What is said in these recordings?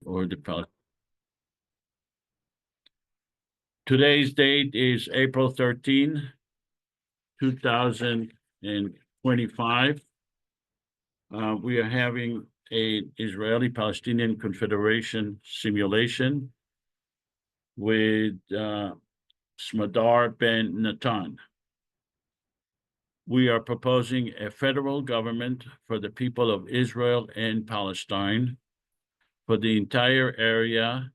or the Today's date is April 13, 2025. We are having a Israeli Palestinian Confederation simulation with Smadar Ben-Natan. We are proposing a federal government for the people of Israel and Palestine for the entire area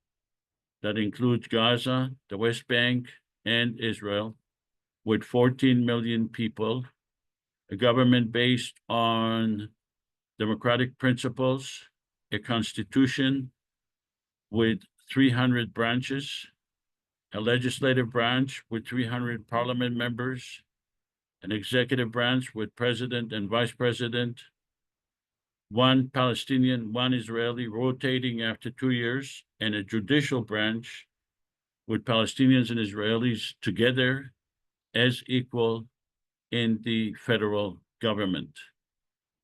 that includes Gaza, the West Bank, and Israel, with 14 million people, a government based on democratic principles, a constitution with 300 branches, a legislative branch with 300 parliament members, an executive branch with president and vice president, one Palestinian, one Israeli rotating after 2 years, and a judicial branch with Palestinians and Israelis together as equal in the federal government.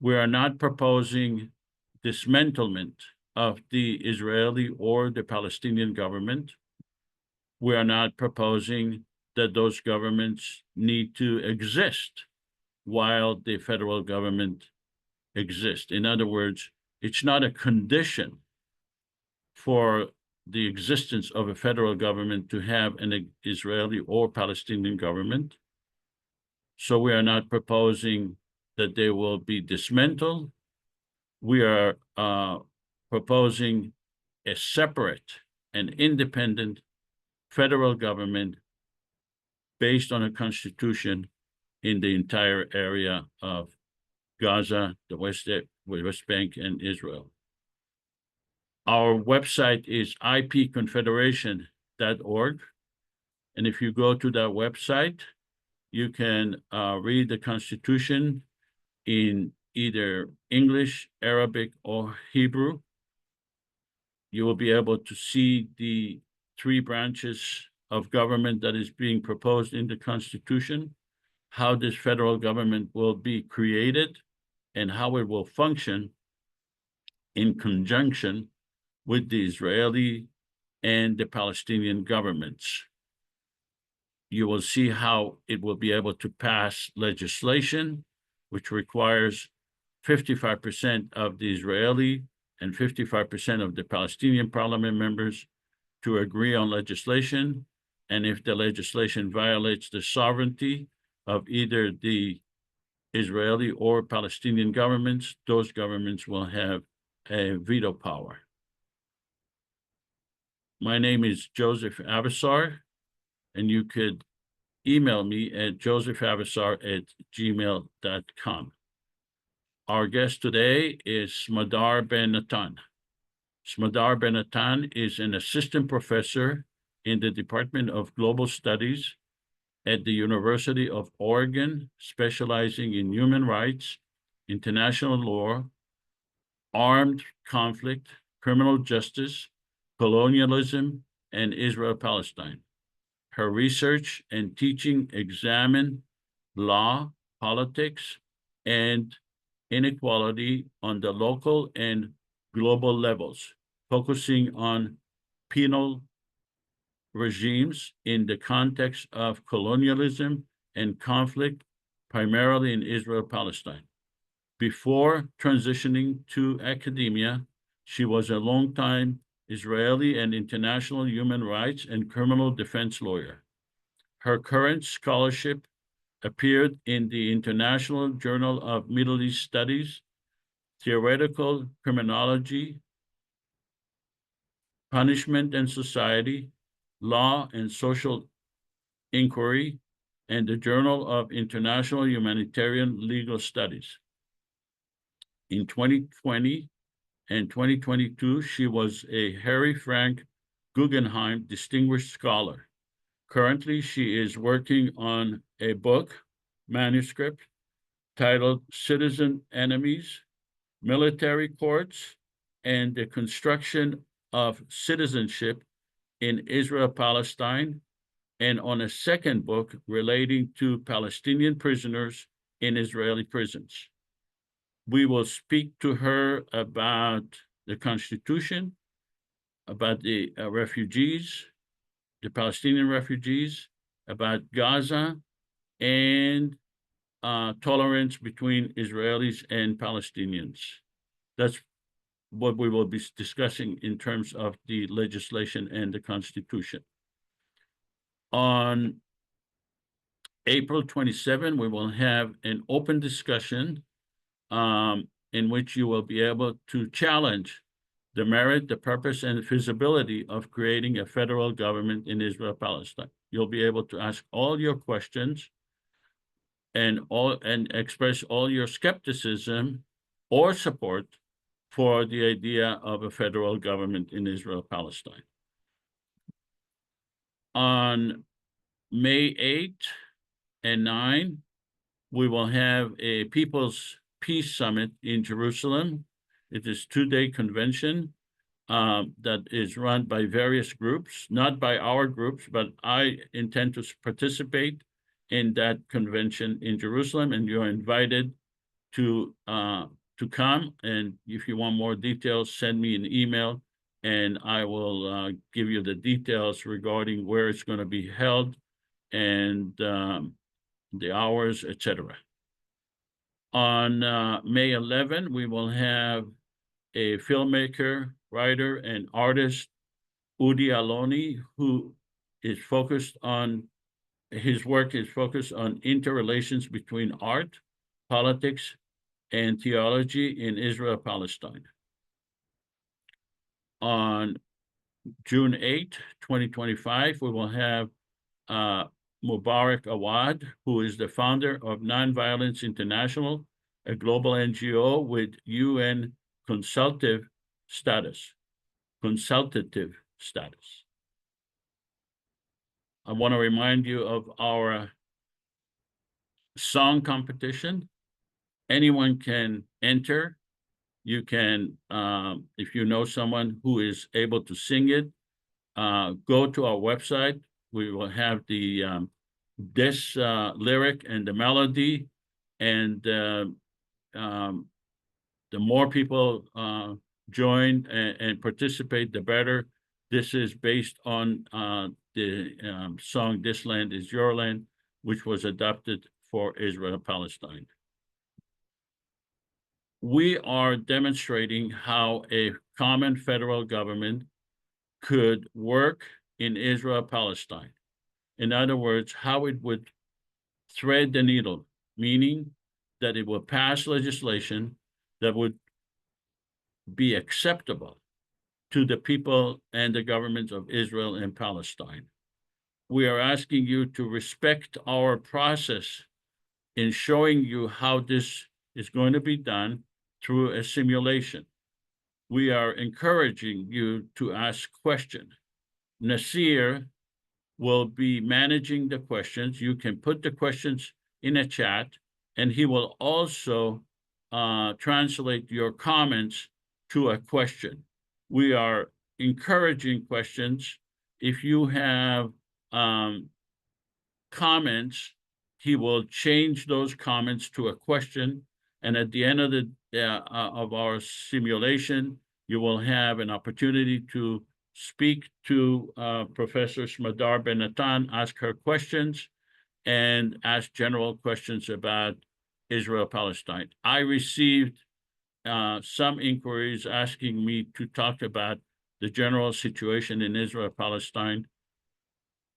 We are not proposing dismantlement of the Israeli or the Palestinian government. We are not proposing that those governments need to exist while the federal government exists. In other words, it's not a condition for the existence of a federal government to have an Israeli or Palestinian government. So we are not proposing that they will be dismantled. We are proposing a separate and independent federal government based on a constitution in the entire area of Gaza, the West Bank, and Israel. Our website is ipconfederation.org. And if you go to that website, you can read the Constitution in either English, Arabic, or Hebrew. You will be able to see the 3 branches of government that is being proposed in the Constitution, how this federal government will be created, and how it will function in conjunction with the Israeli and the Palestinian governments. You will see how it will be able to pass legislation, which requires 55% of the Israeli and 55% of the Palestinian parliament members to agree on legislation. And if the legislation violates the sovereignty of either the Israeli or Palestinian governments, those governments will have a veto power. My name is Joseph Avasar, and you could email me at josephavassar@gmail.com. Our guest today is Smadar Ben-Natan. Smadar Ben-Natan is an assistant professor in the Department of Global Studies at the University of Oregon, specializing in human rights, international law, armed conflict, criminal justice, colonialism, and Israel-Palestine. Her research and teaching examine law, politics, and inequality on the local and global levels, focusing on penal regimes in the context of colonialism and conflict, primarily in Israel-Palestine. Before transitioning to academia, she was a longtime Israeli and international human rights and criminal defense lawyer. Her current scholarship appeared in the International Journal of Middle East Studies, Theoretical Criminology, Punishment and Society, Law and Social Inquiry, and the Journal of International Humanitarian Legal Studies. In 2020 and 2022, she was a Harry Frank Guggenheim Distinguished Scholar. Currently, she is working on a book manuscript titled Citizen Enemies, Military Courts, and the Construction of Citizenship in Israel-Palestine, and on a second book relating to Palestinian prisoners in Israeli prisons. We will speak to her about the Constitution about the refugees, the Palestinian refugees, about Gaza, and tolerance between Israelis and Palestinians. That's what we will be discussing in terms of the legislation and the Constitution. On April 27, we will have an open discussion in which you will be able to challenge the merit, the purpose, and the feasibility of creating a federal government in Israel-Palestine. You'll be able to ask all your questions and express all your skepticism or support for the idea of a federal government in Israel-Palestine. On May 8 and 9, we will have a People's Peace Summit in Jerusalem. It is a two-day convention that is run by various groups, not by our groups, but I intend to participate in that convention in Jerusalem, and you're invited to come. And if you want more details, send me an email, and I will give you the details regarding where it's going to be held and the hours, etc. On May 11, we will have a filmmaker, writer, and artist, Udi Aloni, who is focused on, his work is focused on interrelations between art, politics, and theology in Israel-Palestine. On June 8, 2025, we will have Mubarak Awad, who is the founder of Nonviolence International, a global NGO with UN consultative status. I want to remind you of our song competition. Anyone can enter. You can, if you know someone who is able to sing it, go to our website. We will have this lyric and the melody, and the more people join and participate, the better. This is based on the song "This Land Is Your Land," which was adopted for Israel-Palestine. We are demonstrating how a common federal government could work in Israel-Palestine. In other words, how it would thread the needle, meaning that it will pass legislation that would be acceptable to the people and the governments of Israel and Palestine. We are asking you to respect our process in showing you how this is going to be done through a simulation. We are encouraging you to ask questions. Nasir will be managing the questions. You can put the questions in a chat, and he will also translate your comments to a question. We are encouraging questions. If you have comments, he will change those comments to a question. And at the end of our simulation, you will have an opportunity to speak to Professor Smadar Ben-Natan, ask her questions, and ask general questions about Israel-Palestine. I received some inquiries asking me to talk about the general situation in Israel-Palestine.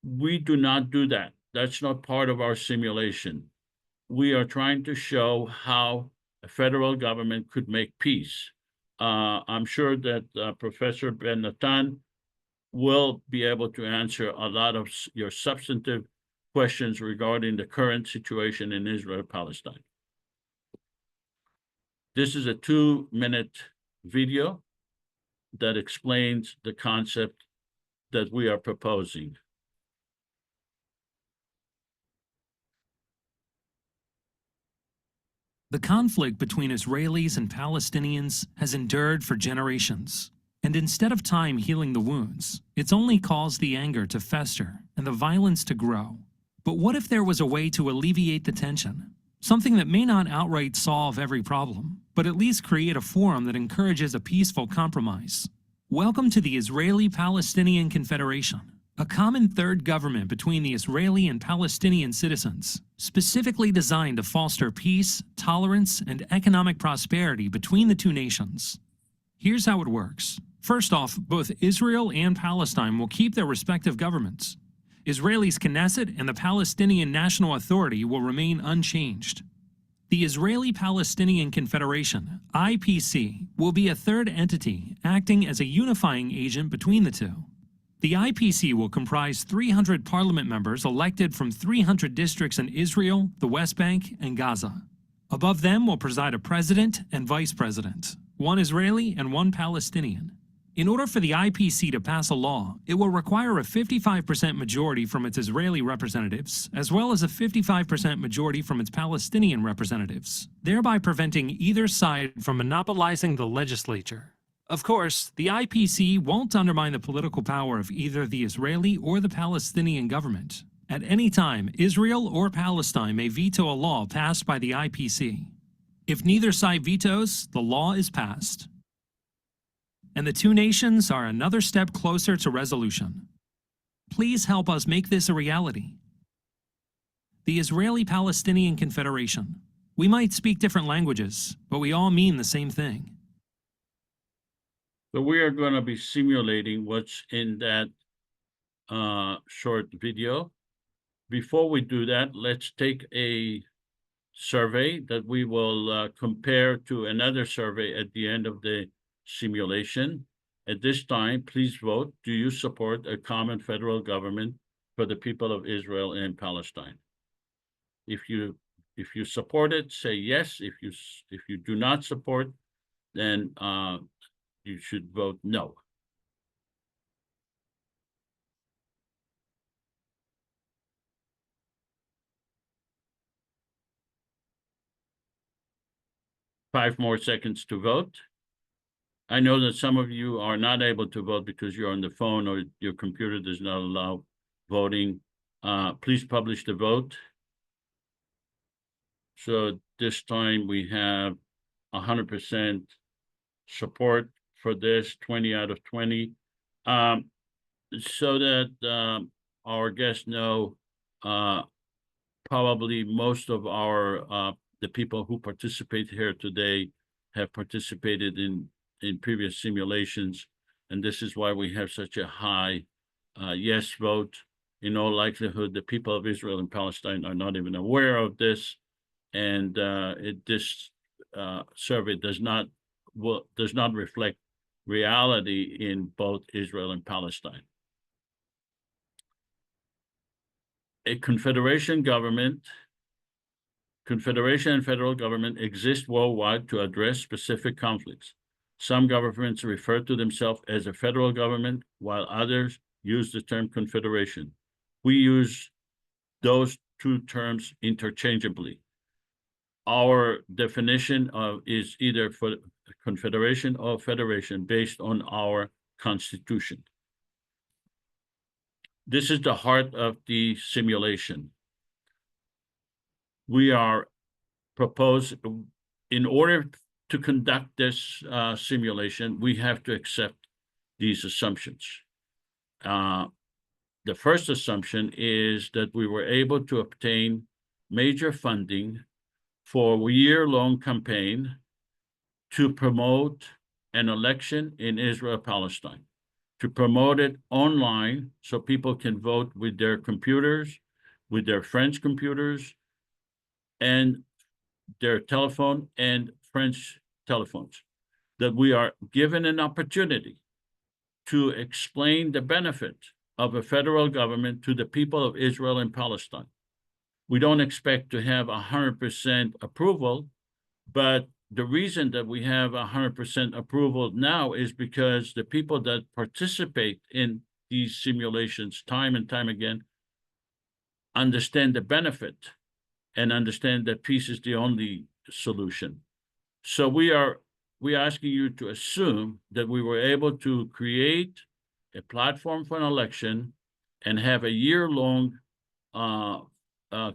We do not do that. That's not part of our simulation. We are trying to show how a federal government could make peace. I'm sure that Professor Ben-Natan will be able to answer a lot of your substantive questions regarding the current situation in Israel-Palestine. This is a 2-minute video that explains the concept that we are proposing. The conflict between Israelis and Palestinians has endured for generations. And instead of time healing the wounds, it's only caused the anger to fester and the violence to grow. But what if there was a way to alleviate the tension? Something that may not outright solve every problem, but at least create a forum that encourages a peaceful compromise. Welcome to the Israeli Palestinian Confederation, a common third government between the Israeli and Palestinian citizens, specifically designed to foster peace, tolerance, and economic prosperity between the two nations. Here's how it works. First off, both Israel and Palestine will keep their respective governments. Israel's Knesset and the Palestinian National Authority will remain unchanged. The Israeli Palestinian Confederation, IPC, will be a third entity acting as a unifying agent between the two. The IPC will comprise 300 parliament members elected from 300 districts in Israel, the West Bank, and Gaza. Above them will preside a president and vice president, one Israeli and one Palestinian. In order for the IPC to pass a law, it will require a 55% majority from its Israeli representatives, as well as a 55% majority from its Palestinian representatives, thereby preventing either side from monopolizing the legislature. Of course, the IPC won't undermine the political power of either the Israeli or the Palestinian government. At any time, Israel or Palestine may veto a law passed by the IPC. If neither side vetoes, the law is passed, and the two nations are another step closer to resolution. Please help us make this a reality. The Israeli Palestinian Confederation. We might speak different languages, but we all mean the same thing. So we are going to be simulating what's in that short video. Before we do that, let's take a survey that we will compare to another survey at the end of the simulation. At this time, please vote. Do you support a common federal government for the people of Israel and Palestine? If you support it, say yes. If you do not support, then you should vote no. Five more seconds to vote. I know that some of you are not able to vote because you're on the phone or your computer does not allow voting. Please publish the vote. So this time we have 100% support for this, 20 out of 20. So that our guests know, probably most of our the people who participate here today have participated in previous simulations, and this is why we have such a high yes vote. In all likelihood, the people of Israel and Palestine are not even aware of this, and this survey does not reflect reality in both Israel and Palestine. A confederation and federal government exist worldwide to address specific conflicts. Some governments refer to themselves as a federal government, while others use the term confederation. We use those two terms interchangeably. Our definition is either for confederation or federation based on our constitution. This is the heart of the simulation. We are proposed, in order to conduct this simulation, we have to accept these assumptions. The first assumption is that we were able to obtain major funding for a year-long campaign to promote an election in Israel-Palestine, to promote it online so people can vote with their computers, with their friends' computers, and their telephone and French telephones, that we are given an opportunity to explain the benefit of a federal government to the people of Israel and Palestine. We don't expect to have 100% approval, but the reason that we have 100% approval now is because the people that participate in these simulations time and time again understand the benefit and understand that peace is the only solution. So we are asking you to assume that we were able to create a platform for an election and have a year-long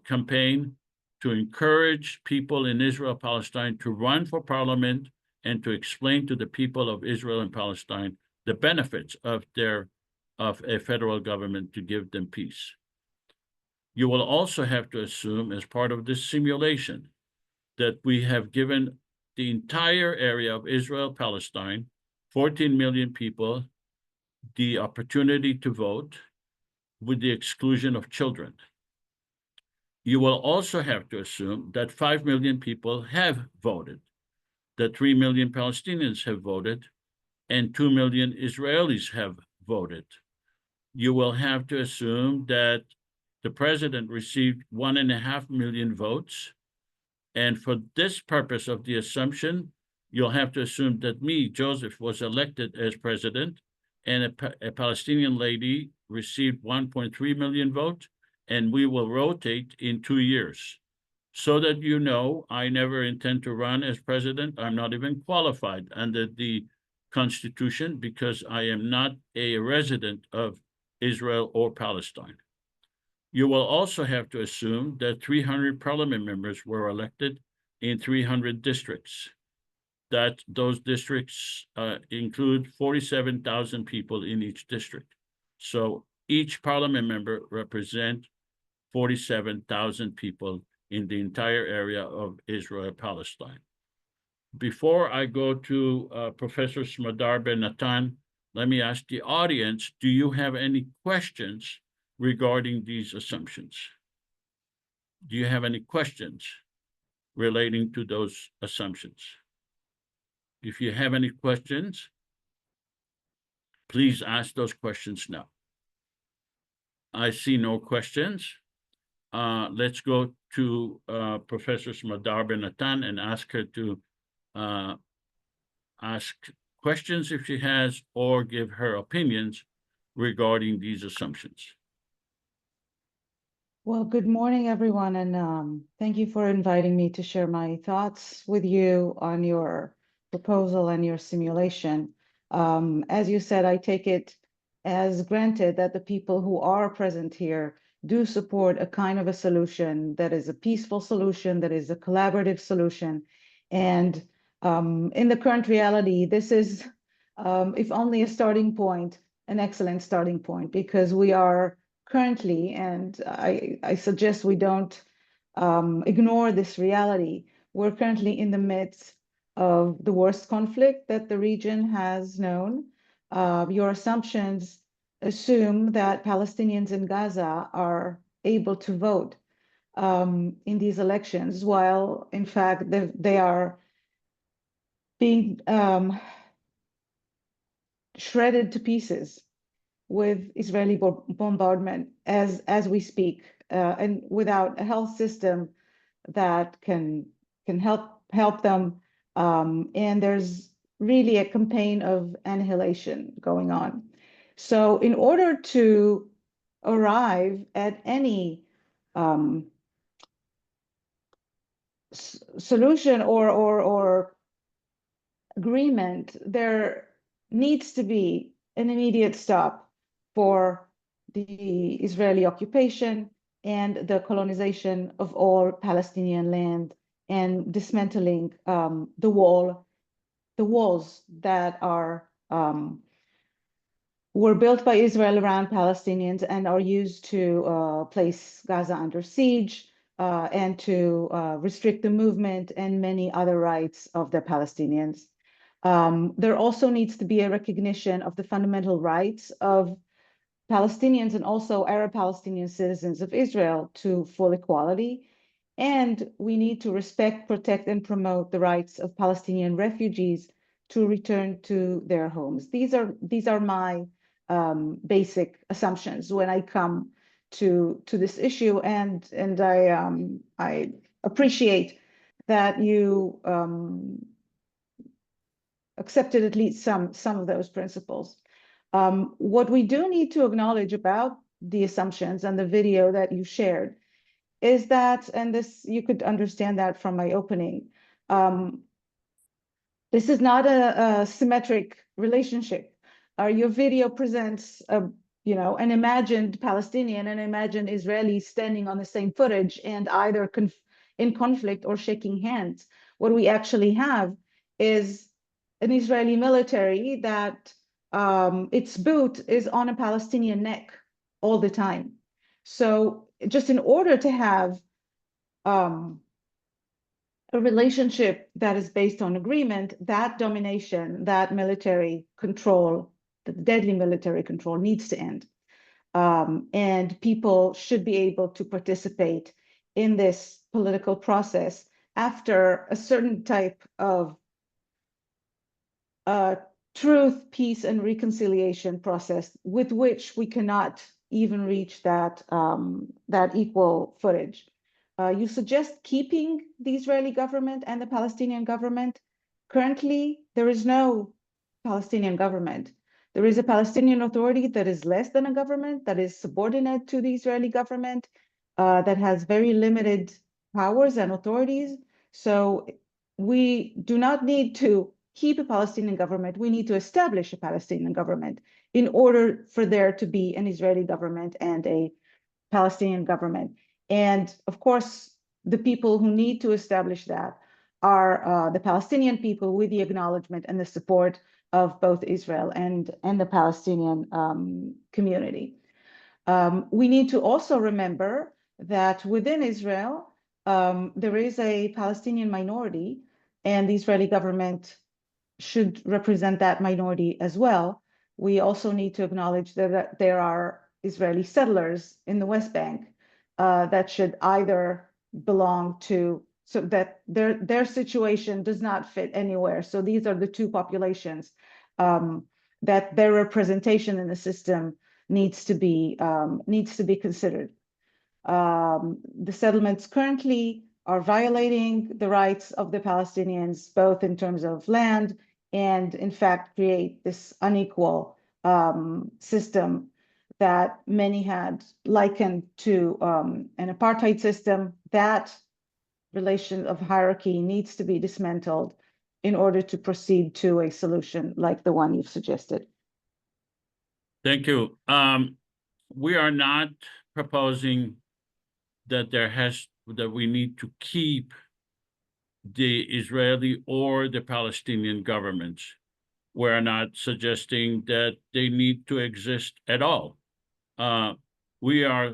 campaign to encourage people in Israel, Palestine to run for parliament and to explain to the people of Israel and Palestine the benefits of a federal government to give them peace. You will also have to assume, as part of this simulation, that we have given the entire area of Israel, Palestine, 14 million people, the opportunity to vote with the exclusion of children. You will also have to assume that 5 million people have voted, that 3 million Palestinians have voted, and 2 million Israelis have voted. You will have to assume that the president received 1.5 million votes. And for this purpose of the assumption, you'll have to assume that me, Joseph, was elected as president, and a Palestinian lady received 1.3 million votes, and we will rotate in 2 years. So that you know, I never intend to run as president. I'm not even qualified under the Constitution because I am not a resident of Israel or Palestine. You will also have to assume that 300 parliament members were elected in 300 districts, that those districts include 47,000 people in each district. So each parliament member represents 47,000 people in the entire area of Israel, Palestine. Before I go to Professor Smadar Ben-Natan, let me ask the audience, do you have any questions regarding these assumptions? Do you have any questions relating to those assumptions? If you have any questions, please ask those questions now. I see no questions. Let's go to Professor Smadar Ben-Natan and ask her to ask questions if she has, or give her opinions regarding these assumptions. Well, good morning, everyone, and thank you for inviting me to share my thoughts with you on your proposal and your simulation. As you said, I take it as granted that the people who are present here do support a kind of a solution that is a peaceful solution, that is a collaborative solution. And in the current reality, this is, if only a starting point, an excellent starting point, because we are currently, and I suggest we don't ignore this reality, we're currently in the midst of the worst conflict that the region has known. Your assumptions assume that Palestinians in Gaza are able to vote in these elections, while in fact they are being shredded to pieces with Israeli bombardment as we speak, and without a health system that can help them. And there's really a campaign of annihilation going on. So in order to arrive at any solution or agreement, there needs to be an immediate stop for the Israeli occupation and the colonization of all Palestinian land, and dismantling the walls that were built by Israel around Palestinians and are used to place Gaza under siege and to restrict the movement and many other rights of the Palestinians. There also needs to be a recognition of the fundamental rights of Palestinians and also Arab Palestinian citizens of Israel to full equality. And we need to respect, protect, and promote the rights of Palestinian refugees to return to their homes. These are my basic assumptions when I come to this issue, and I appreciate that you accepted at least some of those principles. What we do need to acknowledge about the assumptions and the video that you shared is that, and this, you could understand that from my opening, this is not a symmetric relationship. Your video presents an imagined Palestinian and imagined Israeli standing on the same footage and either in conflict or shaking hands. What we actually have is an Israeli military that its boot is on a Palestinian neck all the time. So just in order to have a relationship that is based on agreement, that domination, that military control, the deadly military control needs to end. And people should be able to participate in this political process after a certain type of truth, peace, and reconciliation process with which we cannot even reach that, that equal footage. You suggest keeping the Israeli government and the Palestinian government. Currently, there is no Palestinian government. There is a Palestinian Authority that is less than a government, that is subordinate to the Israeli government, that has very limited powers and authorities. So we do not need to keep a Palestinian government. We need to establish a Palestinian government in order for there to be an Israeli government and a Palestinian government. And of course, the people who need to establish that are the Palestinian people, with the acknowledgement and the support of both Israel and the Palestinian community. We need to also remember that within Israel, there is a Palestinian minority, and the Israeli government should represent that minority as well. We also need to acknowledge that there are Israeli settlers in the West Bank that should either belong to, so that their situation does not fit anywhere. So these are the two populations that their representation in the system needs to be considered. The settlements currently are violating the rights of the Palestinians, both in terms of land and, in fact, create this unequal system that many had likened to an apartheid system. That relation of hierarchy needs to be dismantled in order to proceed to a solution like the one you've suggested. Thank you. We are not proposing that we need to keep the Israeli or the Palestinian governments. We're not suggesting that they need to exist at all. We are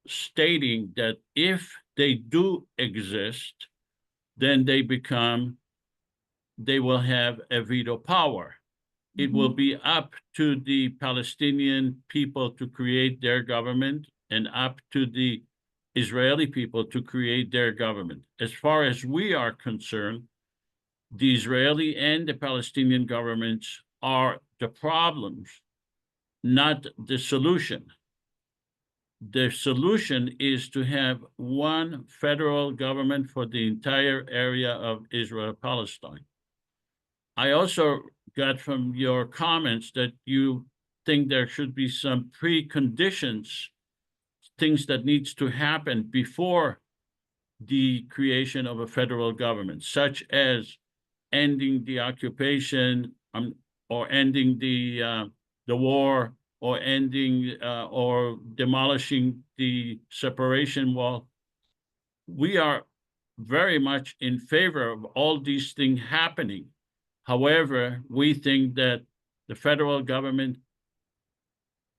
stating that if they do exist, then they will have a veto power. It will be up to the Palestinian people to create their government and up to the Israeli people to create their government. As far as we are concerned, the Israeli and the Palestinian governments are the problems, not the solution. The solution is to have one federal government for the entire area of Israel-Palestine. I also got from your comments that you think there should be some preconditions, things that needs to happen before the creation of a federal government, such as ending the occupation, or ending the war, or ending or demolishing the separation wall. We are very much in favor of all these things happening. However, we think that the federal government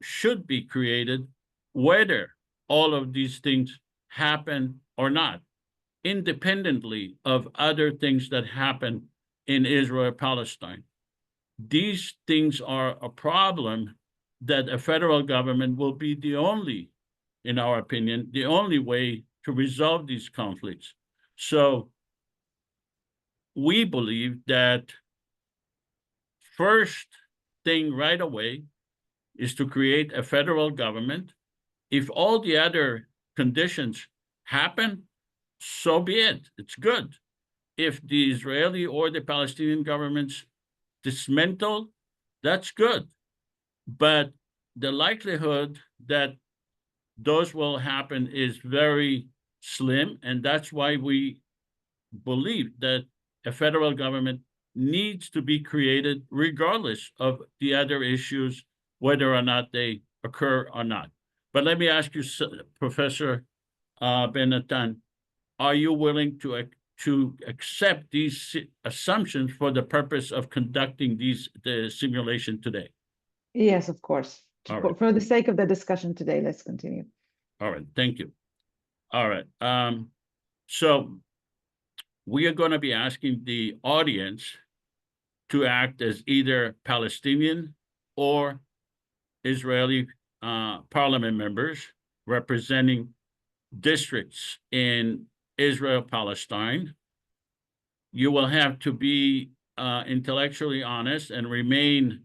should be created, whether all of these things happen or not, independently of other things that happen in Israel-Palestine. These things are a problem that a federal government will be the only, in our opinion, the only way to resolve these conflicts. So we believe that first thing right away is to create a federal government. If all the other conditions happen, so be it. It's good. If the Israeli or the Palestinian governments dismantle, that's good. But the likelihood that those will happen is very slim, and that's why we believe that a federal government needs to be created regardless of the other issues, whether or not they occur or not. But let me ask you, Professor Ben-Natan, are you willing to to accept these assumptions for the purpose of conducting the simulation today? Yes, of course. All right. For the sake of the discussion today, let's continue. All right, thank you. All right, so we are going to be asking the audience to act as either Palestinian or Israeli parliament members representing districts in Israel, Palestine. You will have to be intellectually honest and remain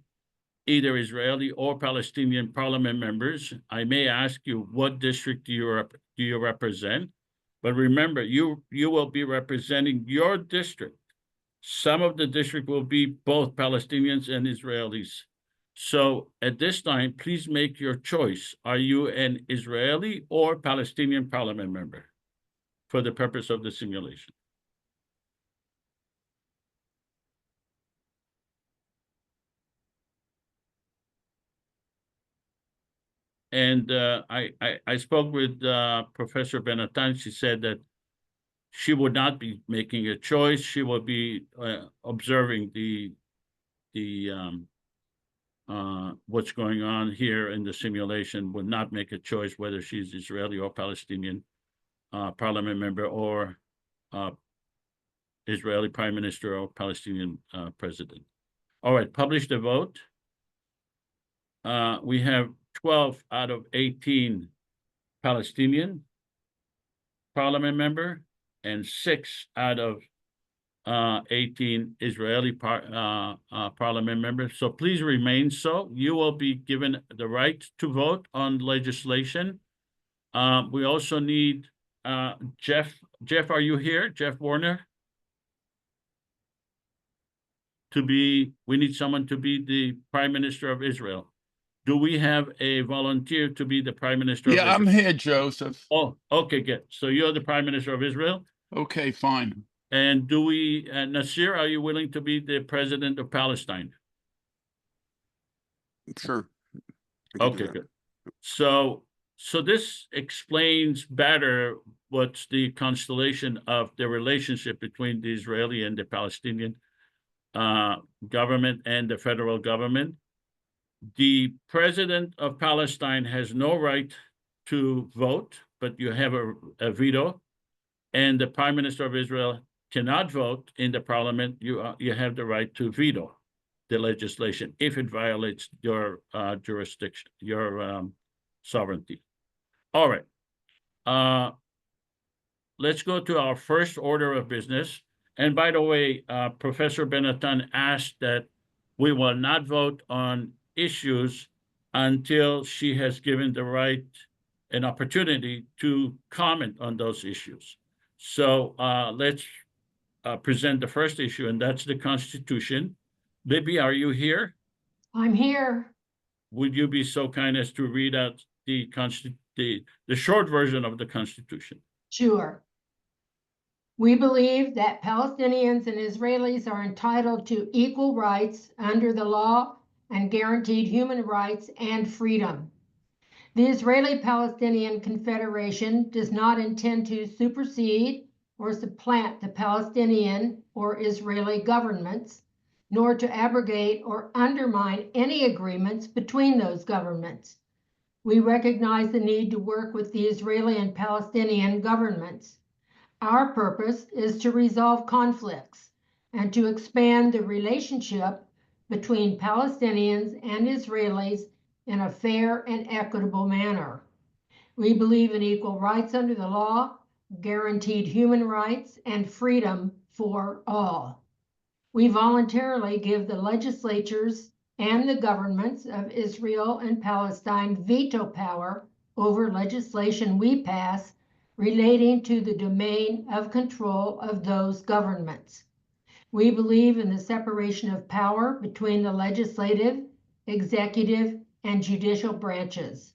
either Israeli or Palestinian parliament members. I may ask you, what district do you represent? But remember, you will be representing your district. Some of the district will be both Palestinians and Israelis. So at this time, please make your choice. Are you an Israeli or Palestinian parliament member for the purpose of the simulation? And I spoke with Professor Ben-Natan. She said that she would not be making a choice. She will be observing what's going on here in the simulation, would not make a choice whether she's Israeli or Palestinian parliament member or Israeli prime minister or Palestinian president. All right, publish the vote. We have 12 out of 18 Palestinian parliament member and 6 out of 18 Israeli parliament members. So please remain so. You will be given the right to vote on legislation. We also need Jeff. Jeff, are you here? Jeff Warner? We need someone to be the Prime Minister of Israel. Do we have a volunteer to be the Prime Minister of Israel? Yeah, I'm here, Joseph. Oh, okay, good. So you're the Prime Minister of Israel? Okay, fine. And do we, Nasir, are you willing to be the President of Palestine? Sure. Okay, good. So this explains better what's the constellation of the relationship between the Israeli and the Palestinian government and the federal government. The president of Palestine has no right to vote, but you have a veto, and the prime minister of Israel cannot vote in the parliament. You have the right to veto the legislation if it violates your jurisdiction, your sovereignty. All right. Let's go to our first order of business. And by the way, Professor Ben-Natan asked that we will not vote on issues until she has given the right an opportunity to comment on those issues. So let's present the first issue, and that's the Constitution. Libby, are you here? I'm here. Would you be so kind as to read out the short version of the Constitution? Sure. We believe that Palestinians and Israelis are entitled to equal rights under the law and guaranteed human rights and freedom. The Israeli Palestinian Confederation does not intend to supersede or supplant the Palestinian or Israeli governments, nor to abrogate or undermine any agreements between those governments. We recognize the need to work with the Israeli and Palestinian governments. Our purpose is to resolve conflicts and to expand the relationship between Palestinians and Israelis in a fair and equitable manner. We believe in equal rights under the law, guaranteed human rights, and freedom for all. We voluntarily give the legislatures and the governments of Israel and Palestine veto power over legislation we pass relating to the domain of control of those governments. We believe in the separation of power between the legislative, executive, and judicial branches.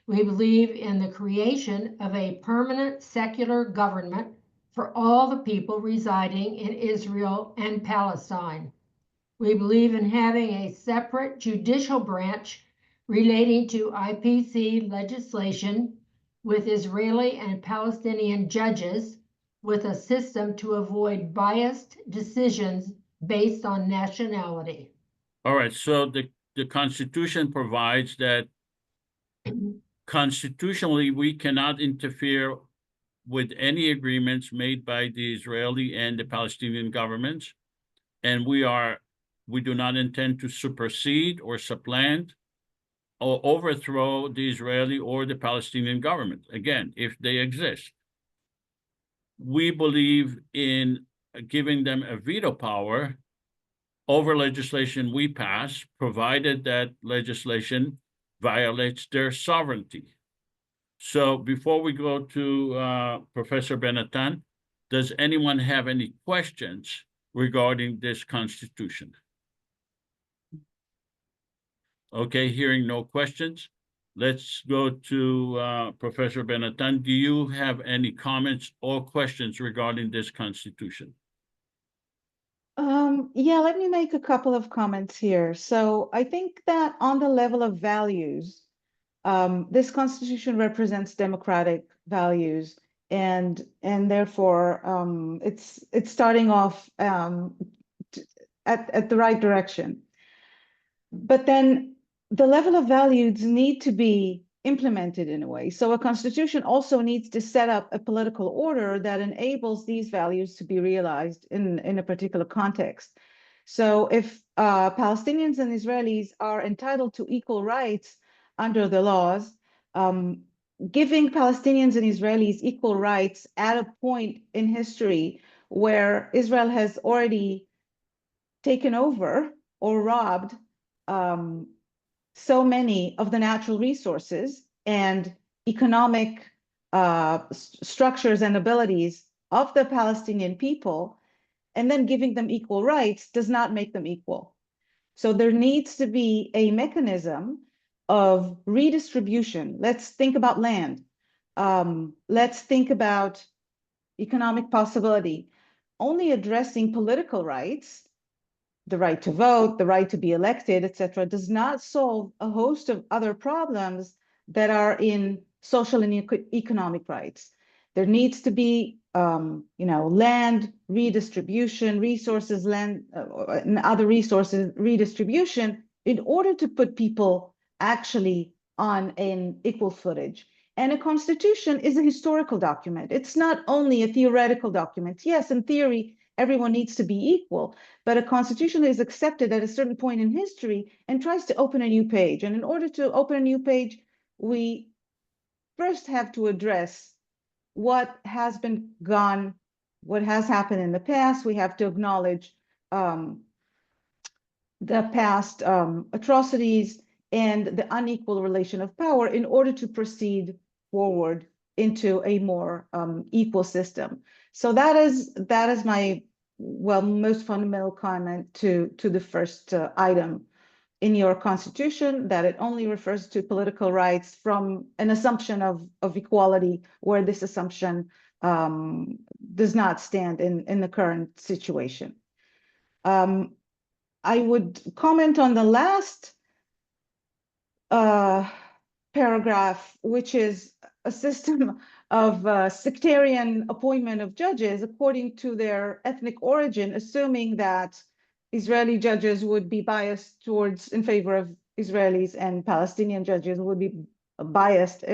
We believe in the creation of a permanent secular government for all the people residing in Israel and Palestine. We believe in having a separate judicial branch relating to IPC legislation with Israeli and Palestinian judges with a system to avoid biased decisions based on nationality. All right, so the Constitution provides that constitutionally we cannot interfere with any agreements made by the Israeli and the Palestinian governments, and we do not intend to supersede or supplant or overthrow the Israeli or the Palestinian government, again, if they exist. We believe in giving them a veto power over legislation we pass, provided that legislation violates their sovereignty. So before we go to Professor Ben-Natan, does anyone have any questions regarding this Constitution? Okay, hearing no questions, let's go to Professor Ben-Natan. Do you have any comments or questions regarding this Constitution? Yeah, let me make a couple of comments here. So I think that on the level of values, this Constitution represents democratic values, and therefore it's starting off at the right direction. But then the level of values need to be implemented in a way. So a constitution also needs to set up a political order that enables these values to be realized in a particular context. So if Palestinians and Israelis are entitled to equal rights under the laws, giving Palestinians and Israelis equal rights at a point in history where Israel has already taken over or robbed so many of the natural resources and economic structures and abilities of the Palestinian people, and then giving them equal rights does not make them equal. So there needs to be a mechanism of redistribution. Let's think about land. Let's think about economic possibility. Only addressing political rights, the right to vote, the right to be elected, etc., does not solve a host of other problems that are in social and economic rights. There needs to be, land redistribution, resources, land and other resources redistribution in order to put people actually on an equal footage. And a constitution is a historical document. It's not only a theoretical document. Yes, in theory, everyone needs to be equal, but a constitution is accepted at a certain point in history and tries to open a new page. And in order to open a new page, we first have to address what has been gone, what has happened in the past. We have to acknowledge the past atrocities and the unequal relation of power in order to proceed forward into a more equal system. So that is my most fundamental comment to the first item in your constitution, that it only refers to political rights from an assumption of equality, where this assumption does not stand in the current situation. I would comment on the last paragraph, which is a system of sectarian appointment of judges according to their ethnic origin, assuming that Israeli judges would be biased in favor of Israelis and Palestinian judges would be biased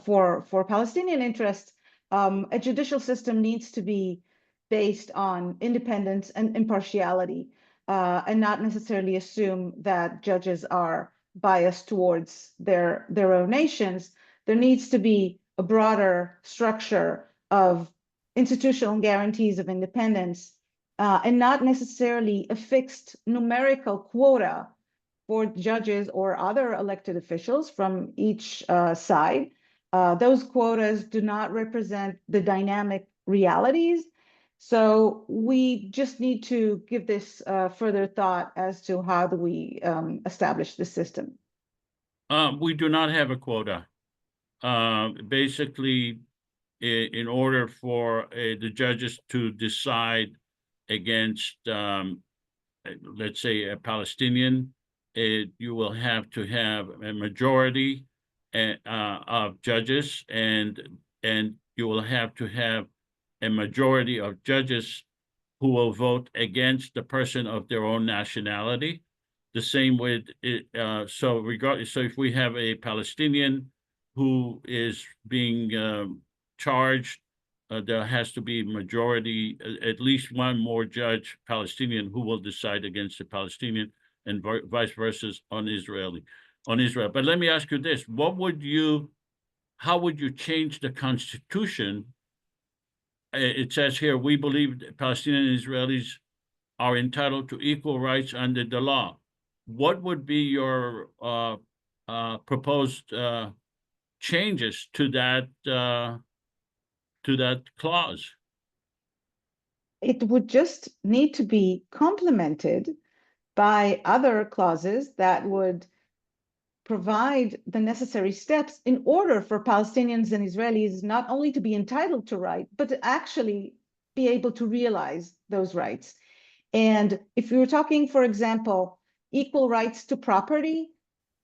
for Palestinian interests. A judicial system needs to be based on independence and impartiality, and not necessarily assume that judges are biased towards their own nations. There needs to be a broader structure of institutional guarantees of independence, and not necessarily a fixed numerical quota for judges or other elected officials from each side. Those quotas do not represent the dynamic realities. So we just need to give this further thought as to how do we establish the system. We do not have a quota. Basically, in order for the judges to decide against, let's say, a Palestinian, you will have to have a majority of judges, and you will have to have a majority of judges who will vote against the person of their own nationality. The same with it, so if we have a Palestinian who is being charged, there has to be majority, at least one more judge, Palestinian, who will decide against the Palestinian, and vice versa on Israel. But let me ask you this: how would you change the Constitution? It says here, we believe Palestinian and Israelis are entitled to equal rights under the law. What would be your proposed changes to that clause? It would just need to be complemented by other clauses that would provide the necessary steps in order for Palestinians and Israelis not only to be entitled to right, but to actually be able to realize those rights. And if we were talking, for example, equal rights to property,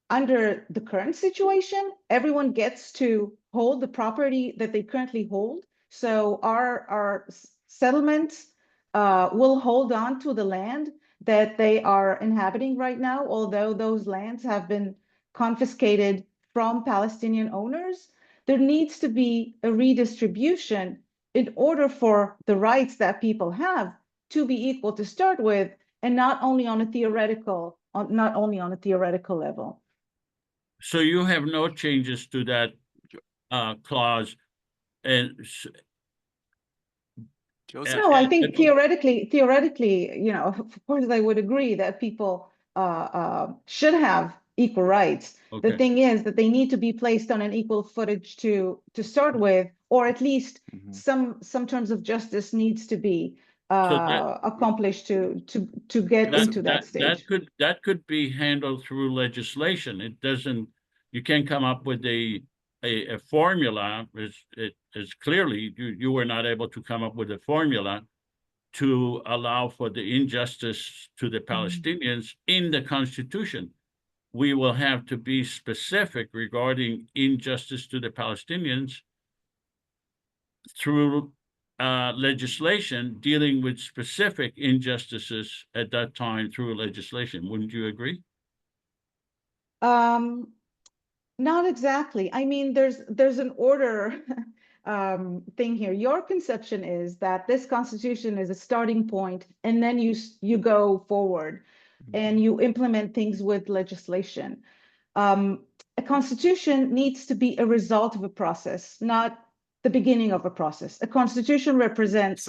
under the current situation, everyone gets to hold the property that they currently hold. So our settlements will hold on to the land that they are inhabiting right now, although those lands have been confiscated from Palestinian owners. There needs to be a redistribution in order for the rights that people have to be equal to start with, and not only on a theoretical level. So you have no changes to that clause, and Joseph? No, I think theoretically, of course, I would agree that people should have equal rights. okay. The thing is that they need to be placed on an equal footage to start with, or at least some terms of justice needs to be accomplished to get into that stage. That could be handled through legislation. It doesn't. You can't come up with a formula. As clearly you were not able to come up with a formula to allow for the injustice to the Palestinians in the Constitution. We will have to be specific regarding injustice to the Palestinians through legislation dealing with specific injustices at that time through legislation. Wouldn't you agree? Not exactly. I mean, there's an order thing here. Your conception is that this constitution is a starting point, and then you go forward and you implement things with legislation. A constitution needs to be a result of a process, not the beginning of a process. A constitution represents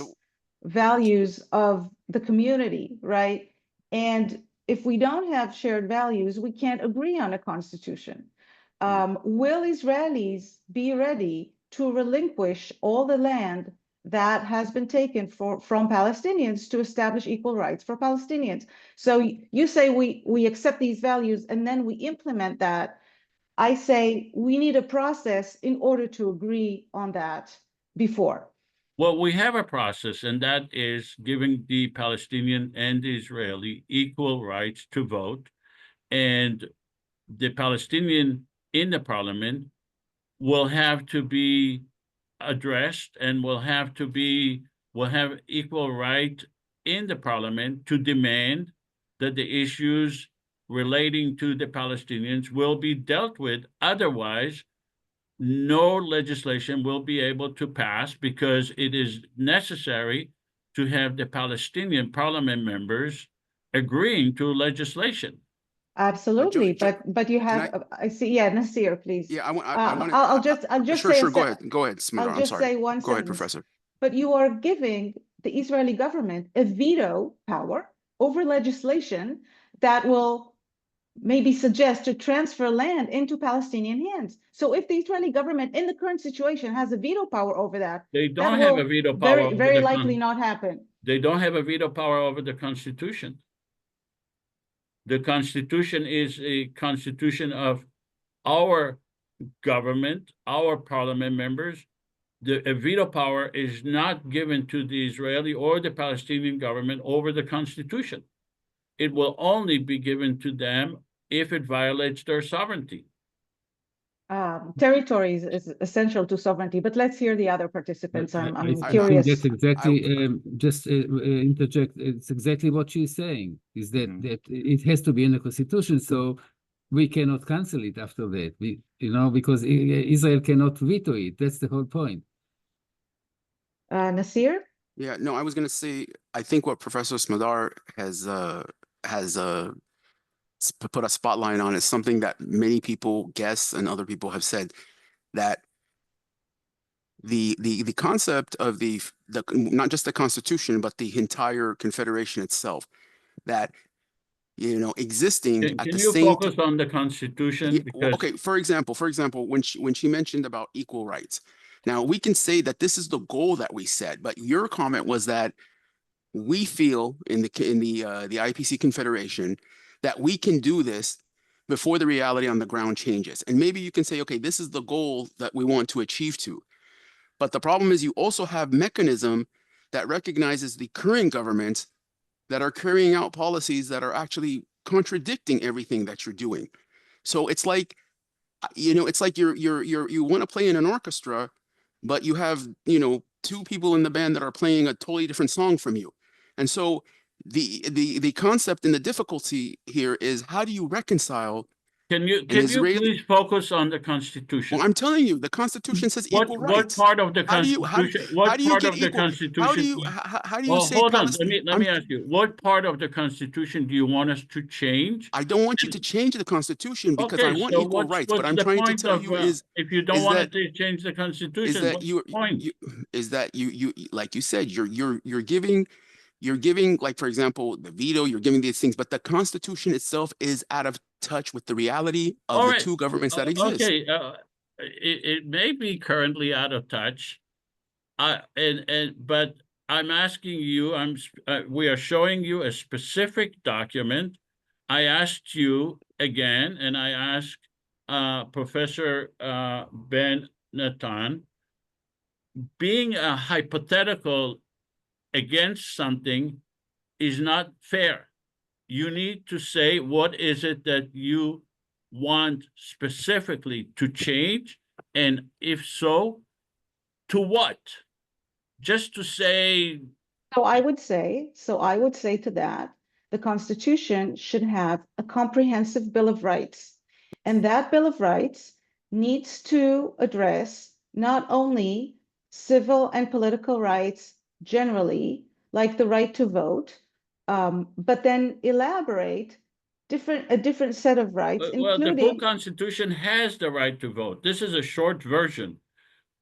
values of the community, right? And if we don't have shared values, we can't agree on a constitution. Will Israelis be ready to relinquish all the land that has been taken from Palestinians to establish equal rights for Palestinians? So you say we accept these values and then we implement that. I say we need a process in order to agree on that before. Well, we have a process, and that is giving the Palestinian and the Israeli equal rights to vote, and the Palestinian in the parliament will have to be addressed and will have equal right in the parliament to demand that the issues relating to the Palestinians will be dealt with. Otherwise, no legislation will be able to pass, because it is necessary to have the Palestinian parliament members agreeing to legislation. Absolutely, but you have. I see. Yeah, Nasir, please. Yeah, I'll just sure, say. Sure, go ahead, Smadar. I'll just say one Go ahead, sentence. Professor. But you are giving the Israeli government a veto power over legislation that will maybe suggest to transfer land into Palestinian hands. So if the Israeli government in the current situation has a veto power over that, they don't have a veto power. Very likely not happen. They don't have a veto power over the Constitution. The Constitution is a constitution of our government, our parliament members. The veto power is not given to the Israeli or the Palestinian government over the Constitution. It will only be given to them if it violates their sovereignty. Territories is essential to sovereignty, but let's hear the other participants. I'm I think curious. that's exactly, just interject, it's exactly what she's saying, is that, that it has to be in the constitution, so we cannot cancel it after that, because Israel cannot veto it. That's the whole point. Nasir? Yeah, no, I was gonna say, I think what Professor Smadar has put a spotlight on is something that many people guess and other people have said, that the concept of the not just the Constitution, but the entire Confederation itself, that existing Can at the you same focus on the Constitution? Because okay, for example, when she mentioned about equal rights, now we can say that this is the goal that we set, but your comment was that we feel in the IPC Confederation that we can do this before the reality on the ground changes. And maybe you can say, okay, this is the goal that we want to achieve to. But the problem is you also have mechanism that recognizes the current governments that are carrying out policies that are actually contradicting everything that you're doing. So it's like, it's like you want to play in an orchestra, but you have, two people in the band that are playing a totally different song from you. And so the concept and the difficulty here is, how do you reconcile? can you please focus on the Constitution? Well, I'm telling you, the Constitution says equal rights. What part of the How do you Constitution? how do you Part get of the equal? Constitution? How do you Well, say hold on. Palestine? Let me ask you. What part of the Constitution do you want us to change? I don't want you to change the Constitution because I Okay, want so equal rights. But what's I'm the trying to point tell of, you is, if you don't want that- to change the Constitution, that what's the point? you like you said, you're giving, like, for example, the veto, you're giving these things, but the Constitution itself is out of touch with the reality of All the right. two governments that exist. Okay, it may be currently out of touch, but I'm asking you. We are showing you a specific document. I asked you again, and I asked Professor Ben-Natan, being a hypothetical against something is not fair. You need to say, what is it that you want specifically to change? And if so, to what? Just to say, So I would say to that, the Constitution should have a comprehensive Bill of Rights. And that Bill of Rights needs to address not only civil and political rights generally, like the right to vote, but then elaborate a different set of rights, well, the full including Constitution has the right to vote. This is a short version.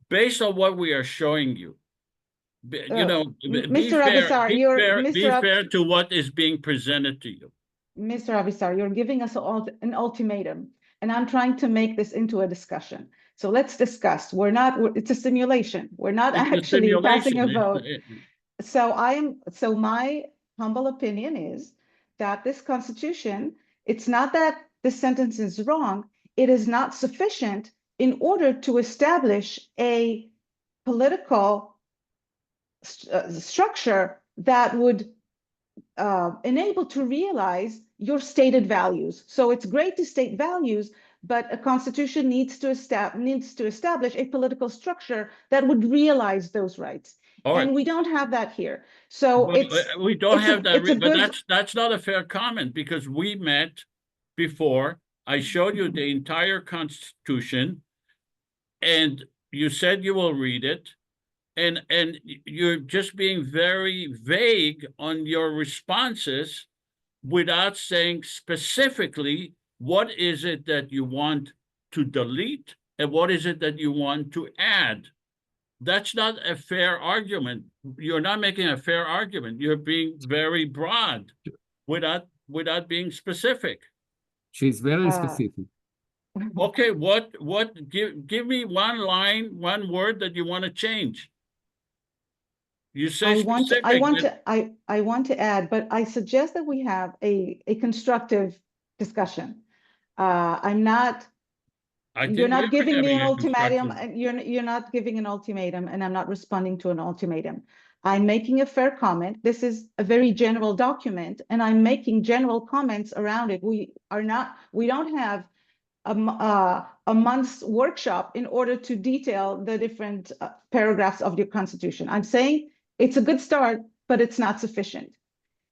Based on what we are showing you, be Mr. fair, Abissar, be fair to what is being presented to you. Mr. Abissar, you're giving us an ultimatum, and I'm trying to make this into a discussion. So let's discuss. It's a simulation. We're not It's a actually passing a simulation. vote. So my humble opinion is that this Constitution, it's not that this sentence is wrong, it is not sufficient in order to establish a political structure that would enable to realize your stated values. So it's great to state values, but a constitution needs to establish a political structure that would realize those rights. And we don't have that here. So we don't have that, but that's not a fair comment, because we met before. I showed you the entire Constitution, and you said you will read it. And you're just being very vague on your responses without saying specifically what is it that you want to delete and what is it that you want to add. That's not a fair argument. You're not making a fair argument. You're being very broad without being specific. She's very specific. Okay, give me one line, one word that you want to change. You say I want to add, but I suggest that we have a constructive discussion. You're not giving me an ultimatum. You're not giving an ultimatum, and I'm not responding to an ultimatum. I'm making a fair comment. This is a very general document, and I'm making general comments around it. We don't have a month's workshop in order to detail the different paragraphs of your constitution. I'm saying it's a good start, but it's not sufficient.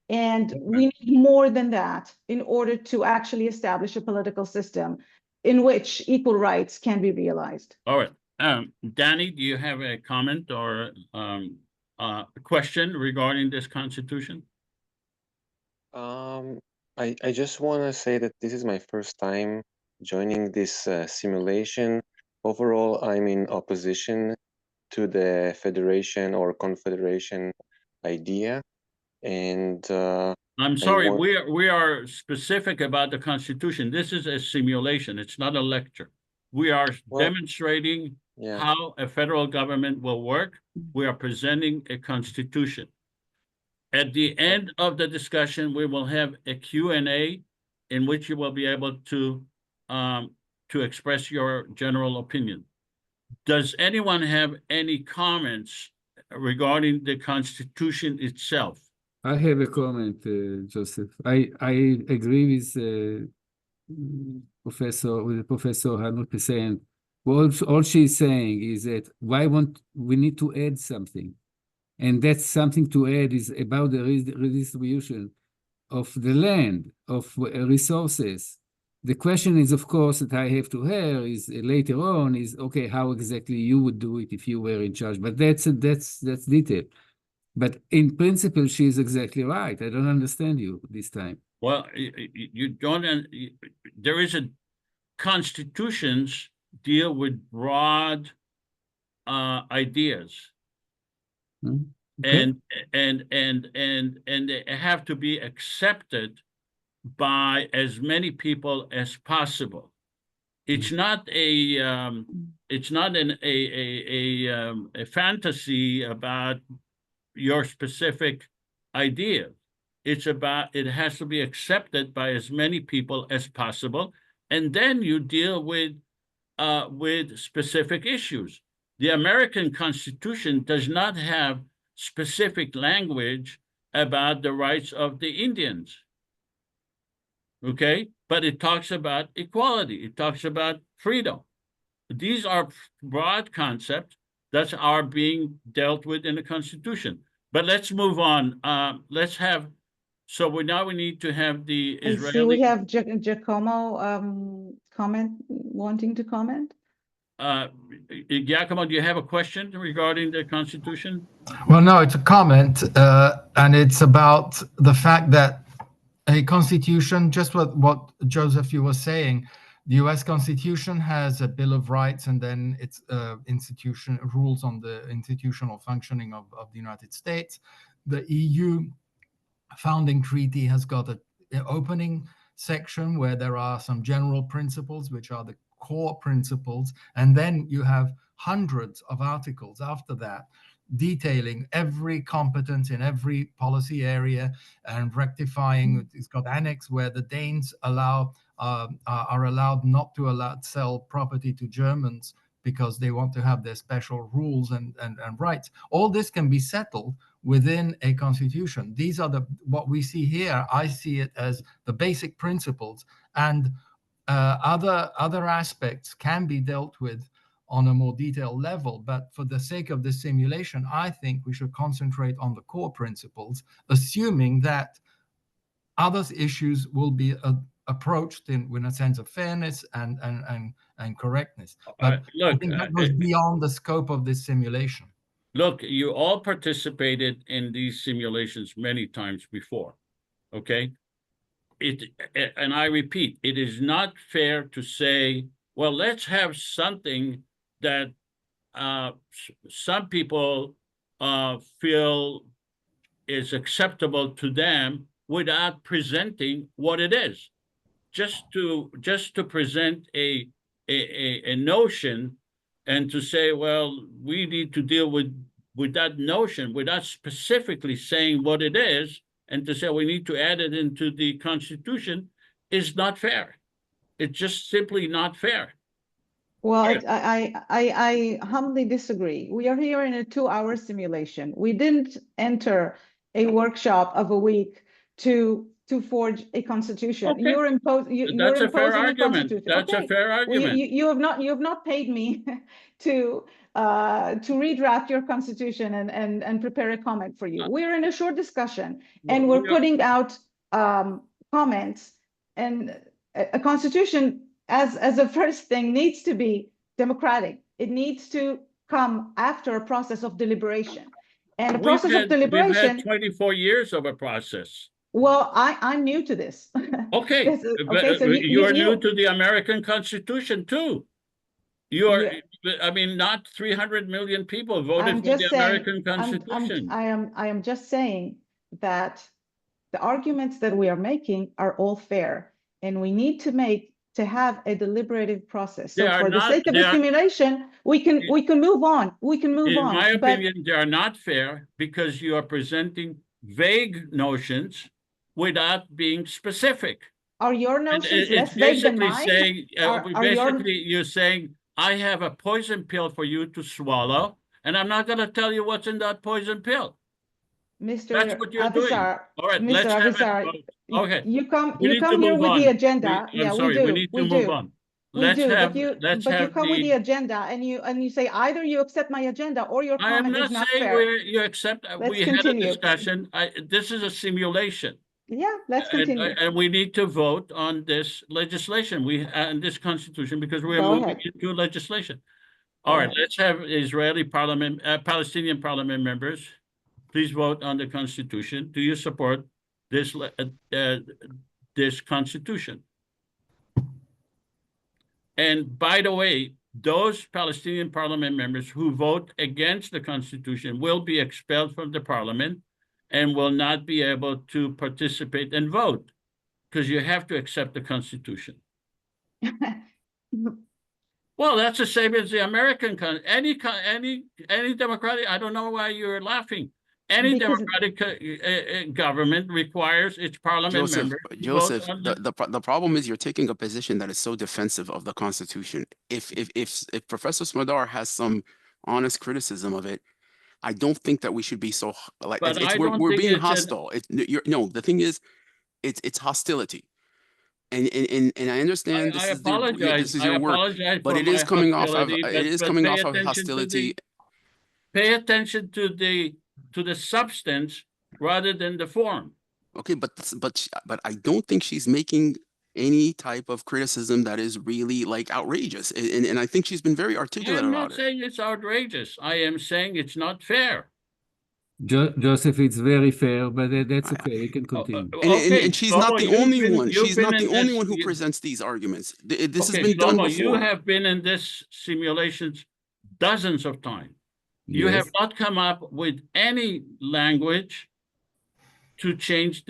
And we need more than that in order to actually establish a political system in which equal rights can be realized. All right. Danny, do you have a comment or a question regarding this constitution? I just want to say that this is my first time joining this simulation. Overall, I'm in opposition to the federation or confederation idea, and I'm sorry, want- we are specific about the Constitution. This is a simulation. It's not a lecture. We are Well, demonstrating yeah. how a federal government will work. We are presenting a constitution. At the end of the discussion, we will have a Q&A in which you will be able to express your general opinion. Does anyone have any comments regarding the Constitution itself? I have a comment, Joseph. I agree with Professor 100%. All she's saying is that we need to add something. And that's something to add is about the redistribution of the land, of resources. The question is, of course, that I have to hear is later on is, okay, how exactly you would do it if you were in charge? But that's detail. But in principle, she is exactly right. I don't understand you this time. Well, you don't, there is a constitutions deal with broad ideas. Okay. And they have to be accepted by as many people as possible. It's not a fantasy about your specific idea. It's about, it has to be accepted by as many people as possible, and then you deal with specific issues. The American Constitution does not have specific language about the rights of the Indians. Okay, but it talks about equality. It talks about freedom. These are broad concepts that are being dealt with in the Constitution. But let's move on. Let's have, so now we need to have the I see Israeli. we have Giacomo wanting to comment. Giacomo, do you have a question regarding the Constitution? Well, no, it's a comment, and it's about the fact that a constitution, just what Joseph, you were saying, the U.S. Constitution has a Bill of Rights, and then it's institution rules on the institutional functioning of the United States. The EU founding treaty has got an opening section where there are some general principles, which are the core principles, and then you have hundreds of articles after that detailing every competence in every policy area and rectifying. It's got annex where the Danes are allowed not to sell property to Germans because they want to have their special rules and rights. All this can be settled within a constitution. These are what we see here. I see it as the basic principles, and other aspects can be dealt with on a more detailed level. But for the sake of this simulation, I think we should concentrate on the core principles, assuming that other issues will be approached with a sense of fairness and correctness. But Look, I think that goes beyond the scope of this simulation. Look, you all participated in these simulations many times before, okay? And I repeat, it is not fair to say, well, let's have something that some people feel is acceptable to them without presenting what it is. Just to present a notion and to say, well, we need to deal with that notion without specifically saying what it is, and to say we need to add it into the Constitution is not fair. It's just simply not fair. Well, I humbly disagree. We are here in a 2-hour simulation. We didn't enter a workshop of a week to to forge a constitution. Okay. You're That's a fair imposing a argument. constitution. That's a Okay. fair argument. You have not paid me to redraft your constitution and prepare a comment for you. We're in a short discussion, and we're putting out comments, and a constitution as a first thing needs to be democratic. It needs to come after a process of deliberation. And the process of We've deliberation, had 24 years of a process. well, I'm new to this. Okay, Okay, so you're new to the American Constitution too. Yeah. I mean, not 300 million people voted I'm for just the saying, American Constitution. I am just saying that the arguments that we are making are all fair, and we need to have a deliberative process. They So are for the not- sake of they the are- simulation, we can move on. We can move In on. my but opinion, they are not fair because you are presenting vague notions without being specific. are your And notions it's less vague than basically mine? saying, Are your- you're saying, I have a poison pill for you to swallow, and I'm not going to tell you what's in that poison pill. That's Mr. what you're doing. Avisar, All right, Mr. let's have it. Avisar, Okay. you come We need to here move with on. the agenda. I'm Yeah, sorry, we do. we need to move on. We Let's do, have, but you come with the agenda, and you say either you accept my agenda or your I am comment not is not saying fair. you accept, Let's we had a continue. discussion. This is a simulation. Yeah, let's continue. And we need to vote on this legislation, this constitution, because we are Go moving ahead. into legislation. All right, ahead. let's have Israeli parliament, Palestinian parliament members, please vote on the constitution. Do you support this, this constitution? And by the way, those Palestinian parliament members who vote against the constitution will be expelled from the parliament and will not be able to participate and vote, because you have to accept the constitution. Well, that's the same as the American any democratic. I don't know why you're laughing. Any Because- democratic government requires its parliament members. to vote Joseph, on the problem is you're taking a position that is so defensive of the Constitution. If Professor Smadar has some honest criticism of it, I don't think that we should be so like But I don't we're think being it's an- hostile. No, the thing is, it's hostility. And I understand I apologize. this is I your work, apologize but for it is my coming off of hostility, it is but coming pay off of attention to hostility. Pay attention to the substance rather than the form. Okay, but I don't think she's making any type of criticism that is really like outrageous, and I think she's been very I articulate am about not it. saying it's outrageous. I am saying it's not fair. Joseph, it's very fair, but that's I- okay. We can continue. And she's not the only one. you've She's been not the in only this- one who you- presents these arguments. This has Okay, been done Shlomo, before. you have been in this simulations dozens of times. You Yes. have not come up with any language to change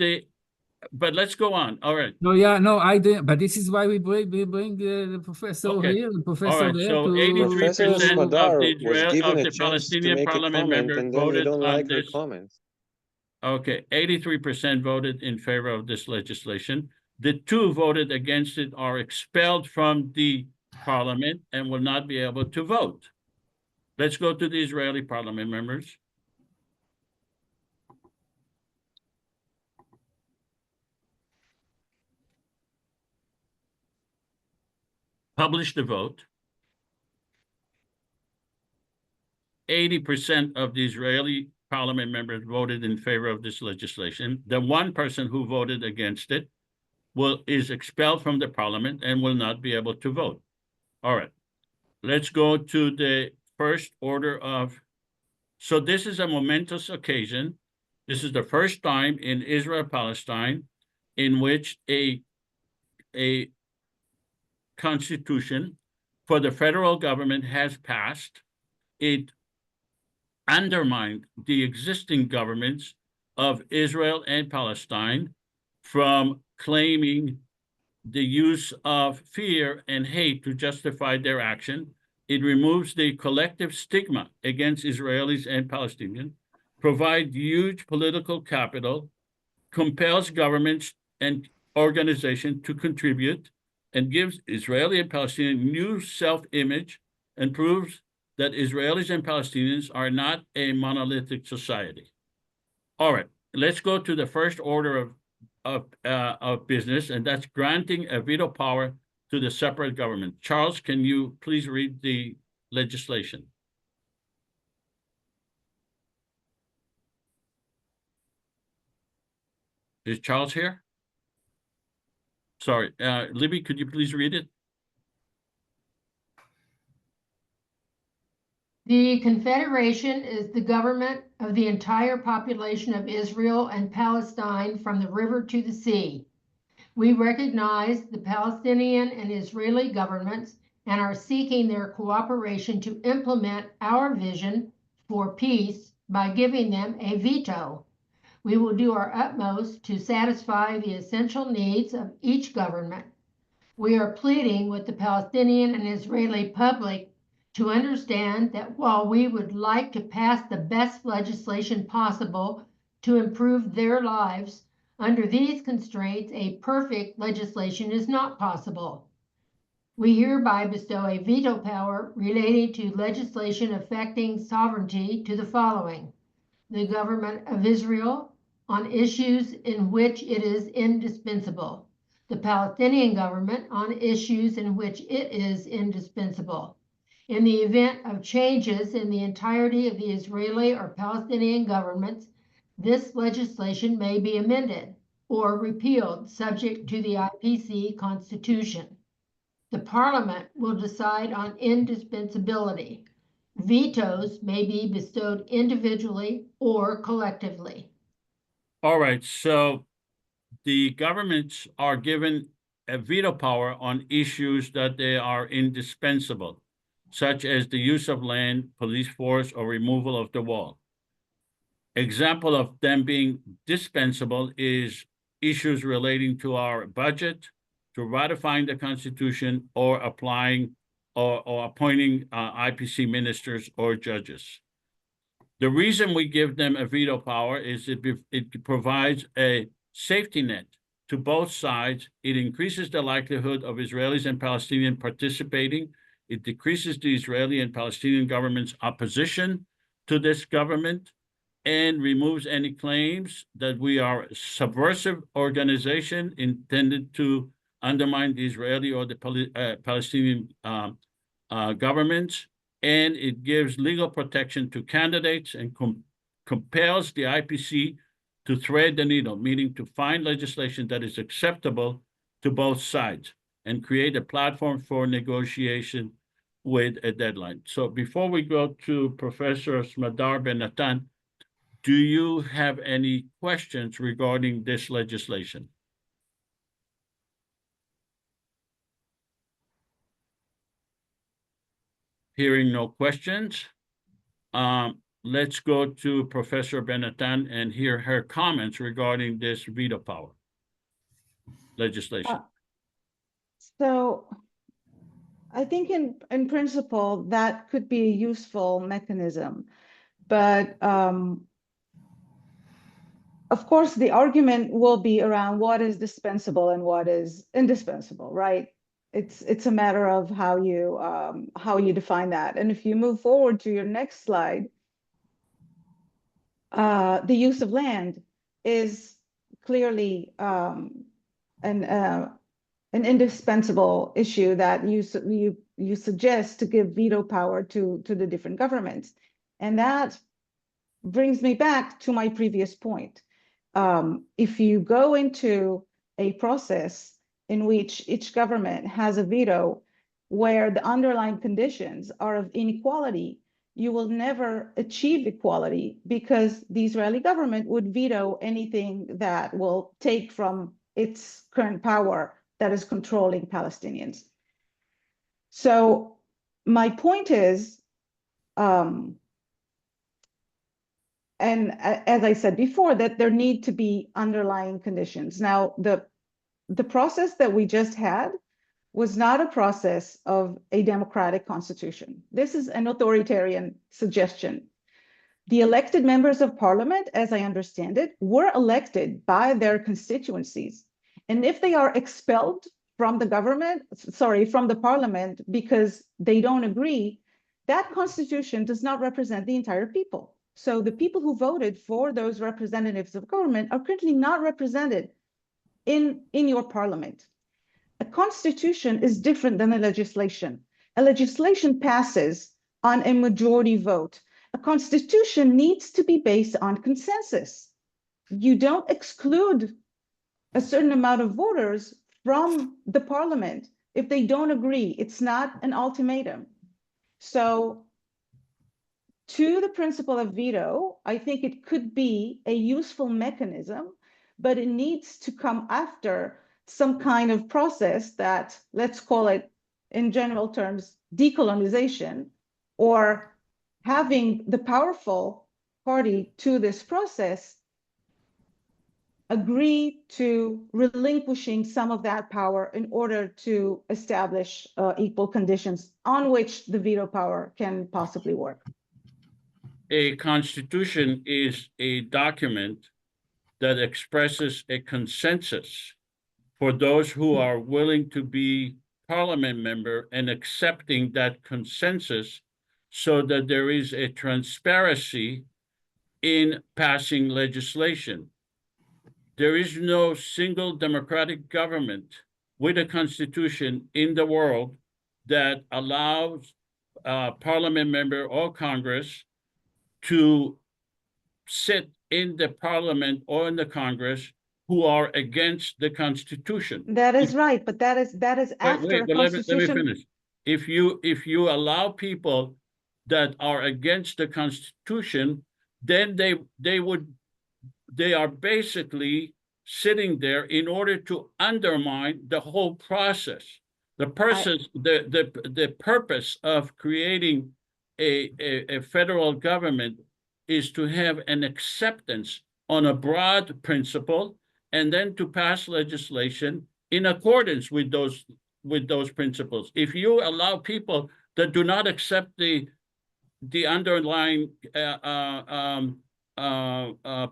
but let's go on. All right. No, yeah, no, I didn't. But this is why we bring the professor Okay. here, the professor All right, there so to 83% Professor of Smadar the was Israel, given of a the chance to Palestinian make a parliament comment, members and then you voted don't on like her this. comments. Okay, 83% voted in favor of this legislation. The two voted against it are expelled from the parliament and will not be able to vote. Let's go to the Israeli parliament members. Publish the vote. 80% of the Israeli parliament members voted in favor of this legislation. The one person who voted against it is expelled from the parliament and will not be able to vote. All right, let's go to the first order of, so this is a momentous occasion. This is the first time in Israel, Palestine, in which a constitution for the federal government has passed. It undermined the existing governments of Israel and Palestine from claiming the use of fear and hate to justify their action. It removes the collective stigma against Israelis and Palestinians, provides huge political capital, compels governments and organizations to contribute, and gives Israeli and Palestinian new self-image, and proves that Israelis and Palestinians are not a monolithic society. All right, let's go to the first order of of business, and that's granting a veto power to the separate government. Charles, can you please read the legislation? Is Charles here? Sorry, Libby, could you please read it? The Confederation is the government of the entire population of Israel and Palestine from the river to the sea. We recognize the Palestinian and Israeli governments and are seeking their cooperation to implement our vision for peace by giving them a veto. We will do our utmost to satisfy the essential needs of each government. We are pleading with the Palestinian and Israeli public to understand that while we would like to pass the best legislation possible to improve their lives, under these constraints, a perfect legislation is not possible. We hereby bestow a veto power relating to legislation affecting sovereignty to the following: the government of Israel on issues in which it is indispensable, the Palestinian government on issues in which it is indispensable. In the event of changes in the entirety of the Israeli or Palestinian governments, this legislation may be amended or repealed subject to the IPC Constitution. The Parliament will decide on indispensability. Vetoes may be bestowed individually or collectively. All right, so the governments are given a veto power on issues that they are indispensable, such as the use of land, police force, or removal of the wall. Example of them being dispensable is issues relating to our budget, to ratifying the Constitution, or applying or appointing IPC ministers or judges. The reason we give them a veto power is it provides a safety net to both sides. It increases the likelihood of Israelis and Palestinians participating. It decreases the Israeli and Palestinian government's opposition to this government, and removes any claims that we are a subversive organization intended to undermine the Israeli or the Palestinian governments. And it gives legal protection to candidates and compels the IPC to thread the needle, meaning to find legislation that is acceptable to both sides and create a platform for negotiation with a deadline. So before we go to Professor Smadar Ben-Natan, do you have any questions regarding this legislation? Hearing no questions, let's go to Professor Ben-Natan and hear her comments regarding this veto power legislation. So I think in principle, that could be a useful mechanism. But of course, the argument will be around what is dispensable and what is indispensable, right? It's a matter of how you define that. And if you move forward to your next slide, the use of land is clearly an indispensable issue that you suggest to give veto power to the different governments. And that brings me back to my previous point. If you go into a process in which each government has a veto where the underlying conditions are of inequality, you will never achieve equality because the Israeli government would veto anything that will take from its current power that is controlling Palestinians. So my point is, and as I said before, that there need to be underlying conditions. Now, the process that we just had was not a process of a democratic constitution. This is an authoritarian suggestion. The elected members of parliament, as I understand it, were elected by their constituencies. And if they are expelled from the from the parliament because they don't agree, that constitution does not represent the entire people. So the people who voted for those representatives of government are currently not represented in your parliament. A constitution is different than a legislation. A legislation passes on a majority vote. A constitution needs to be based on consensus. You don't exclude a certain amount of voters from the parliament if they don't agree. It's not an ultimatum. So to the principle of veto, I think it could be a useful mechanism, but it needs to come after some kind of process that, let's call it in general terms, decolonization, or having the powerful party to this process agree to relinquishing some of that power in order to establish equal conditions on which the veto power can possibly work. A constitution is a document that expresses a consensus for those who are willing to be parliament member and accepting that consensus so that there is a transparency in passing legislation. There is no single democratic government with a constitution in the world that allows a parliament member or Congress to sit in the parliament or in the Congress who are against the Constitution. That is right, but that is after a But let me constitution. finish. If you allow people that are against the Constitution, then they are basically sitting there in order to undermine the whole process. The purpose of creating a federal government is to have an acceptance on a broad principle and then to pass legislation in accordance with those principles. If you allow people that do not accept the underlying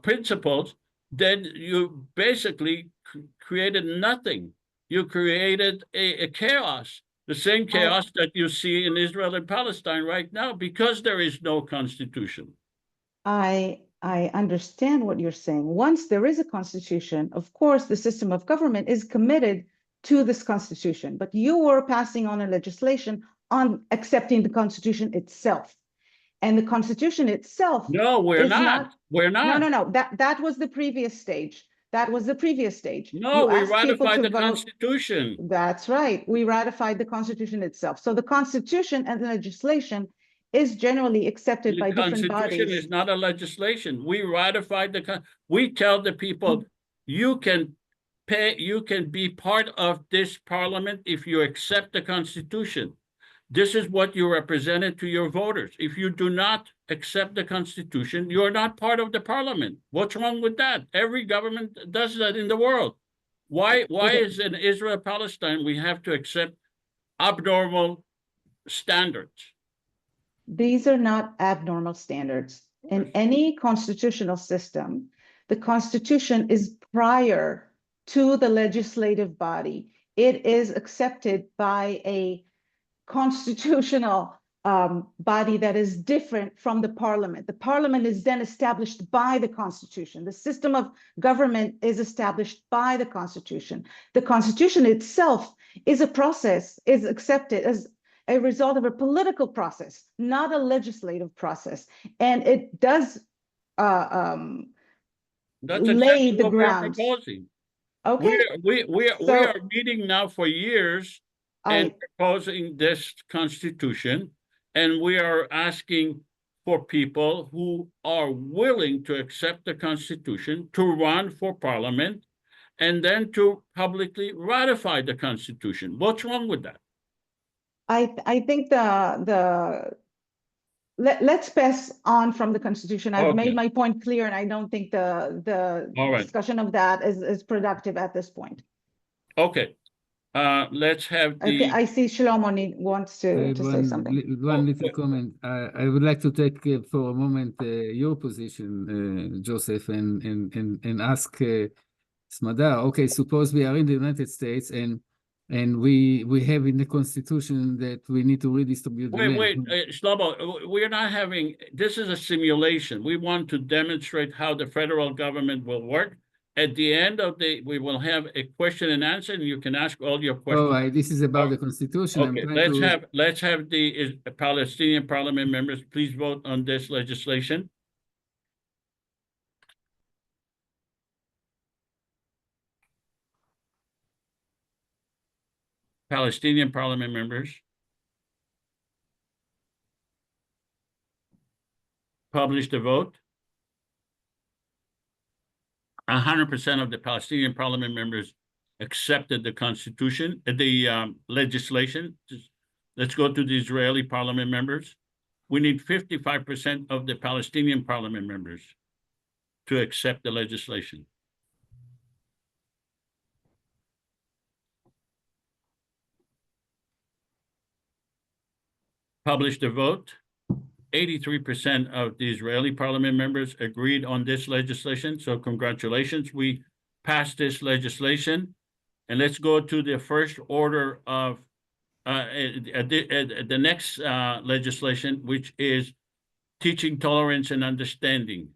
principles, then you basically created nothing. You created a chaos, the same chaos that you see in Israel and Palestine right now, because there is no constitution. I understand what you're saying. Once there is a constitution, of course, the system of government is committed to this constitution, but you were passing on a legislation on accepting the constitution itself. And the constitution itself. No, we're not. We're not. No. That was the previous stage. That was the previous stage. No, we ratified the Constitution. That's right. We ratified the Constitution itself. So the Constitution and the legislation is generally accepted by different bodies. The Constitution is not a legislation. We ratified we tell the people, you can be part of this parliament if you accept the Constitution. This is what you represented to your voters. If you do not accept the Constitution, you're not part of the parliament. What's wrong with that? Every government does that in the world. Why is in Israel Palestine we have to accept abnormal standards? These are not abnormal standards. In any constitutional system, the Constitution is prior to the legislative body. It is accepted by a constitutional body that is different from the parliament. The parliament is then established by the Constitution. The system of government is established by the Constitution. The Constitution itself is a process, is accepted as a result of a political process, not a legislative process. And it does lay the ground. Okay. We are meeting now for years and proposing this constitution, and we are asking for people who are willing to accept the Constitution to run for parliament and then to publicly ratify the Constitution. What's wrong with that? I think let's pass on from the Constitution. I've made my point clear, and I don't think the discussion of that is productive at this point. Okay. Let's have the. Okay, I see Shlomo wants to say something. One little comment. I would like to take for a moment your position, Joseph, and ask Smadar. Okay, suppose we are in the United States and we have in the Constitution that we need to redistribute the land. Wait, Shlomo, we're not having. This is a simulation. We want to demonstrate how the federal government will work, at the end of we will have a question and answer, and you can ask all your All questions. right, this is about Oh, the constitution. I'm Okay, trying to. let's have the Palestinian parliament members please vote on this legislation. Palestinian parliament members. Publish the vote. 100% of the Palestinian parliament members accepted the constitution, the legislation. Let's go to the Israeli parliament members. We need 55% of the Palestinian parliament members to accept the legislation. Publish the vote. 83% of the Israeli parliament members agreed on this legislation. So congratulations, we passed this legislation. And let's go to the first order of the next legislation, which is teaching tolerance and understanding.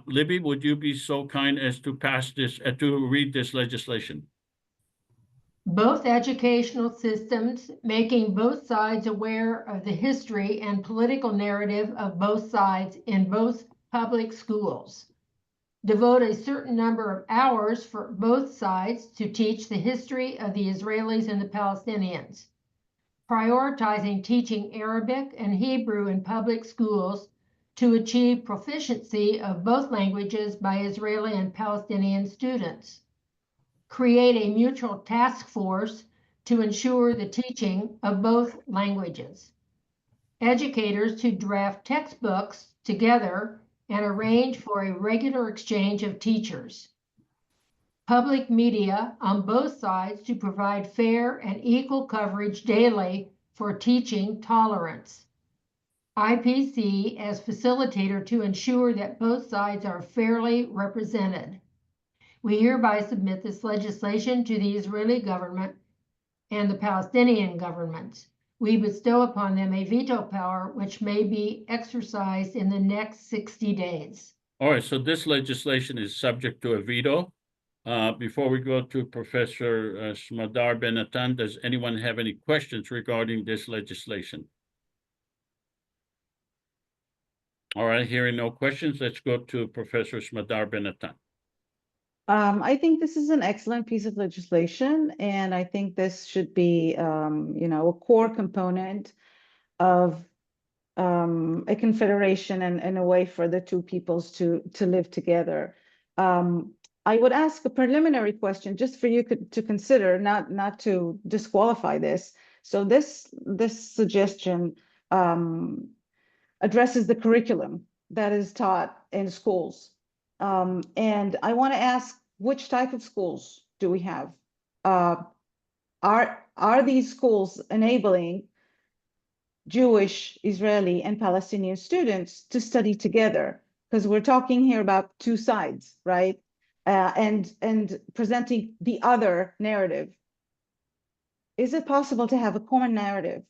Libby, would you be so kind as to pass this, to read this legislation? Both educational systems, making both sides aware of the history and political narrative of both sides in both public schools. Devote a certain number of hours for both sides to teach the history of the Israelis and the Palestinians. Prioritizing teaching Arabic and Hebrew in public schools to achieve proficiency of both languages by Israeli and Palestinian students. Create a mutual task force to ensure the teaching of both languages. Educators to draft textbooks together and arrange for a regular exchange of teachers. Public media on both sides to provide fair and equal coverage daily for teaching tolerance. IPC as facilitator to ensure that both sides are fairly represented. We hereby submit this legislation to the Israeli government and the Palestinian governments. We bestow upon them a veto power which may be exercised in the next 60 days. All right, so this legislation is subject to a veto. Before we go to Professor Smadar Ben-Natan, does anyone have any questions regarding this legislation? All right, hearing no questions, let's go to Professor Smadar Ben-Natan. I think this is an excellent piece of legislation, and I think this should be, a core component of a confederation and a way for the two peoples to live together. I would ask a preliminary question just for you to consider, not to disqualify this. So this suggestion addresses the curriculum that is taught in schools. And I want to ask, which type of schools do we have? Are these schools enabling Jewish, Israeli, and Palestinian students to study together? Because we're talking here about two sides, right? And presenting the other narrative. Is it possible to have a common narrative?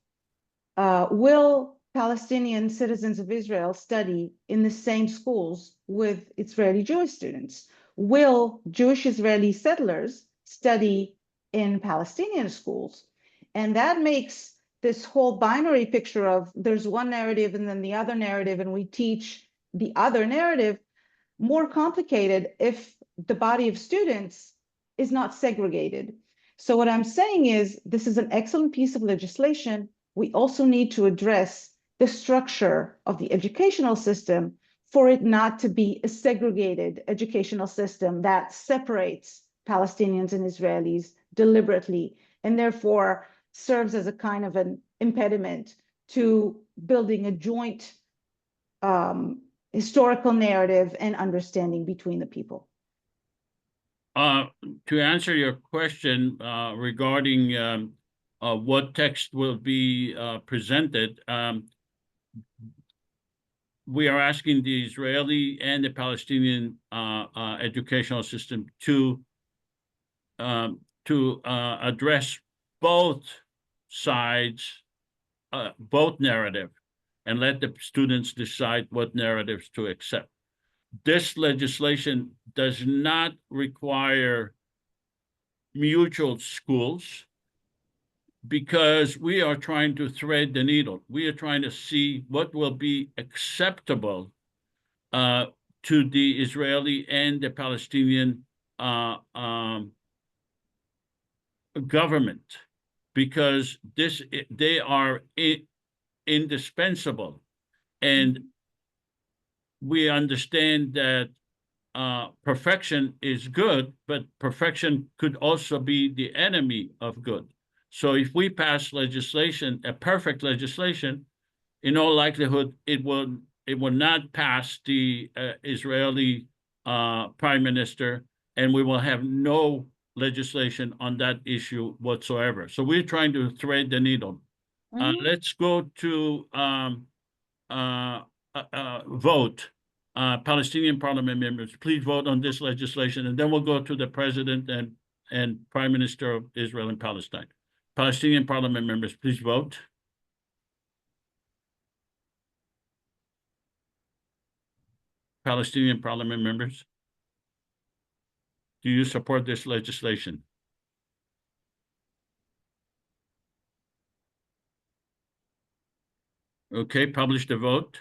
Will Palestinian citizens of Israel study in the same schools with Israeli Jewish students? Will Jewish Israeli settlers study in Palestinian schools? And that makes this whole binary picture of there's one narrative and then the other narrative, and we teach the other narrative more complicated if the body of students is not segregated. So what I'm saying is this is an excellent piece of legislation. We also need to address the structure of the educational system for it not to be a segregated educational system that separates Palestinians and Israelis deliberately, and therefore serves as a kind of an impediment to building a joint historical narrative and understanding between the people. To answer your question regarding what text will be presented, we are asking the Israeli and the Palestinian educational system to address both sides, both narrative, and let the students decide what narratives to accept. this legislation does not require mutual schools because we are trying to thread the needle. We are trying to see what will be acceptable to the Israeli and the Palestinian government, because they are indispensable. And we understand that perfection is good, but perfection could also be the enemy of good. So if we pass legislation, a perfect legislation, in all likelihood, it will not pass the Israeli prime minister, and we will have no legislation on that issue whatsoever. So we're trying to thread the needle. Let's go to vote. Palestinian parliament members, please vote on this legislation, and then we'll go to the president and prime minister of Israel and Palestine. Palestinian parliament members, please vote. Palestinian parliament members, do you support this legislation? Okay, publish the vote.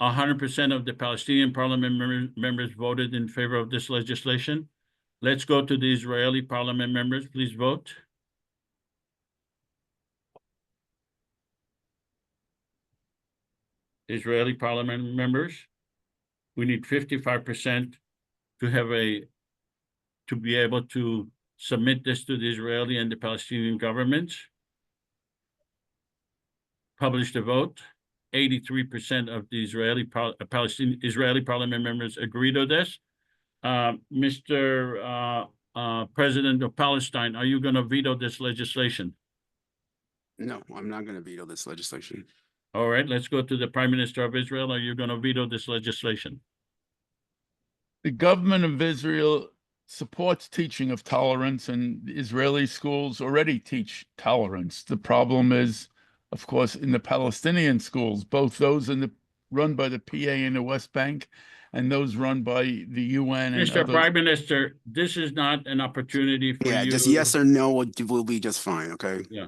100% of the Palestinian parliament members voted in favor of this legislation. Let's go to the Israeli parliament members. Please vote. Israeli parliament members, we need 55% to be able to submit this to the Israeli and the Palestinian governments. Publish the vote. 83% of the Israeli parliament members agree to this. Mr. President of Palestine, are you going to veto this legislation? No, I'm not going to veto this legislation. All right, let's go to the Prime Minister of Israel. Are you going to veto this legislation? The government of Israel supports teaching of tolerance, and Israeli schools already teach tolerance. The problem is, of course, in the Palestinian schools, both those run by the PA in the West Bank and those run by the UN. Mr. Prime Minister, this is not an opportunity for you. Just yes or no will be just fine, okay? Yeah.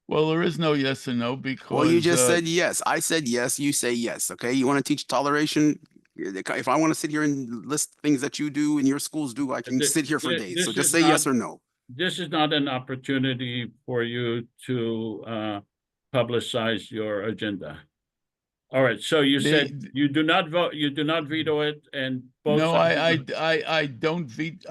Well, there is no yes or no because... Well, you just said yes. I said yes. You say yes, okay? You want to teach toleration? If I want to sit here and list things that you do and your schools do, I can sit here for days. So just say yes or no. This is not an opportunity for you to publicize your agenda. All right, so you said you do not vote, you do not veto it, and both no, I don't veto.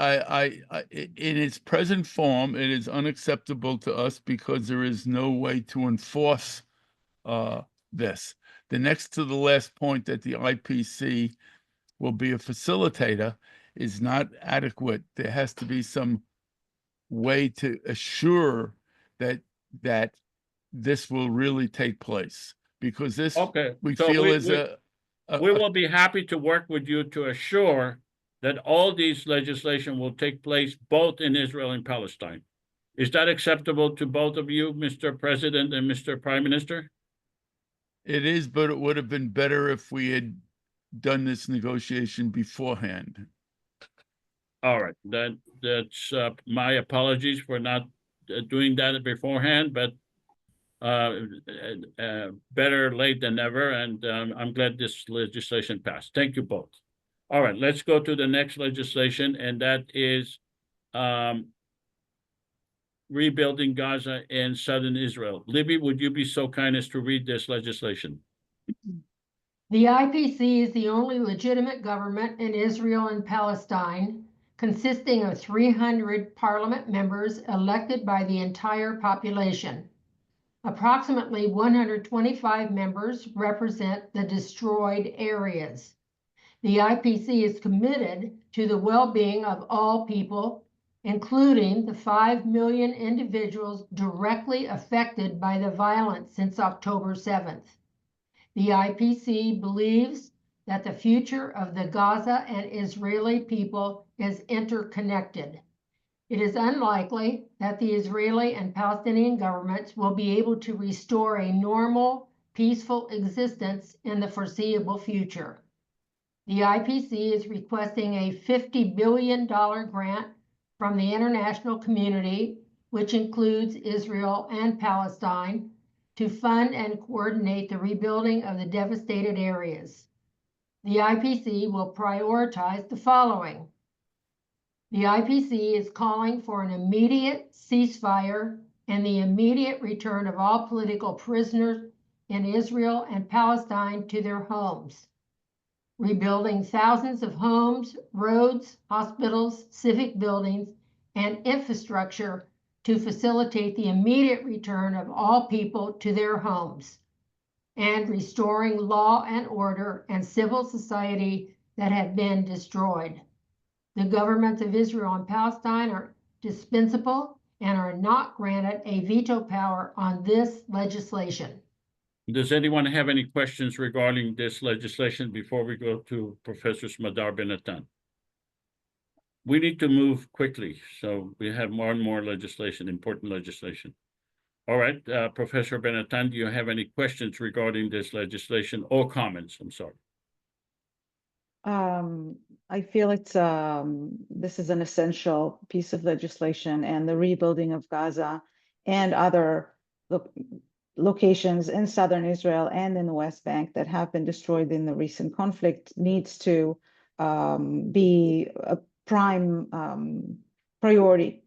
In its present form, it is unacceptable to us because there is no way to enforce this. The next to the last point that the IPC will be a facilitator is not adequate. There has to be some way to assure that this will really take place, because this we feel is we will be happy to work with you to assure that all these legislation will take place both in Israel and Palestine. Is that acceptable to both of you, Mr. President and Mr. Prime Minister? It is, but it would have been better if we had done this negotiation beforehand. All right, that's my apologies for not doing that beforehand, but better late than never, and I'm glad this legislation passed. Thank you both. All right, let's go to the next legislation, and that is rebuilding Gaza and southern Israel. Libby, would you be so kind as to read this legislation? The IPC is the only legitimate government in Israel and Palestine, consisting of 300 parliament members elected by the entire population. Approximately 125 members represent the destroyed areas. The IPC is committed to the well-being of all people, including the 5 million individuals directly affected by the violence since October 7th. The IPC believes that the future of the Gaza and Israeli people is interconnected. It is unlikely that the Israeli and Palestinian governments will be able to restore a normal, peaceful existence in the foreseeable future. The IPC is requesting a $50 billion grant from the international community, which includes Israel and Palestine, to fund and coordinate the rebuilding of the devastated areas. The IPC will prioritize the following. The IPC is calling for an immediate ceasefire and the immediate return of all political prisoners in Israel and Palestine to their homes. Rebuilding thousands of homes, roads, hospitals, civic buildings, and infrastructure to facilitate the immediate return of all people to their homes, and restoring law and order and civil society that have been destroyed. The governments of Israel and Palestine are dispensable and are not granted a veto power on this legislation. Does anyone have any questions regarding this legislation before we go to Professor Smadar Ben-Natan? We need to move quickly, so we have more and more legislation, important legislation. All right, Professor Ben-Natan, do you have any questions regarding this legislation or comments? I'm sorry. I feel it's this is an essential piece of legislation, and the rebuilding of Gaza and other locations in southern Israel and in the West Bank that have been destroyed in the recent conflict needs to be a prime priority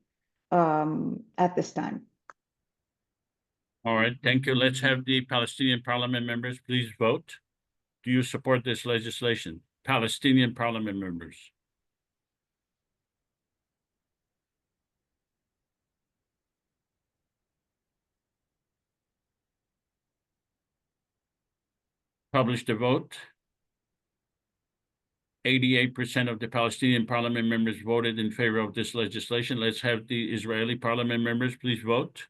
at this time. All right, thank you. Let's have the Palestinian parliament members please vote. Do you support this legislation? Palestinian parliament members. Publish the vote. 88% of the Palestinian parliament members voted in favor of this legislation. Let's have the Israeli parliament members please vote.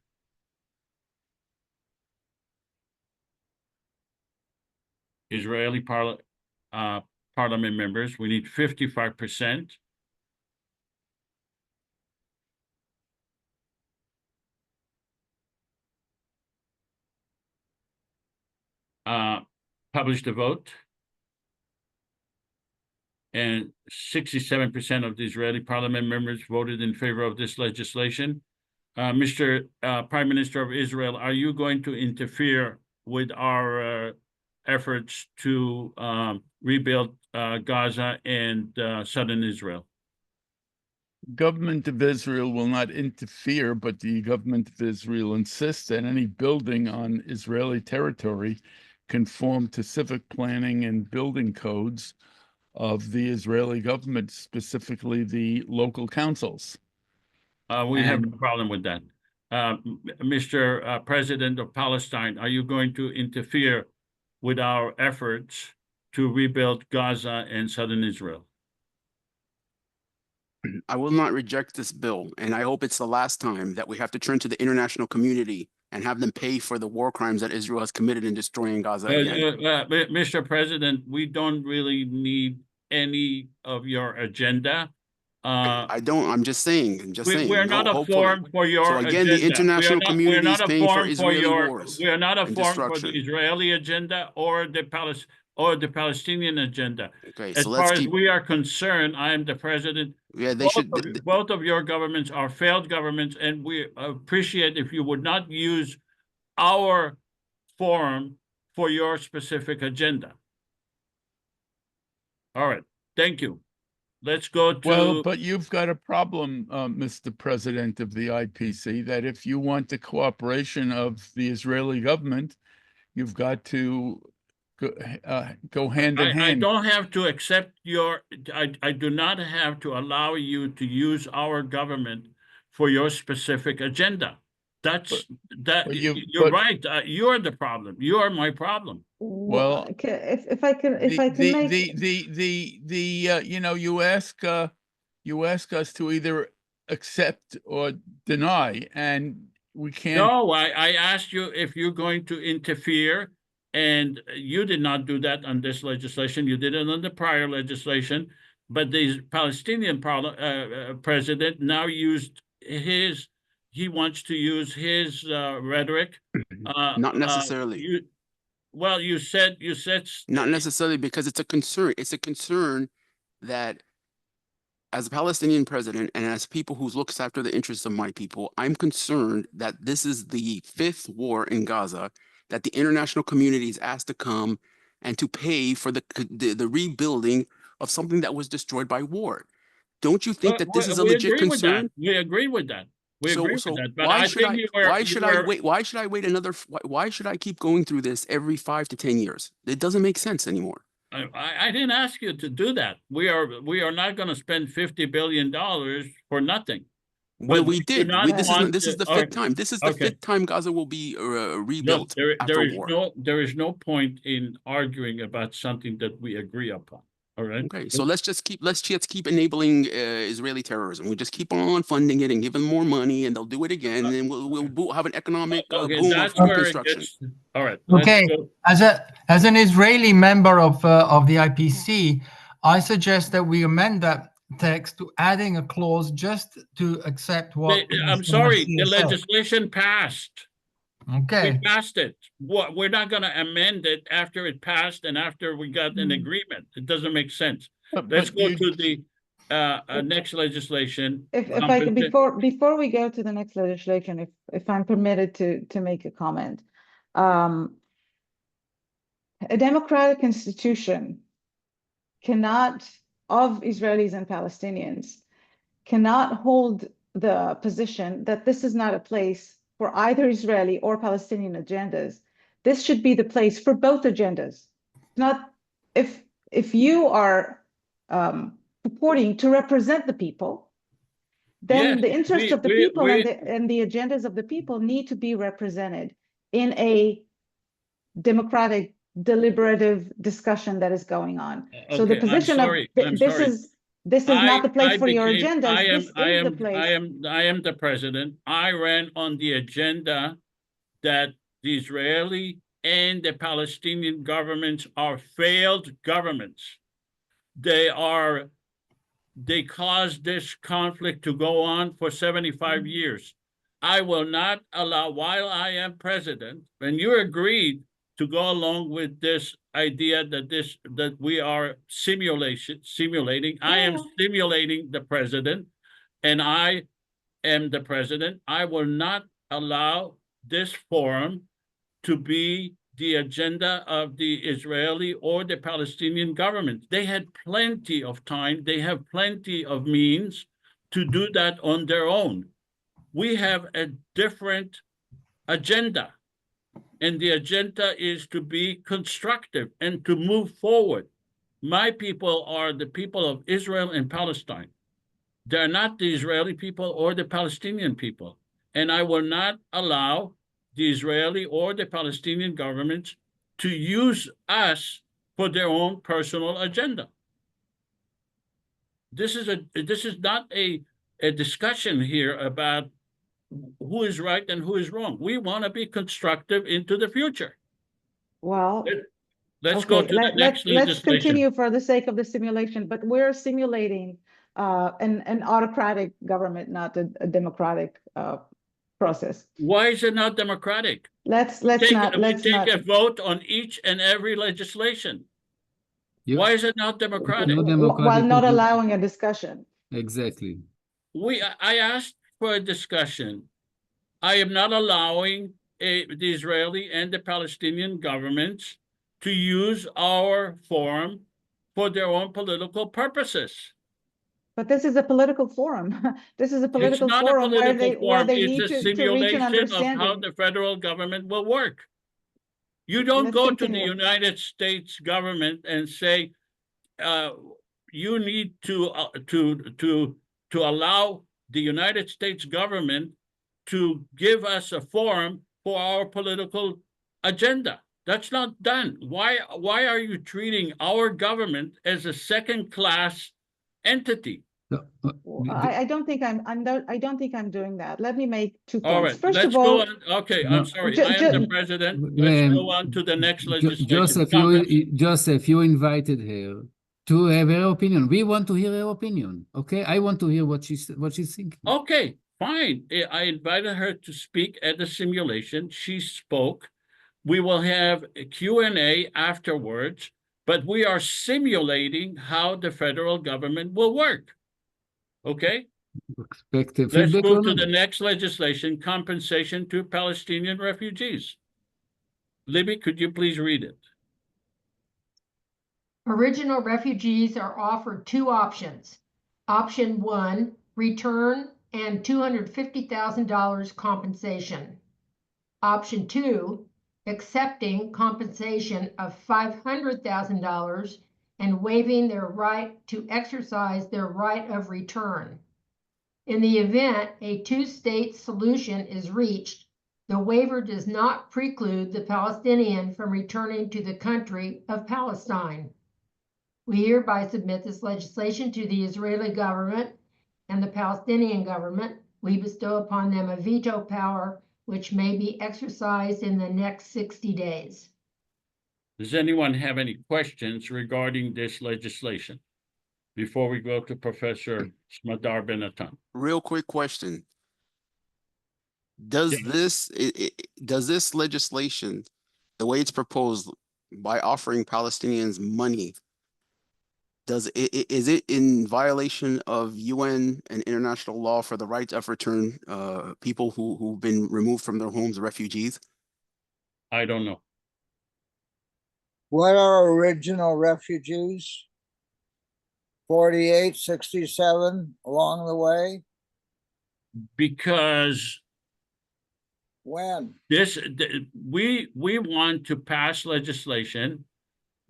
Israeli parliament members, we need 55%. Publish the vote. And 67% of the Israeli parliament members voted in favor of this legislation. Mr. Prime Minister of Israel, are you going to interfere with our efforts to rebuild Gaza and southern Israel? Government of Israel will not interfere, but the government of Israel insists that any building on Israeli territory conform to civic planning and building codes of the Israeli government, specifically the local councils. We have no problem with that. Mr. President of Palestine, are you going to interfere with our efforts to rebuild Gaza and southern Israel? I will not reject this bill, and I hope it's the last time that we have to turn to the international community and have them pay for the war crimes that Israel has committed in destroying Gaza again. Mr. President, we don't really need any of your agenda. I'm just saying. We're not a forum for your So again, agenda. the international community is paying for Israeli wars. We are not a and forum for destruction. the Israeli agenda or the Palestinian agenda. Okay, As so far let's as keep. we are concerned, I am the president. Yeah, they should. Both of your governments are failed governments, and we appreciate if you would not use our forum for your specific agenda. All right, thank you. Let's go to. Well, but you've got a problem, Mr. President of the IPC, that if you want the cooperation of the Israeli government, you've got to go hand in hand. I don't have to accept your, I do not have to allow you to use our government for your specific agenda. You're right. You're the problem. You are my problem. Well, if I can make you ask us to either accept or deny, and we can't. No, I asked you if you're going to interfere, and you did not do that on this legislation. You did it on the prior legislation, but the Palestinian president now used he wants to use his rhetoric. Not necessarily. well, you said Not necessarily, because it's a concern. It's a concern that as a Palestinian president and as people who looks after the interests of my people, I'm concerned that this is the 5th war in Gaza, that the international community is asked to come and to pay for the rebuilding of something that was destroyed by war. Don't you think that this is a legit concern? We agree with that. We agree with that. But why I should think why should I wait? Why should I wait another? Why should I keep going through this every 5 to 10 years? It doesn't make sense anymore. I didn't ask you to do that. We are not going to spend $50 billion for nothing. Well, we did. This is the 5th time. This is the okay. 5th time Gaza will be rebuilt after war. There is no point in arguing about something that we agree upon. All right. Okay, so let's keep enabling Israeli terrorism. We just keep on funding it and giving more money, and they'll do it again, and we'll have an economic boom that's of where construction. All right. Okay, as an Israeli member of the IPC, I suggest that we amend that text to adding a clause just to accept what. I'm sorry, the legislation passed. Okay. We passed it. We're not going to amend it after it passed and after we got an agreement. It doesn't make sense. Let's go to the next legislation. If I can, before we go to the next legislation, if I'm permitted to make a comment, a democratic institution cannot, of Israelis and Palestinians, cannot hold the position that this is not a place for either Israeli or Palestinian agendas. This should be the place for both agendas. Not if you are purporting to represent the people, then Yes, the interests of the people and the agendas of the people need to be represented in a democratic, deliberative discussion that is going on. So the position this is not the place for your agendas. This is the place. I am the president. I ran on the agenda that the Israeli and the Palestinian governments are failed governments. They caused this conflict to go on for 75 years. I will not allow, while I am president, and you agreed to go along with this idea that we are simulating. I am simulating the president, and I am the president. I will not allow this forum to be the agenda of the Israeli or the Palestinian government. They had plenty of time. They have plenty of means to do that on their own. We have a different agenda. And the agenda is to be constructive and to move forward. My people are the people of Israel and Palestine. They're not the Israeli people or the Palestinian people. And I will not allow the Israeli or the Palestinian governments to use us for their own personal agenda. This is not a discussion here about who is right and who is wrong. We want to be constructive into the future. Well, let's go to the next legislation. Let's continue for the sake of the simulation, but we're simulating an autocratic government, not a democratic process. Why is it not democratic? Let's take a vote on each and every legislation. Why is it not democratic? While not allowing a discussion. Exactly. I asked for a discussion. I am not allowing the Israeli and the Palestinian governments to use our forum for their own political purposes. But this is a political forum. This is a political forum where they need to reach an understanding of how the federal government will work. You don't go to the United States government and say, you need to allow the United States government to give us a forum for our political agenda. That's not done. Why are you treating our government as a second-class entity? I don't think I'm doing that. Let me make 2 points. All right, First of all, okay, I'm sorry. I am the president. Let's go on to the next legislation. Joseph, you invited her to have her opinion. We want to hear her opinion. Okay, I want to hear what she's thinking. Okay, fine. I invited her to speak at the simulation. She spoke. We will have a Q&A afterwards, but we are simulating how the federal government will work. Okay? Expected Let's feedback move or to the not? next legislation, compensation to Palestinian refugees. Libby, could you please read it? Original refugees are offered two options. Option 1, return and $250,000 compensation. Option 2, accepting compensation of $500,000 and waiving their right to exercise their right of return. In the event a two-state solution is reached, the waiver does not preclude the Palestinian from returning to the country of Palestine. We hereby submit this legislation to the Israeli government and the Palestinian government. We bestow upon them a veto power which may be exercised in the next 60 days. Does anyone have any questions regarding this legislation before we go to Professor Smadar Ben-Natan? Real quick question. Does this legislation, the way it's proposed, by offering Palestinians money, is it in violation of UN and international law for the right of return, people who've been removed from their homes, refugees? I don't know. What are original refugees? 48, 67 along the way? Because When? we want to pass legislation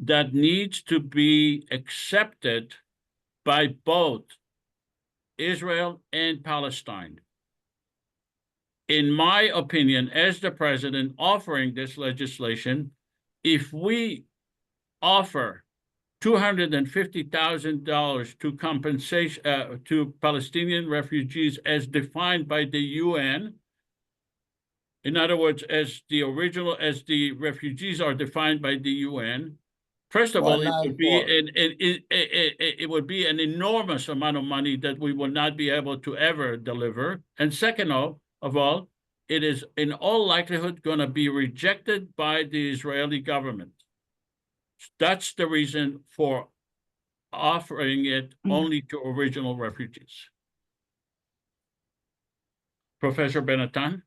that needs to be accepted by both Israel and Palestine. In my opinion, as the president offering this legislation, if we offer $250,000 to compensation to Palestinian refugees as defined by the UN, in other words, as the refugees are defined by the UN, first of all, it would be an enormous amount of money that we will not be able to ever deliver. And second of all, it is in all likelihood going to be rejected by the Israeli government. That's the reason for offering it only to original refugees. Professor Ben-Natan?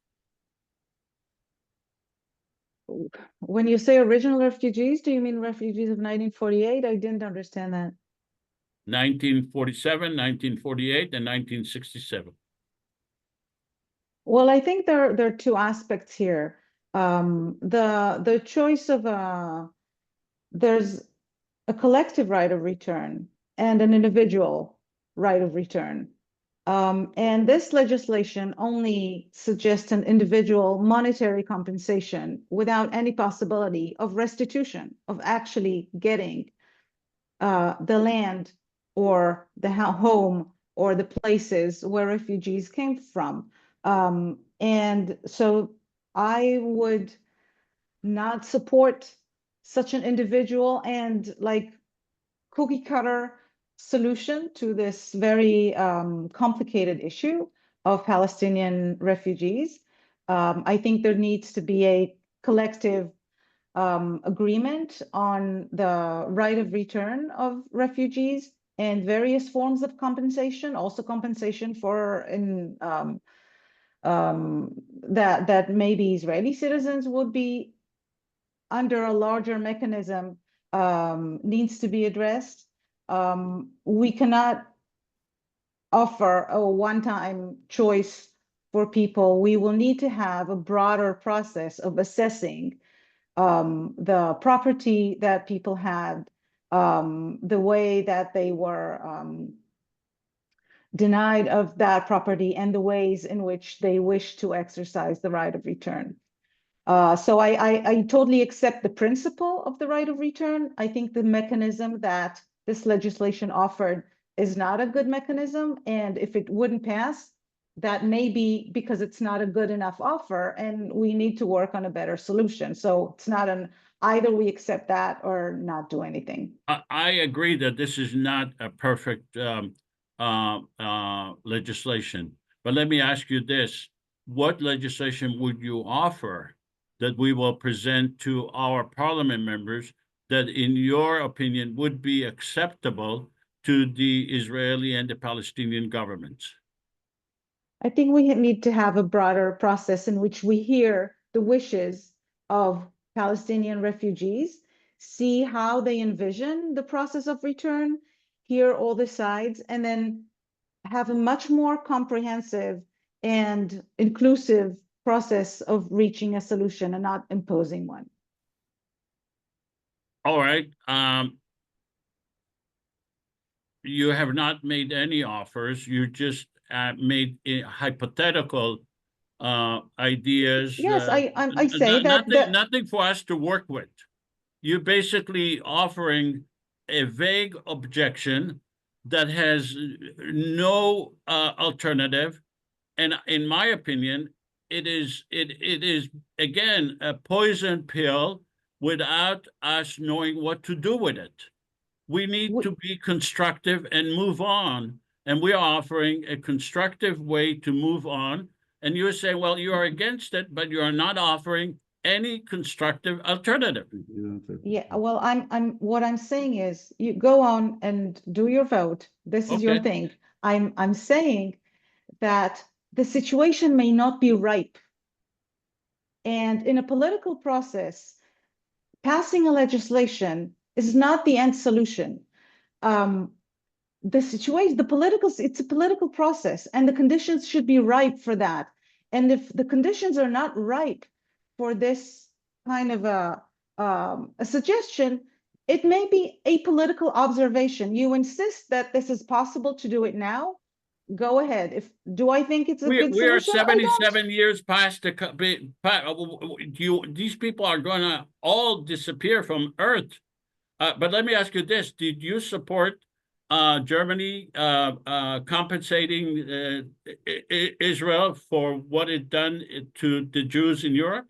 When you say original refugees, do you mean refugees of 1948? I didn't understand that. 1947, 1948, and 1967. Well, I think there are two aspects here. The choice of there's a collective right of return and an individual right of return. And this legislation only suggests an individual monetary compensation without any possibility of restitution, of actually getting the land or the home or the places where refugees came from. And so I would not support such an individual and like cookie cutter solution to this very complicated issue of Palestinian refugees. I think there needs to be a collective agreement on the right of return of refugees and various forms of compensation, also compensation for that maybe Israeli citizens would be under a larger mechanism needs to be addressed. We cannot offer a one-time choice for people. We will need to have a broader process of assessing the property that people had, the way that they were denied of that property, and the ways in which they wish to exercise the right of return. So I totally accept the principle of the right of return. I think the mechanism that this legislation offered is not a good mechanism. And if it wouldn't pass, that may be because it's not a good enough offer and we need to work on a better solution. So it's not an either we accept that or not do anything. I agree that this is not a perfect legislation. But let me ask you this. What legislation would you offer that we will present to our parliament members that, in your opinion, would be acceptable to the Israeli and the Palestinian governments? I think we need to have a broader process in which we hear the wishes of Palestinian refugees, see how they envision the process of return, hear all the sides, and then have a much more comprehensive and inclusive process of reaching a solution and not imposing one. All right. You have not made any offers. You just made hypothetical ideas. Yes, I say that nothing for us to work with. You're basically offering a vague objection that has no alternative, and in my opinion, it is again a poison pill without us knowing what to do with it. We need to be constructive and move on, and we are offering a constructive way to move on. And you're saying, well, you are against it, but you are not offering any constructive alternative. Yeah, well, what I'm saying is you go on and do your vote. This is your thing. I'm saying that the situation may not be ripe. And in a political process, passing a legislation is not the end solution. The situation, it's a political process, and the conditions should be ripe for that. And if the conditions are not ripe for this kind of a suggestion, it may be a political observation. You insist that this is possible to do it now. Go ahead. Do I think it's a good we are solution? 77 years past these people are going to all disappear from Earth. But let me ask you this: did you support Germany compensating Israel for what it done to the Jews in Europe?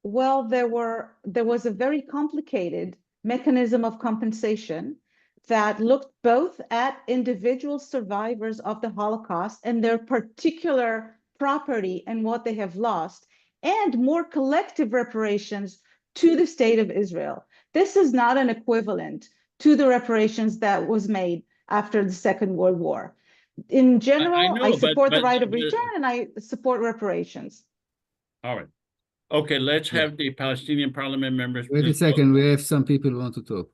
Well, there was a very complicated mechanism of compensation that looked both at individual survivors of the Holocaust and their particular property and what they have lost, and more collective reparations to the state of Israel. This is not an equivalent to the reparations that was made after the Second World War. In general, I support the right of return and I support reparations. All right. Okay, let's have the Palestinian parliament members. Wait a second, we have some people who want to talk.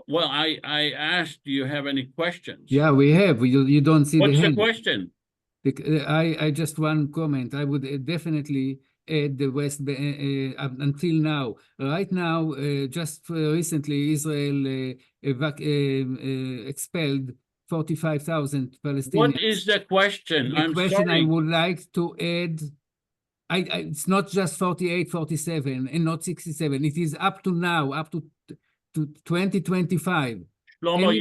Well, I asked, do you have any questions? Yeah, we have. You don't see What's the hand. What's the question? I just one comment. I would definitely add the West Bank until now. Right now, just recently, Israel expelled 45,000 Palestinians. What is the question? The question I would like to add, it's not just 48, 47, and not 67. It is up to now, up to 2025. Shlomo,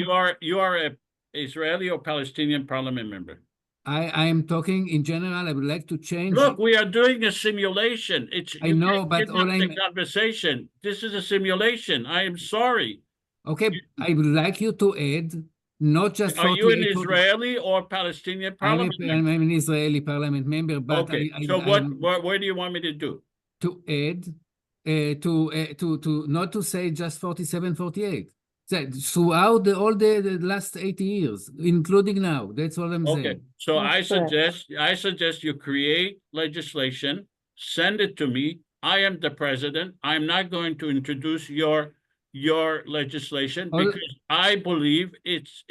you are a Israeli or Palestinian parliament member? I am talking in general. I would like to change. Look, we are doing a simulation. I know, but all the conversation. This is a simulation. I am sorry. Okay, I would like you to add not just. Are you an Israeli or Palestinian parliament member? I'm an Israeli parliament member, but okay. What do you want me to do? To add, to not to say just 47, 48. Throughout all the last 80 years, including now. That's all I'm saying. Okay, so I suggest you create legislation, send it to me. I am the president. I'm not going to introduce your legislation because I believe it's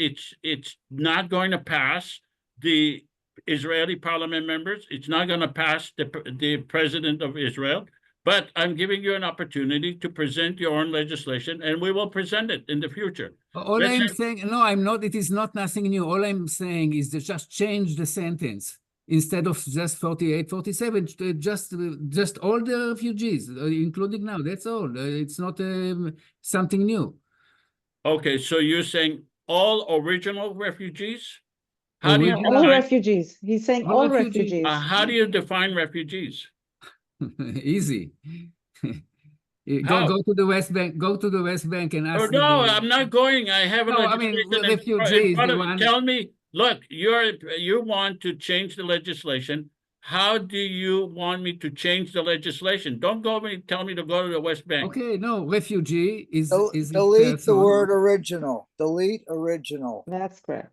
not going to pass the Israeli parliament members. It's not going to pass the president of Israel. But I'm giving you an opportunity to present your own legislation, and we will present it in the future. All I'm saying, no, I'm not. It is not nothing new. All I'm saying is to just change the sentence instead of just 48, 47. Just all the refugees, including now. That's all. It's not something new. Okay, so you're saying all original refugees? All refugees. He's saying all refugees. How do you define refugees? Easy. Go to the West Bank. Go to the West Bank and ask. No, I'm not going. I have a refugees. Tell me, look, you want to change the legislation. how do you want me to change the legislation? Don't go and tell me to go to the West Bank. Okay, no, refugee is a Delete the person. word original. Delete original. That's correct.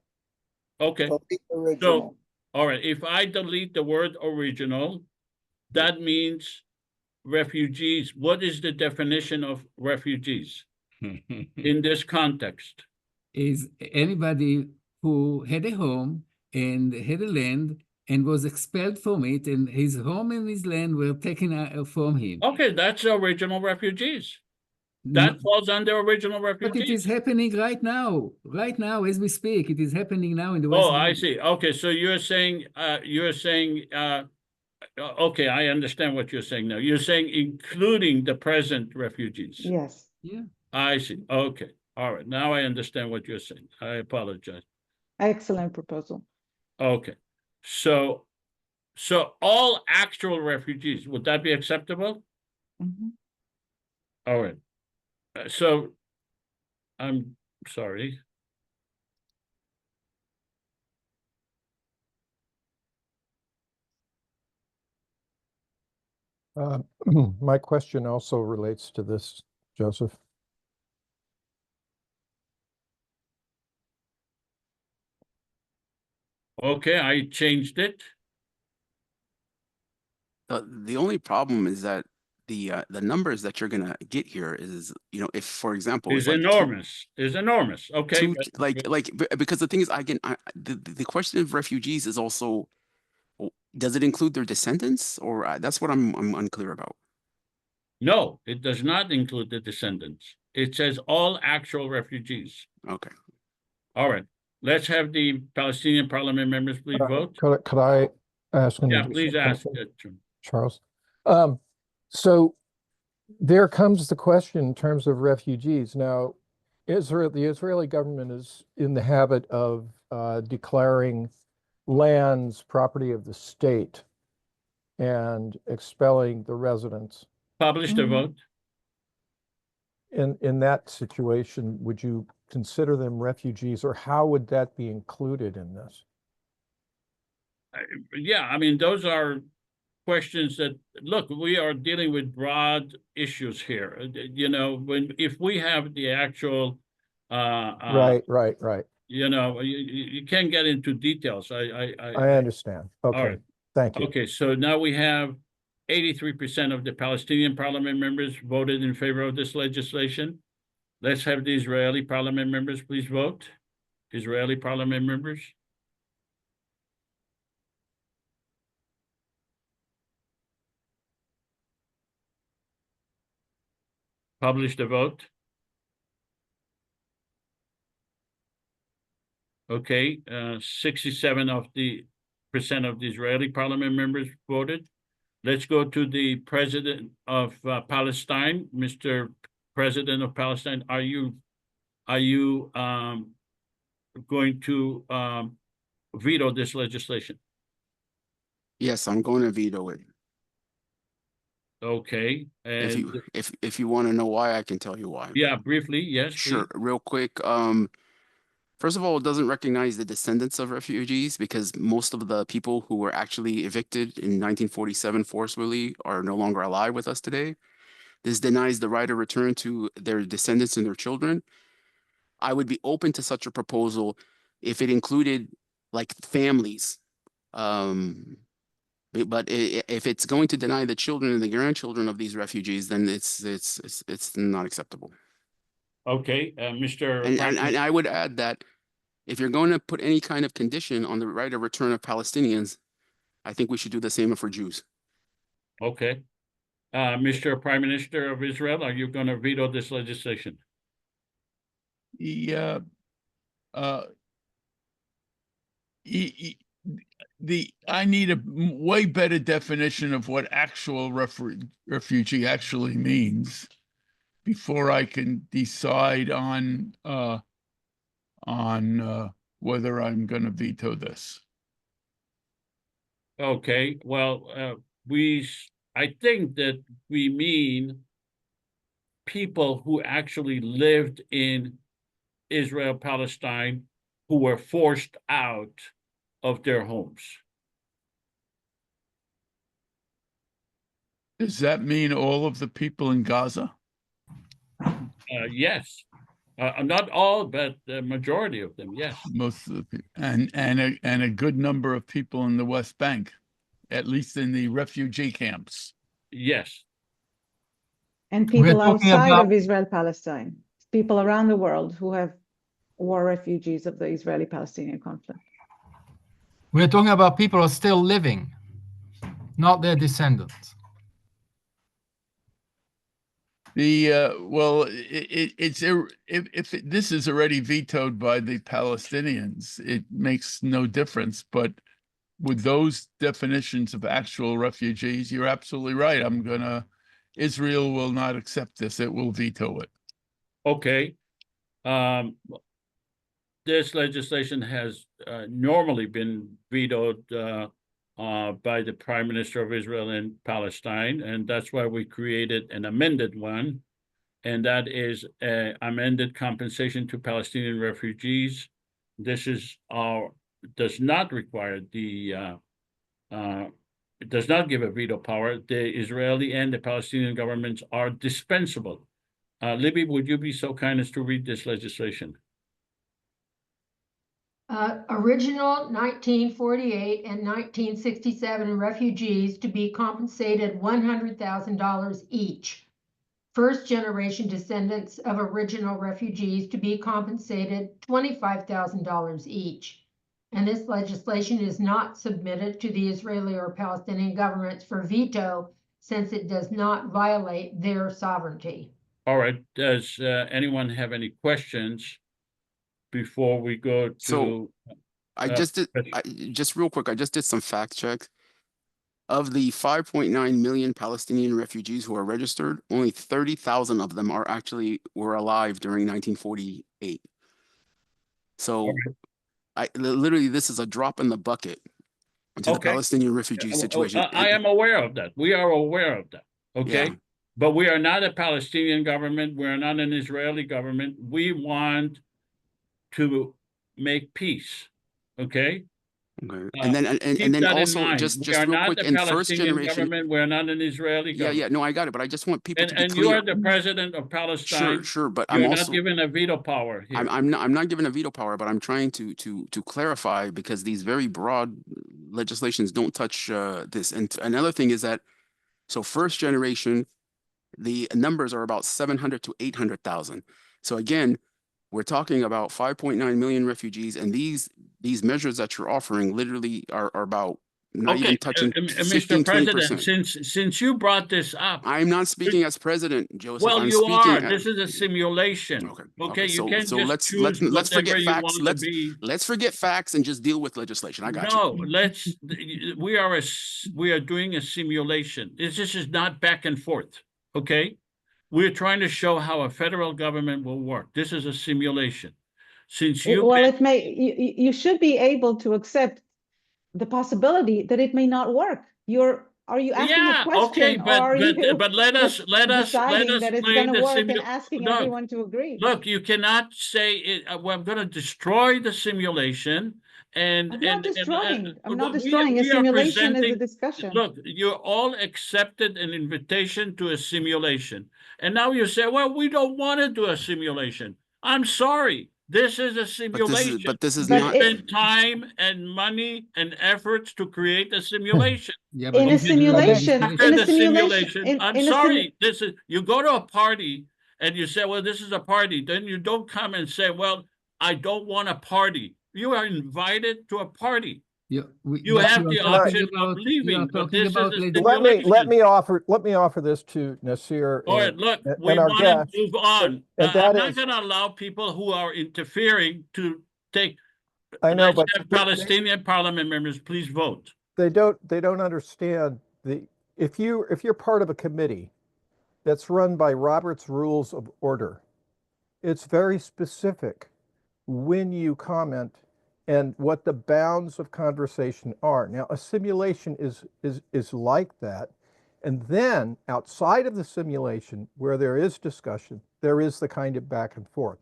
Okay, Delete so, original. all right, if I delete the word original, that means refugees. What is the definition of refugees in this context? Is anybody who had a home and had a land and was expelled from it, and his home and his land were taken from him. Okay, that's original refugees. No, That falls under original but it refugees. is happening right now as we speak. It is happening now in the West Oh, I Bank. see. Okay, so you're saying, okay, I understand what you're saying now. You're saying including the present refugees. Yes. Yeah. I see. Okay. All right. Now I understand what you're saying. I apologize. Excellent proposal. Okay. So all actual refugees, would that be acceptable? Mhm. All right. So I'm sorry. My question also relates to this, Joseph. Okay, I changed it. The only problem is that the numbers that you're gonna get here is, you know, if, for example, Is if like enormous. Is enormous. Okay. two, but- because the thing is, the question of refugees is also, does it include their descendants, or that's what I'm unclear about. No, it does not include the descendants. It says all actual refugees. Okay. All right. Let's have the Palestinian parliament members please vote. Could I ask an Yeah, additional please ask. question, Charles? So there comes the question in terms of refugees. Now, the Israeli government is in the habit of declaring lands property of the state and expelling the residents. Publish the vote. In that situation, would you consider them refugees, or how would that be included in this? Yeah, I mean, those are questions that, look, we are dealing with broad issues here. You know, if we have the actual, Right. you know, you can't get into details. I understand. Okay, right. thank you. Okay, so now we have 83% of the Palestinian parliament members voted in favor of this legislation. Let's have the Israeli parliament members please vote. Israeli parliament members. Publish the vote. Okay, 67% of the Israeli parliament members voted. Let's go to the president of Palestine, Mr. President of Palestine. Are you going to veto this legislation? Yes, I'm going to veto it. Okay, and If you want to know why, I can tell you why. yeah, briefly, yes, Sure, please. real quick. First of all, it doesn't recognize the descendants of refugees, because most of the people who were actually evicted in 1947 forcibly are no longer alive with us today. This denies the right of return to their descendants and their children. I would be open to such a proposal if it included like families. But if it's going to deny the children and the grandchildren of these refugees, then it's not acceptable. Okay, Mr. And Prime I would add that if you're going to put any kind of condition on the right of return of Palestinians, I think we should do the same for Jews. Okay. Mr. Prime Minister of Israel, are you going to veto this legislation? I need a way better definition of what actual refugee actually means before I can decide on whether I'm going to veto this. Okay, well, I think that we mean people who actually lived in Israel, Palestine, who were forced out of their homes. Does that mean all of the people in Gaza? Yes. Not all, but the majority of them, yes. Most of the people, and a good number of people in the West Bank, at least in the refugee camps. Yes. And We're people talking outside about- of Israel, Palestine, people around the world who have war refugees of the Israeli Palestinian conflict. We're talking about people who are still living, not their descendants. If this is already vetoed by the Palestinians, it makes no difference. But with those definitions of actual refugees, you're absolutely right. Israel will not accept this. It will veto it. Okay. This legislation has normally been vetoed by the Prime Minister of Israel and Palestine, and that's why we created an amended one, and that is amended compensation to Palestinian refugees. This does not require it does not give a veto power. The Israeli and the Palestinian governments are dispensable. Libby, would you be so kind as to read this legislation? Original 1948 and 1967 refugees to be compensated $100,000 each. First generation descendants of original refugees to be compensated $25,000 each. And this legislation is not submitted to the Israeli or Palestinian governments for veto since it does not violate their sovereignty. All right. Does anyone have any questions before we go to? So I just real quick, I just did some fact checks. Of the 5.9 million Palestinian refugees who are registered, only 30,000 of them were alive during 1948. So literally, this is a drop in the bucket to the Palestinian refugee situation. I am aware of that. We are aware of that. Okay. Yeah. But we are not a Palestinian government. We are not an Israeli government. We want to make peace. Okay. Okay. And then also just real quick, in first generation government, we're not an Israeli government. Yeah, no, I got it, but I just want people to be and clear. you are the president of Palestine. Sure, but you're I'm not also given a veto power here. I'm not given a veto power, but I'm trying to clarify, because these very broad legislations don't touch this. And another thing is that, so first generation, the numbers are about 700 to 800,000. So again, we're talking about 5.9 million refugees, and these measures that you're offering literally are about not even touching 15, Mr. President, 20%. since you brought this up, I'm not speaking as president, Joseph. well, I'm you are. speaking This is a simulation. Okay, you can't so just choose let's forget whatever you facts. want to be. Let's forget facts and just deal with legislation. I got you. No, we are doing a simulation. This is not back and forth. Okay, we're trying to show how a federal government will work. This is a simulation. Since you should be able to accept the possibility that it may not work. Are you asking a question, okay, or are you but let us deciding that it's going to work and asking Look, everyone to agree? Look, you cannot say it. Well, I'm going to destroy the simulation. And I'm not destroying. I'm not we destroying. A are simulation is a presenting- discussion. Look, you all accepted an invitation to a simulation, and now you say, "Well, we don't want to do a simulation." I'm sorry. This is a simulation. But this is we not. spend time and money and efforts to create a simulation. Yeah, In a this is simulation, After in a the simulation, I'm sorry. This is, you go to a party and you say, "Well, this is a party." Then you don't come and say, "Well, I don't want a party." You are invited to a party. You have the option of leaving, but this is a simulation. Let me offer this to Nasir. All right, look, we and our want guests, to move on. and I'm that not is- going to allow people who are interfering to take. I know, Let's but have Palestinian parliament members please vote. they don't understand if you're part of a committee that's run by Robert's Rules of Order, it's very specific when you comment and what the bounds of conversation are. Now, a simulation is like that. And then outside of the simulation, where there is discussion, there is the kind of back and forth.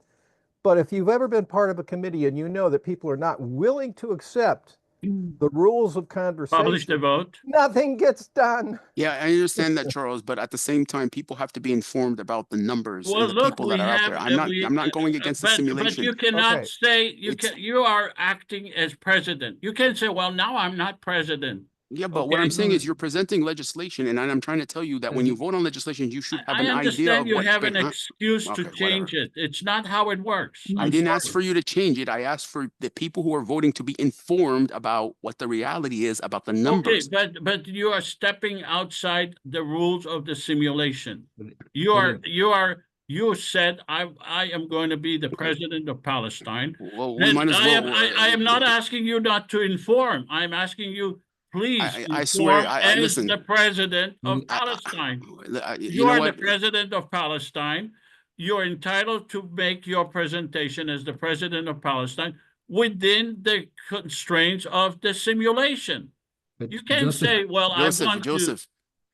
But if you've ever been part of a committee and you know that people are not willing to accept the rules of Publish the conversation, vote. nothing gets done. Yeah, I understand that, Charles, but at the same time, people have to be informed about the numbers Well, and the look, people we that are out have, there. we, I'm not going against the but simulation. you cannot Okay. say, It's- you are acting as president. You can't say, well, now I'm not president. Yeah, but what Okay. I'm saying is you're presenting legislation, and I'm trying to tell you that when you vote on legislation, you should have I an idea of understand you what's have an going on. excuse to Okay, change it. It's not how it works. I I'm didn't ask sorry. for you to change it. I asked for the people who are voting to be informed about what the reality is about the Okay, numbers. but you are stepping outside the rules of the simulation. But- You said I am going to be the president of Palestine. Well, we Then might as well. I am not asking you not to inform. I'm asking you, please I swear, inform I as listen. the president of Mm, Palestine. You You know are the what? president of Palestine. You're entitled to make your presentation as the president of Palestine within the constraints of the simulation. But You can't Joseph, say, well, I want to. Joseph,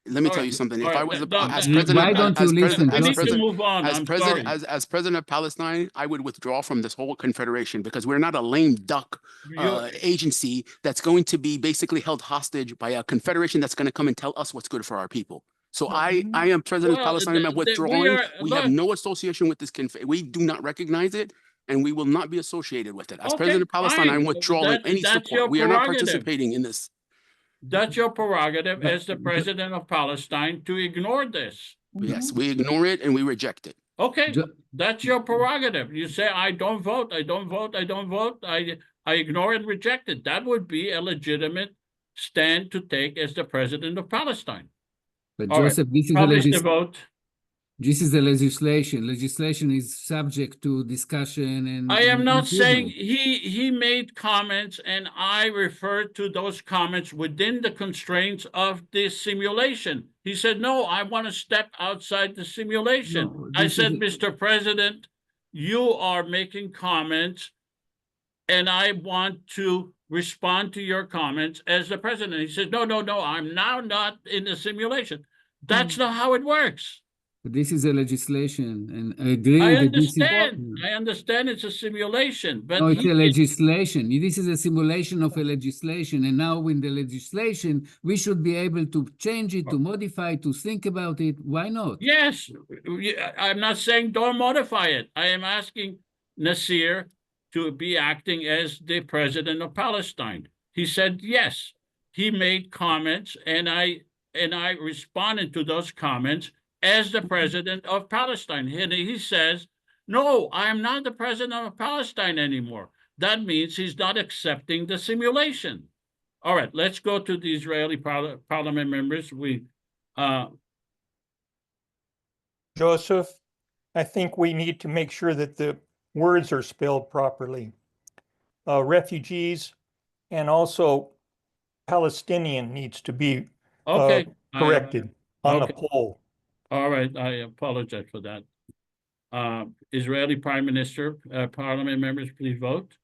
let me All tell right, you something. all If I right, was as president, why don't you listen, We need to Joseph? move on. I'm sorry. as president of Palestine, I would withdraw from this whole confederation because we're not a lame duck You- agency that's going to be basically held hostage by a confederation that's going to come and tell us what's good for our people. So I am president of Well, Palestine. I'm we withdrawing. are- We have look. no association with this. We do not recognize it, and we will not be associated with it. As Okay, president of Palestine, fine. I'm withdrawing any That's your support. We are not prerogative. participating in this. That's your prerogative But- as the president of Palestine to ignore this. Yes, we ignore it and we reject it. Okay, Jo- that's your prerogative. You say, I don't vote, I don't vote, I don't vote, I ignore and reject it. That would be a legitimate stand to take as the president of Palestine. but All right, Joseph, this is Publish the vote. this is the legislation. Legislation is subject to discussion and. I am not saying improvement. he made comments and I referred to those comments within the constraints of the simulation. He said, no, I want to step outside the simulation. No, I this said, is- Mr. President, you are making comments and I want to respond to your comments as the president. He said, no, I'm now not in the simulation. That's not how it works. This is a legislation, and I agree I that this is. understand it's a simulation, but No, it's he a is- legislation. This is a simulation of a legislation, and now in the legislation, we should be able to change it, to modify, to think about it. Why not? Yes, I'm not saying don't modify it. I am asking Nasir to be acting as the president of Palestine. He said yes. He made comments, and I responded to those comments as the president of Palestine. And he says, no, I am not the president of Palestine anymore. That means he's not accepting the simulation. All right, let's go to the Israeli parliament members. Joseph, I think we need to make sure that the words are spelled properly. Refugees and also Palestinian needs to be Okay. corrected on the okay. poll. All right, I apologize for that. Israeli Prime Minister, Parliament members, please vote.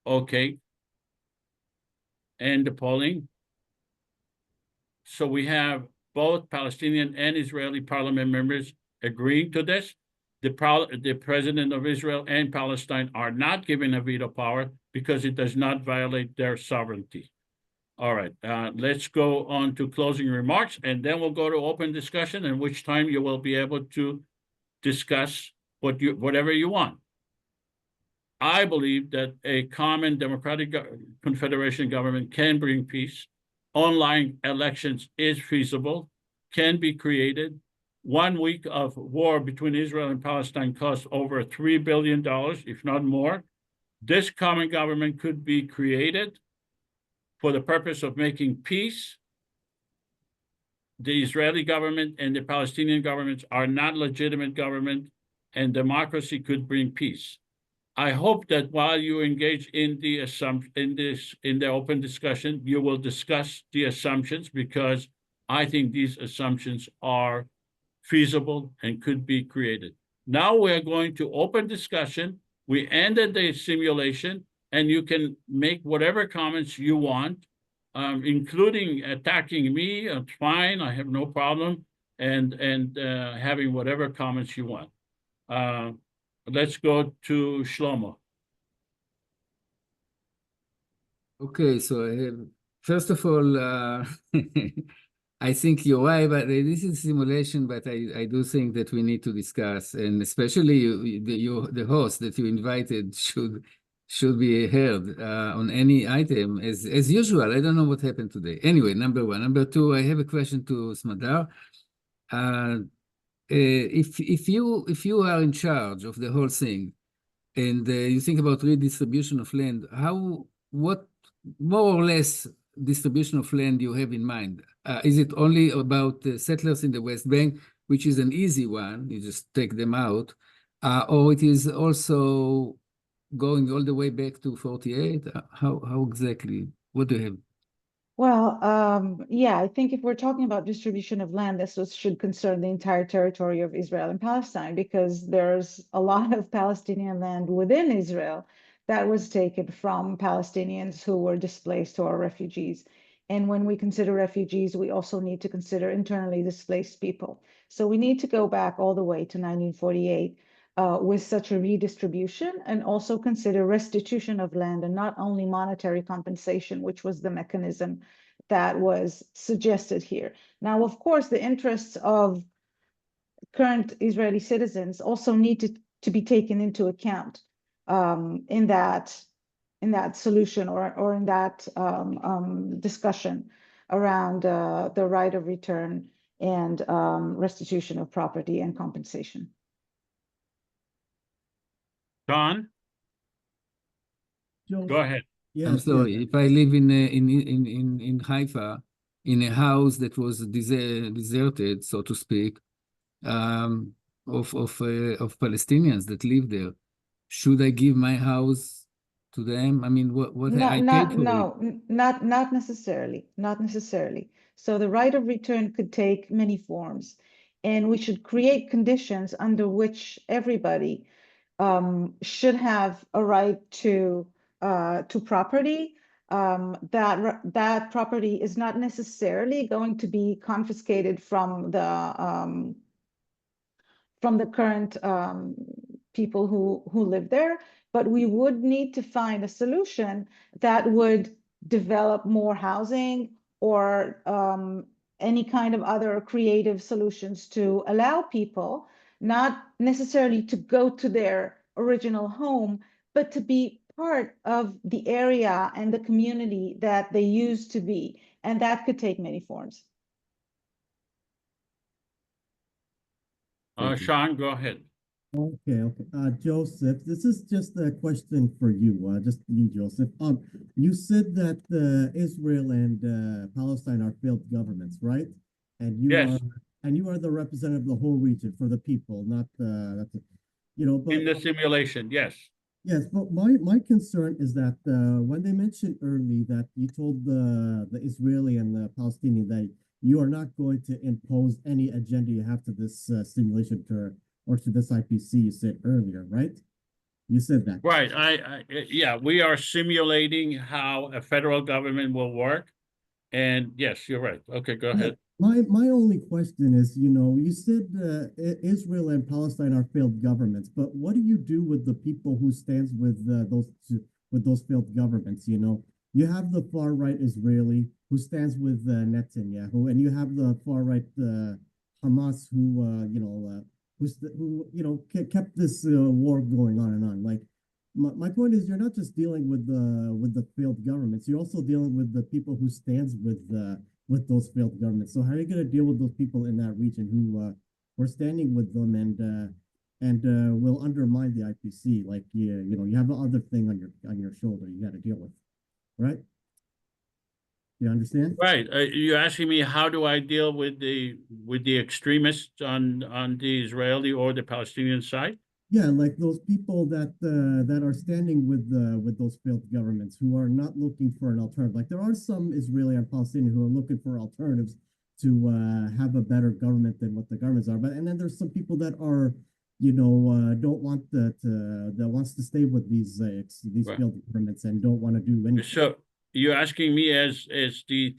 Okay. And the polling. So we have both Palestinian and Israeli Parliament members agreeing to this. The President of Israel and Palestine are not given a veto power because it does not violate their sovereignty. All right, let's go on to closing remarks, and then we'll go to open discussion, in which time you will be able to discuss whatever you want. I believe that a common democratic confederation government can bring peace. Online elections is feasible, can be created. 1 week of war between Israel and Palestine costs over $3 billion, if not more. This common government could be created for the purpose of making peace. The Israeli government and the Palestinian governments are not legitimate government, and democracy could bring peace. I hope that while you engage in the open discussion, you will discuss the assumptions, because I think these assumptions are feasible and could be created. Now we're going to open discussion. We ended the simulation, and you can make whatever comments you want, including attacking me. It's fine, I have no problem, and having whatever comments you want. Let's go to Shlomo. Okay, so I have, first of all, I think you're right, but this is simulation, but I do think that we need to discuss, and especially the host that you invited should be heard on any item as usual. I don't know what happened today. Anyway, number one. Number two, I have a question to Smadar. If you are in charge of the whole thing, and you think about redistribution of land, what more or less distribution of land you have in mind? Is it only about settlers in the West Bank, which is an easy one, you just take them out, or it is also going all the way back to 48? How exactly? What do you have? Well, yeah, I think if we're talking about distribution of land, should concern the entire territory of Israel and Palestine, because there's a lot of Palestinian land within Israel that was taken from Palestinians who were displaced or refugees. And when we consider refugees, we also need to consider internally displaced people. So we need to go back all the way to 1948 with such a redistribution, and also consider restitution of land and not only monetary compensation, which was the mechanism that was suggested here. Now, of course, the interests of current Israeli citizens also need to be taken into account in that solution or in that discussion around the right of return and restitution of property and compensation. John, go ahead. I'm sorry. If I live in Haifa, in a house that was deserted, so to speak, of Palestinians that live there, should I give my house to them? I mean, what I paid for it? Not necessarily. Not necessarily. So the right of return could take many forms, and we should create conditions under which everybody should have a right to property. That property is not necessarily going to be confiscated from the current people who live there, but we would need to find a solution that would develop more housing or any kind of other creative solutions to allow people not necessarily to go to their original home, but to be part of the area and the community that they used to be. And that could take many forms. Sean, go ahead. Okay. Joseph, this is just a question for you, just you, Joseph. You said that Israel and Palestine are failed governments, right? And you are the representative of the whole region for the people, not but in the simulation, yes. Yes, but my concern is that when they mentioned early that you told the Israeli and the Palestinian that you are not going to impose any agenda you have to this simulation or to this IPC, you said earlier, right? You said that. Right. Yeah, we are simulating how a federal government will work. And yes, you're right. Okay, go ahead. My only question is, you said Israel and Palestine are failed governments, but what do you do with the people who stands with those failed governments? You have the far right Israeli who stands with Netanyahu, and you have the far right Hamas who kept this war going on and on. Like my point is, you're not just dealing with the failed governments, you're also dealing with the people who stands with those failed governments. So how are you going to deal with those people in that region who were standing with them and will undermine the IPC? Like you have other thing on your shoulder you got to deal with, right? You understand? Right. You're asking me how do I deal with the extremists on the Israeli or the Palestinian side? Yeah, like those people that are standing with those failed governments who are not looking for an alternative. Like there are some Israeli and Palestinian who are looking for alternatives to have a better government than what the governments are. And then there's some people that are, don't want that wants to stay with these right. failed governments and don't want to do anything. So you're asking me as the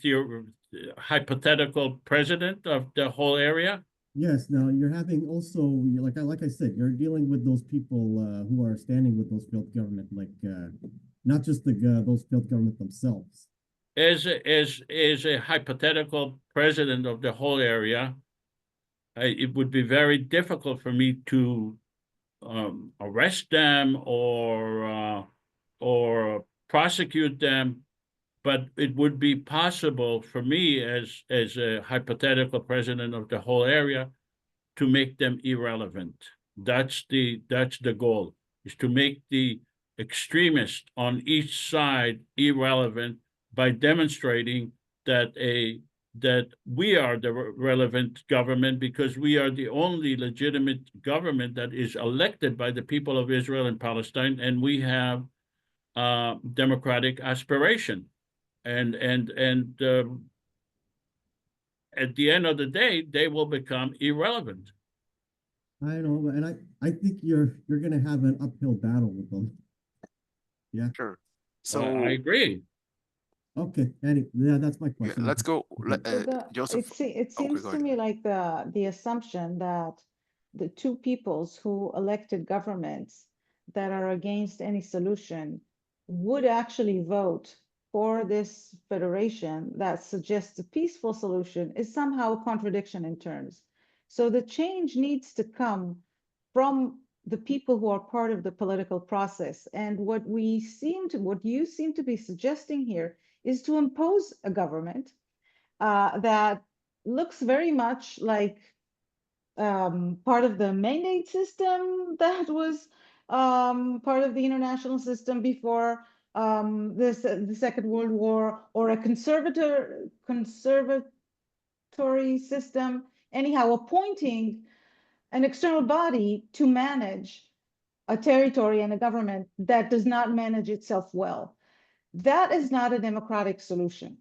hypothetical president of the whole area? Yes. Now you're having also, like I said, you're dealing with those people who are standing with those failed government, like not just those failed government themselves. As a hypothetical president of the whole area, it would be very difficult for me to arrest them or prosecute them, but it would be possible for me as a hypothetical president of the whole area to make them irrelevant. That's the goal, is to make the extremists on each side irrelevant by demonstrating that we are the relevant government, because we are the only legitimate government that is elected by the people of Israel and Palestine, and we have democratic aspiration. And at the end of the day, they will become irrelevant. I know, and I think you're going to have an uphill battle with them. Yeah. Sure. So I agree. Okay. Yeah, that's my question. let's go. Joseph. It seems to me like the assumption that the two peoples who elected governments that are against any solution would actually vote for this federation that suggests a peaceful solution is somehow a contradiction in terms. So the change needs to come from the people who are part of the political process. And what you seem to be suggesting here is to impose a government that looks very much like part of the mandate system that was part of the international system before the Second World War, or a conservatory system, anyhow, appointing an external body to manage a territory and a government that does not manage itself well. That is not a democratic solution.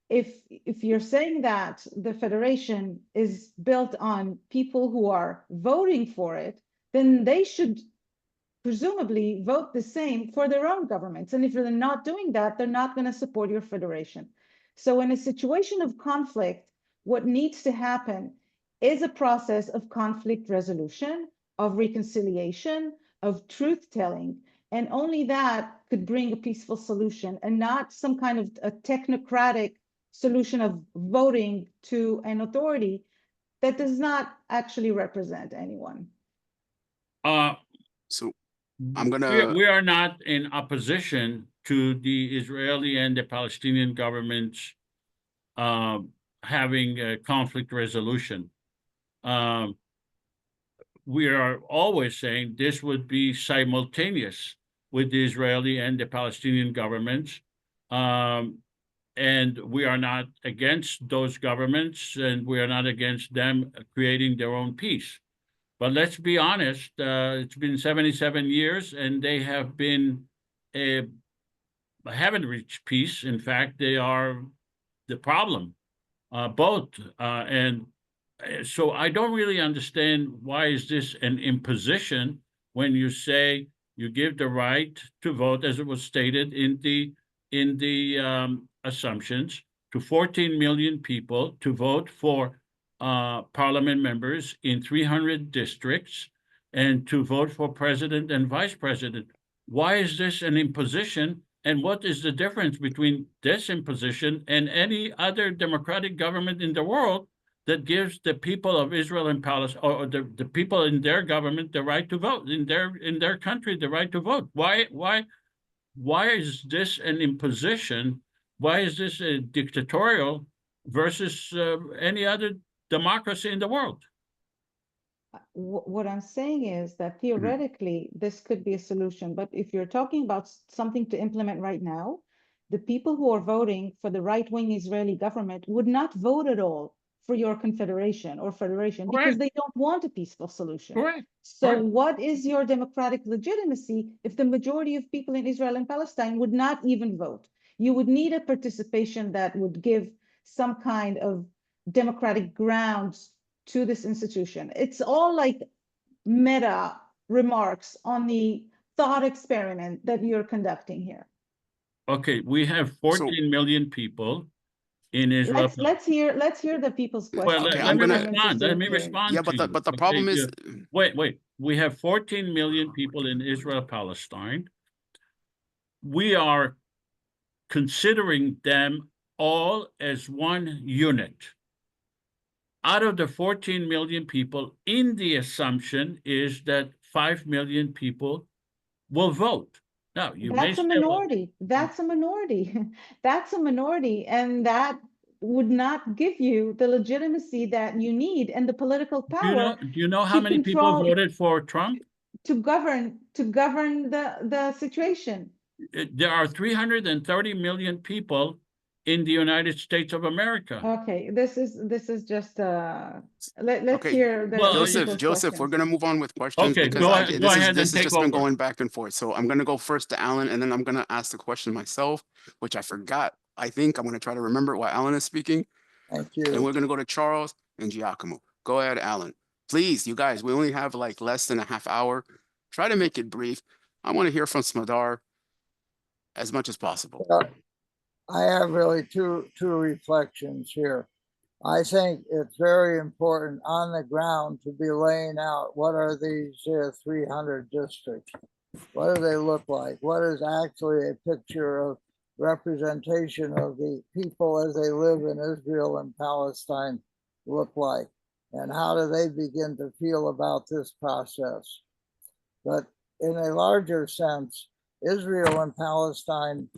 If you're saying that the federation is built on people who are voting for it, then they should presumably vote the same for their own governments. And if they're not doing that, they're not going to support your federation. So in a situation of conflict, what needs to happen is a process of conflict resolution, of reconciliation, of truth-telling, and only that could bring a peaceful solution, and not some kind of a technocratic solution of voting to an authority that does not actually represent anyone. So I'm gonna. We are not in opposition to the Israeli and the Palestinian governments having a conflict resolution. We are always saying this would be simultaneous with the Israeli and the Palestinian governments. And we are not against those governments, and we are not against them creating their own peace. But let's be honest, it's been 77 years, and they have haven't reached peace. In fact, they are the problem, both. And so I don't really understand, why is this an imposition when you say you give the right to vote, as it was stated in the assumptions, to 14 million people to vote for parliament members in 300 districts, and to vote for president and vice president. Why is this an imposition? And what is the difference between this imposition and any other democratic government in the world that gives the people of Israel and Palestine, or the people in their government, the right to vote, in their country, the right to vote? Why is this an imposition? Why is this a dictatorial versus any other democracy in the world? What I'm saying is that theoretically, this could be a solution. But if you're talking about something to implement right now, the people who are voting for the right-wing Israeli government would not vote at all for your confederation or federation, because they don't want a peaceful solution. Correct. So what is your democratic legitimacy if the majority of people in Israel and Palestine would not even vote? You would need a participation that would give some kind of democratic grounds to this institution. It's all like meta remarks on the thought experiment that you're conducting here. Okay, we have 14 million people in Israel. Let's hear the people's question. Well, Okay, let me respond. Yeah, to you. but the problem is, wait. We have 14 million people in Israel, Palestine. we are considering them all as one unit. Out of the 14 million people, in the assumption is that 5 million people will vote. Now, you may That's a say, minority. That's a minority. That's a minority. And that would not give you the legitimacy that you need and the political power do you know how to many people control, voted for Trump? to govern the situation. There are 330 million people in the United States of America. Okay, this is just let's Okay. hear the Well, people's Joseph, we're questions. gonna move on with questions Okay, because go ahead and this has take just been over. going back and forth. So I'm gonna go first to Alan, and then I'm gonna ask the question myself, which I forgot. I think I'm gonna try to remember while Alan is speaking. Thank And you. we're gonna go to Charles and Giacomo. Go ahead, Alan. Please, you guys, we only have like less than a half hour. Try to make it brief. I want to hear from Smadar as much as possible. I have really two reflections here. I think it's very important on the ground to be laying out what are these 300 districts? What do they look like? What is actually a picture of representation of the people as they live in Israel and Palestine look like? And how do they begin to feel about this process? But in a larger sense, Israel and Palestine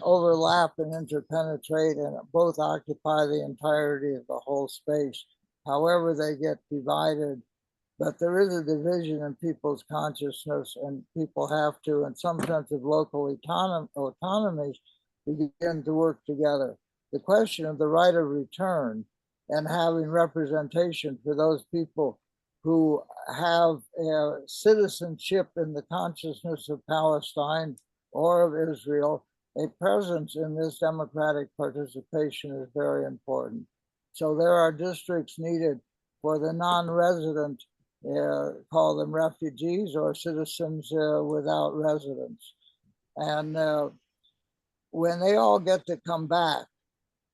overlap and interpenetrate and both occupy the entirety of the whole space. However, they get divided, but there is a division in people's consciousness, and people have to, in some sense of local autonomies, begin to work together. The question of the right of return and having representation for those people who have citizenship in the consciousness of Palestine or of Israel, a presence in this democratic participation is very important. So there are districts needed for the non-resident, call them refugees or citizens without residence. And when they all get to come back,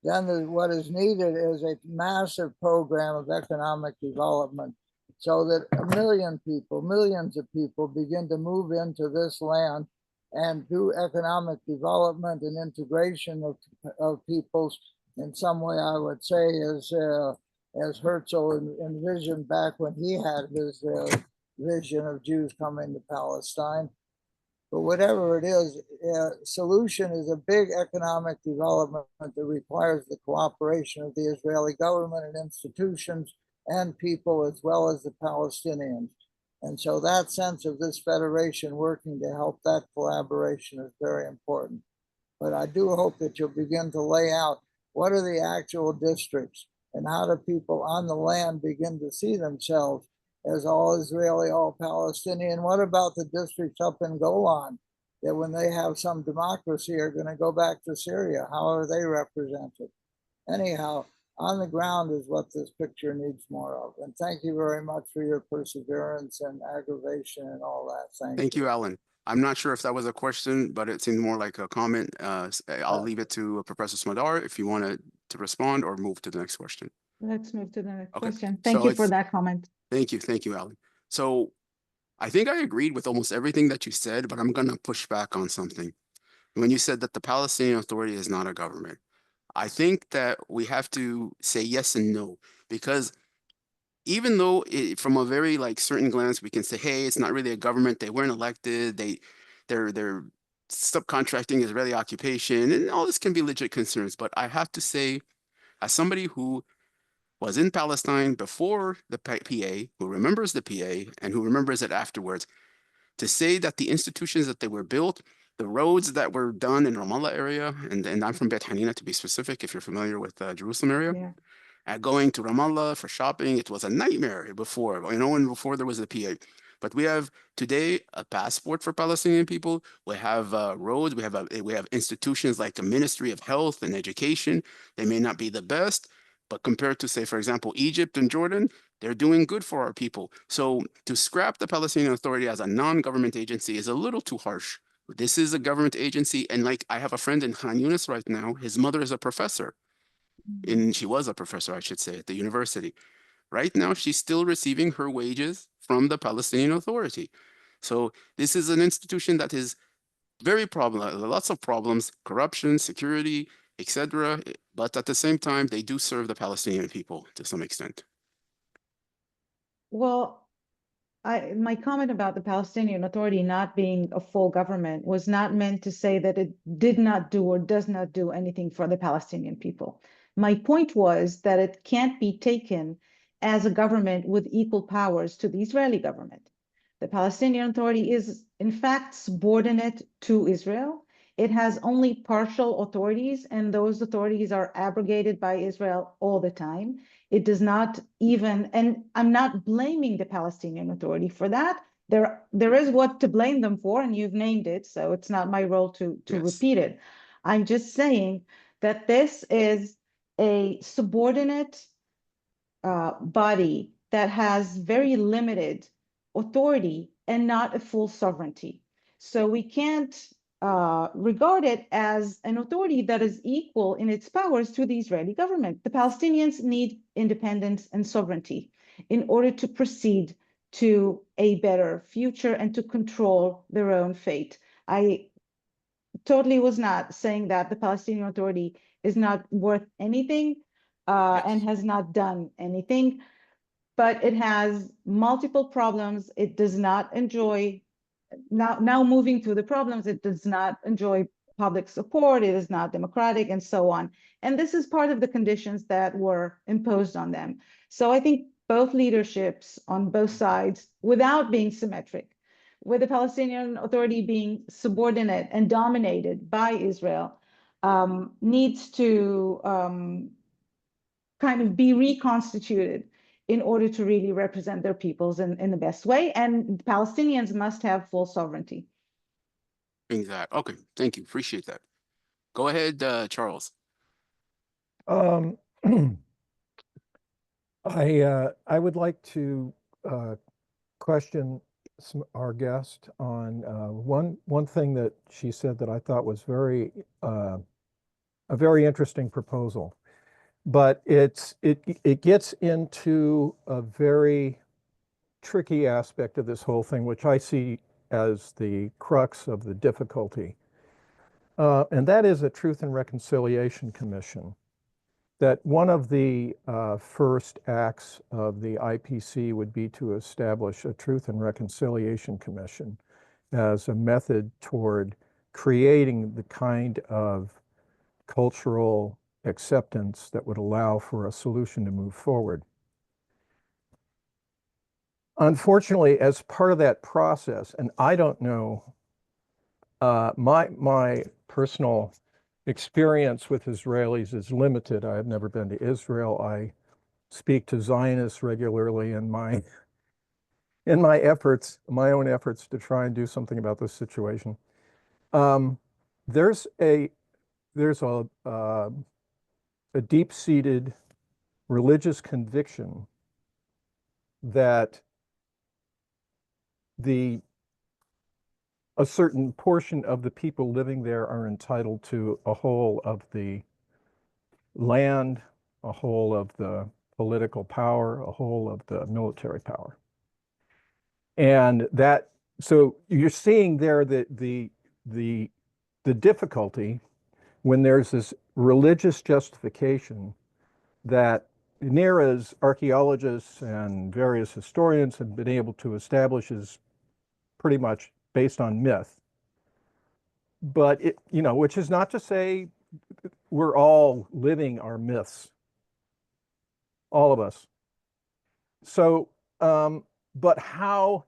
then what is needed is a massive program of economic development so that millions of people begin to move into this land and do economic development and integration of peoples in some way, I would say, as Herzl envisioned back when he had his vision of Jews coming to Palestine. But whatever it is, solution is a big economic development that requires the cooperation of the Israeli government and institutions and people, as well as the Palestinians. And so that sense of this federation working to help that collaboration is very important. But I do hope that you'll begin to lay out what are the actual districts and how do people on the land begin to see themselves as all Israeli, all Palestinian. What about the districts up in Golan that when they have some democracy are going to go back to Syria? How are they represented? Anyhow, on the ground is what this picture needs more of. And thank you very much for your perseverance and aggravation and all that. Thank you, Alan. I'm not sure if that was a question, but it seemed more like a comment. I'll leave it to Professor Smadar if you wanted to respond or move to the next question. Let's move to the next Okay. question. Thank So you for that comment. Thank you, Alan. So I think I agreed with almost everything that you said, but I'm going to push back on something. When you said that the Palestinian Authority is not a government, I think that we have to say yes and no, because even though from a very certain glance, we can say, hey, it's not really a government. They weren't elected. They're subcontracting Israeli occupation, and all this can be legit concerns. But I have to say, as somebody who was in Palestine before the PA, who remembers the PA and who remembers it afterwards, to say that the institutions that they were built, the roads that were done in Ramallah area, and I'm from Beit Hanina to be specific, if you're familiar with the Jerusalem area, going to Ramallah for shopping, it was a nightmare before, and before there was the PA. But we have today a passport for Palestinian people. We have roads. We have institutions like the Ministry of Health and Education. They may not be the best, but compared to, say, for example, Egypt and Jordan, they're doing good for our people. So to scrap the Palestinian Authority as a non-government agency is a little too harsh. This is a government agency. And I have a friend in Khan Yunis right now. His mother is a professor. She was a professor, I should say, at the university. Right now, she's still receiving her wages from the Palestinian Authority. So this is an institution that is very problem, lots of problems, corruption, security, etc. But at the same time, they do serve the Palestinian people to some extent. Well, my comment about the Palestinian Authority not being a full government was not meant to say that it did not do or does not do anything for the Palestinian people. My point was that it can't be taken as a government with equal powers to the Israeli government. The Palestinian Authority is, in fact, subordinate to Israel. It has only partial authorities, and those authorities are abrogated by Israel all the time. It does not even, and I'm not blaming the Palestinian Authority for that. There is what to blame them for, and you've named it, so it's not my role to Yes. repeat it. I'm just saying that this is a subordinate body that has very limited authority and not a full sovereignty. So we can't regard it as an authority that is equal in its powers to the Israeli government. The Palestinians need independence and sovereignty in order to proceed to a better future and to control their own fate. I totally was not saying that the Palestinian Authority is not worth anything and has not done anything, but it has multiple problems. It does not enjoy, now moving to the problems, it does not enjoy public support, it is not democratic, and so on. And this is part of the conditions that were imposed on them. So I think both leaderships on both sides, without being symmetric, with the Palestinian Authority being subordinate and dominated by Israel, needs to kind of be reconstituted in order to really represent their peoples in the best way. And Palestinians must have full sovereignty. Exactly. Okay, thank you. Appreciate that. Go ahead, Charles. I would like to question our guest on one thing that she said that I thought was a very interesting proposal, but it gets into a very tricky aspect of this whole thing, which I see as the crux of the difficulty, and that is a Truth and Reconciliation Commission. That one of the first acts of the IPC would be to establish a Truth and Reconciliation Commission as a method toward creating the kind of cultural acceptance that would allow for a solution to move forward. Unfortunately, as part of that process, and I don't know, my personal experience with Israelis is limited. I have never been to Israel. I speak to Zionists regularly in my efforts, my own efforts to try and do something about this situation. There's a deep-seated religious conviction that a certain portion of the people living there are entitled to a whole of the land, a whole of the political power, a whole of the military power. And so you're seeing there the difficulty when there's this religious justification that NERA's archaeologists and various historians have been able to establish is pretty much based on myth. But which is not to say we're all living our myths, all of us. So, but how,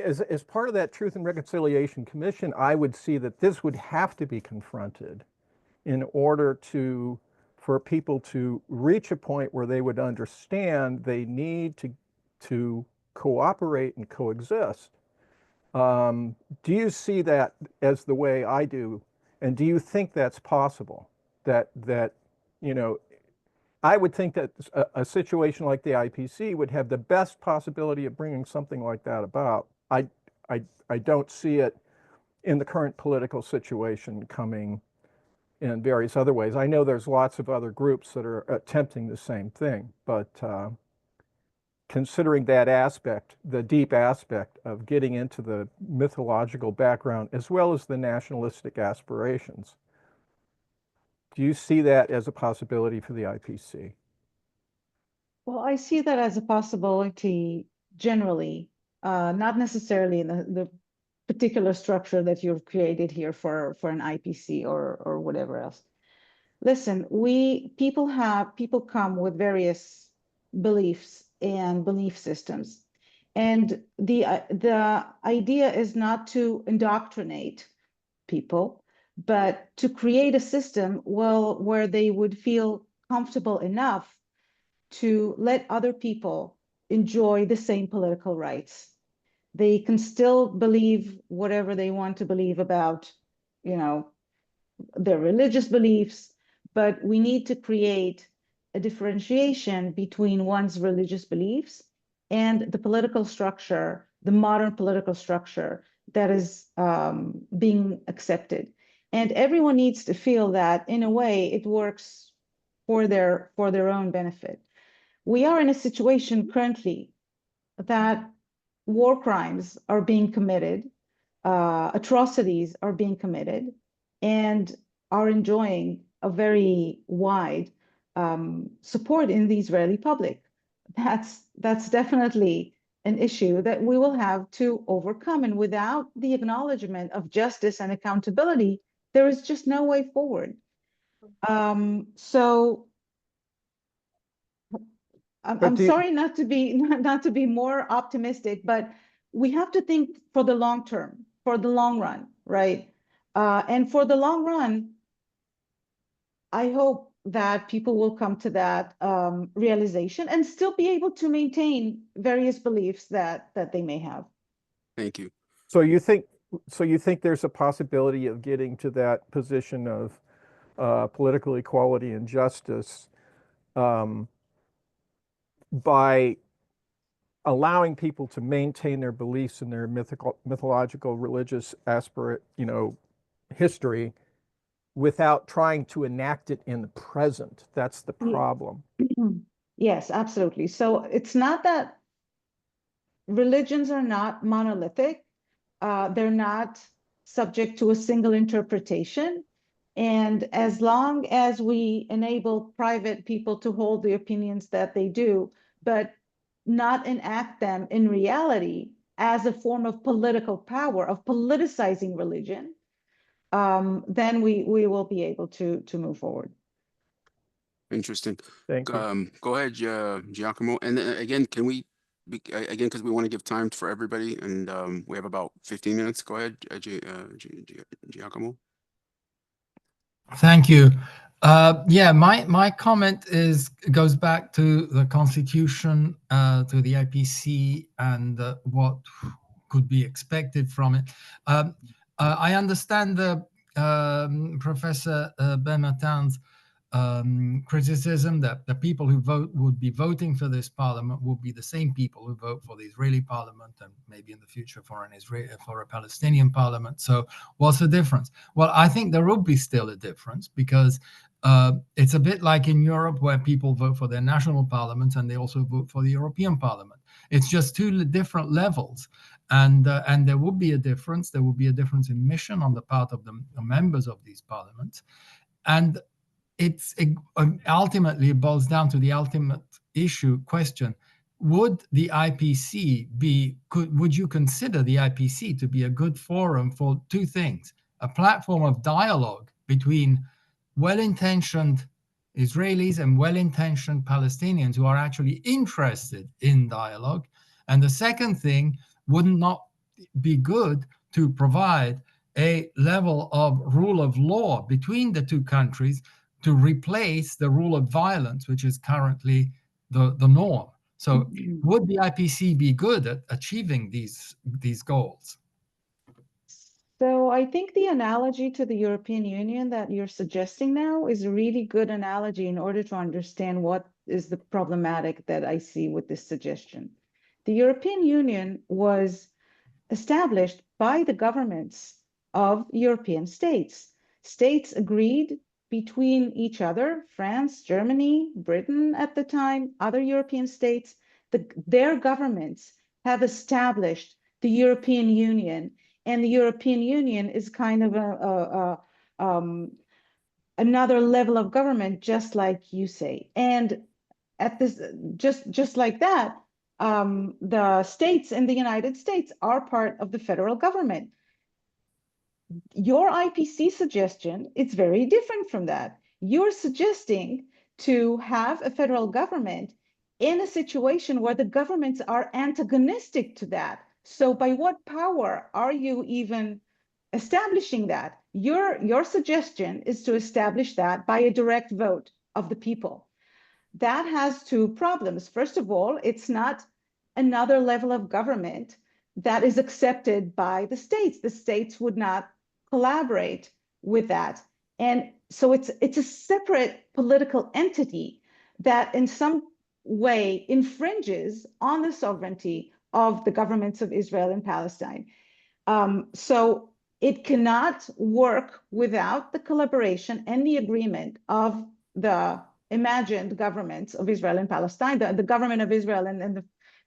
as part of that Truth and Reconciliation Commission, I would see that this would have to be confronted in order for people to reach a point where they would understand they need to cooperate and coexist. Do you see that as the way I do? And do you think that's possible? That I would think that a situation like the IPC would have the best possibility of bringing something like that about. I don't see it in the current political situation coming in various other ways. I know there's lots of other groups that are attempting the same thing, but considering that aspect, the deep aspect of getting into the mythological background as well as the nationalistic aspirations. Do you see that as a possibility for the IPC? Well, I see that as a possibility generally, not necessarily in the particular structure that you've created here for an IPC or whatever else. Listen, people come with various beliefs and belief systems. And the idea is not to indoctrinate people, but to create a system where they would feel comfortable enough to let other people enjoy the same political rights. They can still believe whatever they want to believe about, their religious beliefs, but we need to create a differentiation between one's religious beliefs and the political structure, the modern political structure that is being accepted. And everyone needs to feel that in a way it works for their own benefit. We are in a situation currently that war crimes are being committed, atrocities are being committed, and are enjoying a very wide support in the Israeli public. That's definitely an issue that we will have to overcome. And without the acknowledgement of justice and accountability, there is just no way forward. So I'm sorry not to be more optimistic, but we have to think for the long term, for the long run, right? And for the long run, I hope that people will come to that realization and still be able to maintain various beliefs that they may have. Thank you. So you think there's a possibility of getting to that position of political equality and justice by allowing people to maintain their beliefs and their mythological religious history without trying to enact it in the present. That's the problem. Yes, absolutely. So it's not that religions are not monolithic. They're not subject to a single interpretation. And as long as we enable private people to hold the opinions that they do, but not enact them in reality as a form of political power, of politicizing religion, then we will be able to move forward. Interesting. Thank you. Go ahead, Giacomo. And again, can we, again, because we want to give time for everybody, and we have about 15 minutes. Go ahead, Giacomo. Thank you. Yeah, my comment goes back to the Constitution, to the IPC, and what could be expected from it. I understand Professor Ben-Natan's criticism that the people who would be voting for this parliament will be the same people who vote for the Israeli parliament and maybe in the future for a Palestinian parliament. So what's the difference? Well, I think there will be still a difference because it's a bit like in Europe where people vote for their national parliament and they also vote for the European Parliament. It's just two different levels. And there will be a difference. There will be a difference in mission on the part of the members of these parliaments. And ultimately it boils down to the ultimate question. Would the IPC would you consider the IPC to be a good forum for two things? A platform of dialogue between well-intentioned Israelis and well-intentioned Palestinians who are actually interested in dialogue. And the second thing, would not be good to provide a level of rule of law between the two countries to replace the rule of violence, which is currently the norm. So would the IPC be good at achieving these goals? So I think the analogy to the European Union that you're suggesting now is a really good analogy in order to understand what is the problematic that I see with this suggestion. The European Union was established by the governments of European states. States agreed between each other, France, Germany, Britain at the time, other European states, their governments have established the European Union, and the European Union is kind of another level of government, just like you say. And at this, just like that, the states in the United States are part of the federal government. Your IPC suggestion, it's very different from that. You're suggesting to have a federal government in a situation where the governments are antagonistic to that. So by what power are you even establishing that? Your suggestion is to establish that by a direct vote of the people. That has two problems. First of all, it's not another level of government that is accepted by the states. The states would not collaborate with that. And so it's a separate political entity that in some way infringes on the sovereignty of the governments of Israel and Palestine. So it cannot work without the collaboration and the agreement of the imagined governments of Israel and Palestine, the government of Israel and the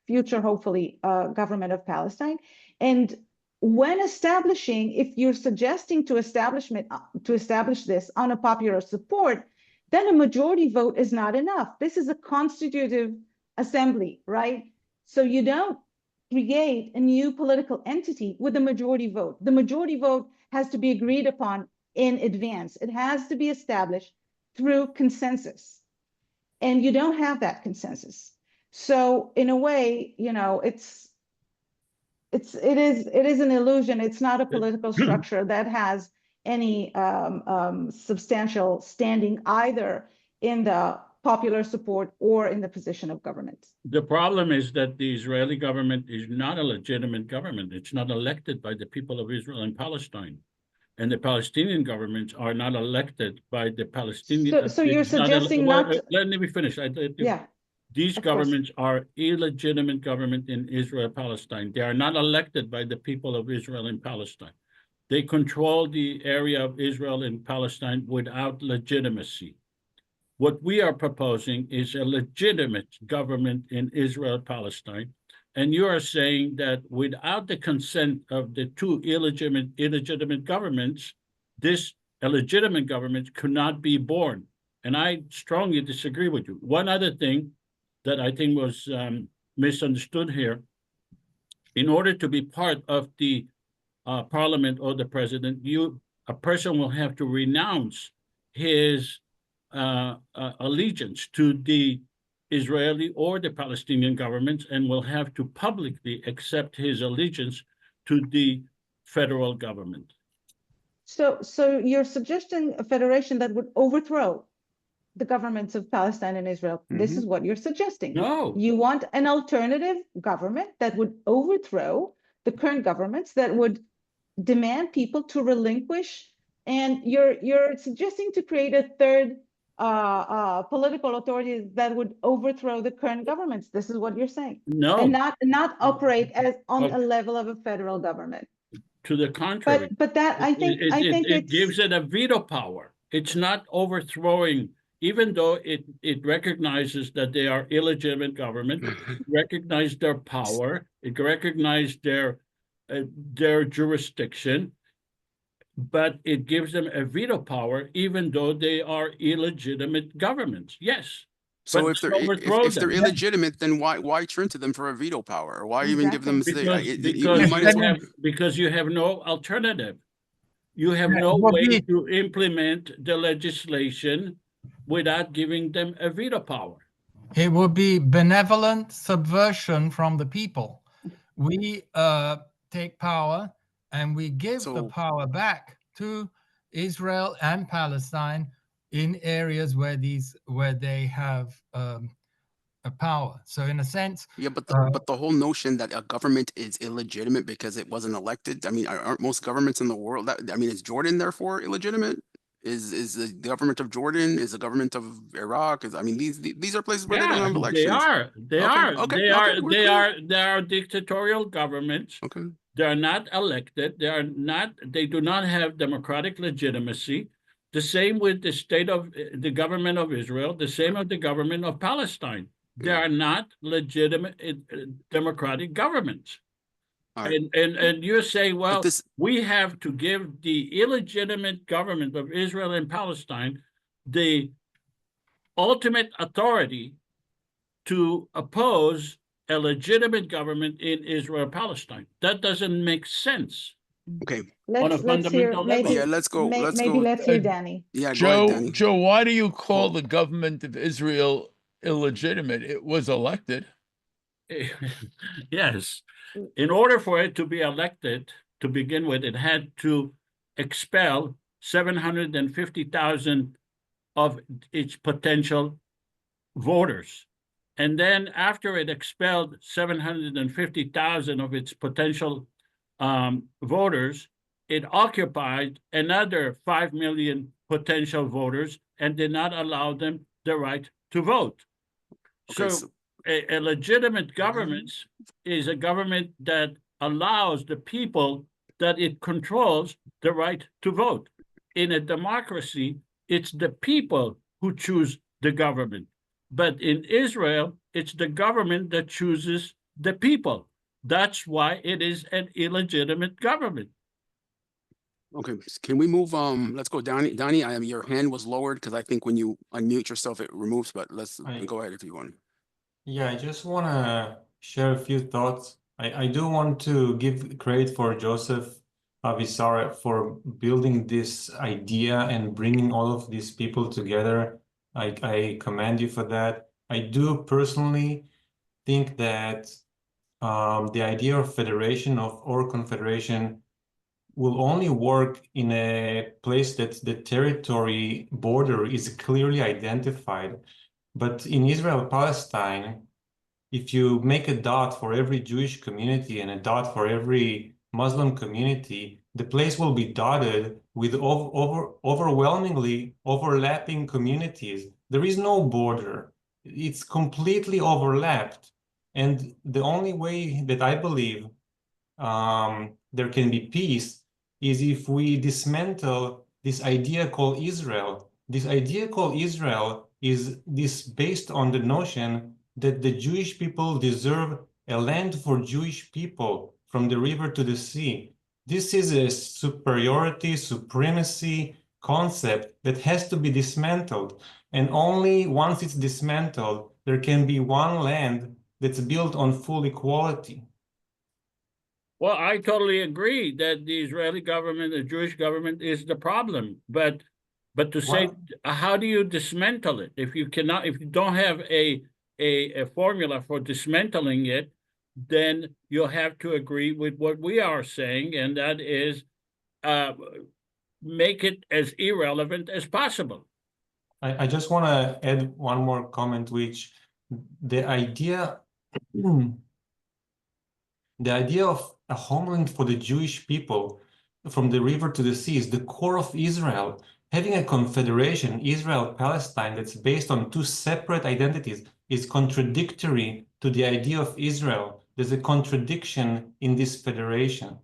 future, hopefully, government of Palestine. And when establishing, if you're suggesting to establish this on a popular support, then a majority vote is not enough. This is a constitutive assembly, right? So you don't create a new political entity with a majority vote. The majority vote has to be agreed upon in advance. It has to be established through consensus. And you don't have that consensus. So in a way, you know, it is an illusion. It's not a political structure that has any substantial standing either in the popular support or in the position of government. The problem is that the Israeli government is not a legitimate government. It's not elected by the people of Israel and Palestine. And the Palestinian governments are not elected by the Palestinian. So you're suggesting Let me finish. Yeah. These governments are illegitimate government in Israel, Palestine. They are not elected by the people of Israel and Palestine. They control the area of Israel and Palestine without legitimacy. What we are proposing is a legitimate government in Israel, Palestine. And you are saying that without the consent of the two illegitimate governments, this illegitimate government could not be born. And I strongly disagree with you. One other thing that I think was misunderstood here, in order to be part of the parliament or the president, a person will have to renounce his allegiance to the Israeli or the Palestinian governments and will have to publicly accept his allegiance to the federal government. So you're suggesting a federation that would overthrow the governments of Palestine and Israel. This is what you're suggesting. No. You want an alternative government that would overthrow the current governments, that would demand people to relinquish, and you're suggesting to create a third political authority that would overthrow the current governments. This is what you're saying. No. And not operate as on a level of a federal government. To the contrary. But that I think it gives it a veto power. It's not overthrowing, even though it recognizes that they are illegitimate government, recognize their power, it recognizes their jurisdiction, but it gives them a veto power, even though they are illegitimate governments. Yes. So if they're illegitimate, then why turn to them for a veto power? Or why even give them because you have no alternative. You have no way to implement the legislation without giving them a veto power. It would be benevolent subversion from the people. We take power and we give the power back to Israel and Palestine in areas where they have a power. So in a sense, but the whole notion that a government is illegitimate because it wasn't elected. I mean, aren't most governments in the world is Jordan therefore illegitimate? Is the government of Jordan, is the government of Iraq? These are places where they don't have elections. They are dictatorial governments. Okay. They are not elected. They do not have democratic legitimacy. The same with the government of Israel, the same with the government of Palestine. They are not legitimate democratic governments. All right. And you're saying, well, this- we have to give the illegitimate government of Israel and Palestine the ultimate authority to oppose a legitimate government in Israel Palestine. That doesn't make sense Okay. on a Let's hear, fundamental level. maybe, Yeah, let's go. Let's maybe go. let's hear Danny. Yeah, go ahead, Joe, Danny. Joe, why do you call the government of Israel illegitimate? It was elected. Yes. In order for it to be elected, to begin with, it had to expel 750,000 of its potential voters. And then after it expelled 750,000 of its potential voters, it occupied another 5 million potential voters and did not allow them the right to vote. Okay, So a legitimate government is a government that allows the people that it controls the right to vote. In a democracy, it's the people who choose the government. But in Israel, it's the government that chooses the people. That's why it is an illegitimate government. Okay, can we move, let's go, Donnie, your hand was lowered because I think when you unmute yourself, it removes, but let's go ahead if you want. Yeah, I just want to share a few thoughts. I do want to give credit for Joseph Avisar for building this idea and bringing all of these people together. I commend you for that. I do personally think that the idea of federation or confederation will only work in a place that the territory border is clearly identified. But in Israel-Palestine, if you make a dot for every Jewish community and a dot for every Muslim community, the place will be dotted with overwhelmingly overlapping communities. There is no border. It's completely overlapped. And the only way that I believe there can be peace is if we dismantle this idea called Israel. This idea called Israel is based on the notion that the Jewish people deserve a land for Jewish people from the river to the sea. This is a supremacy concept that has to be dismantled. And only once it's dismantled, there can be one land that's built on full equality. Well, I totally agree that the Israeli government, the Jewish government is the problem. But to say, how do you dismantle it? If you don't have a formula for dismantling it, then you'll have to agree with what we are saying, and that is make it as irrelevant as possible. I just want to add one more comment, which the idea of a homeland for the Jewish people from the river to the sea is the core of Israel. Having a confederation, Israel-Palestine, that's based on two separate identities is contradictory to the idea of Israel. There's a contradiction in this federation.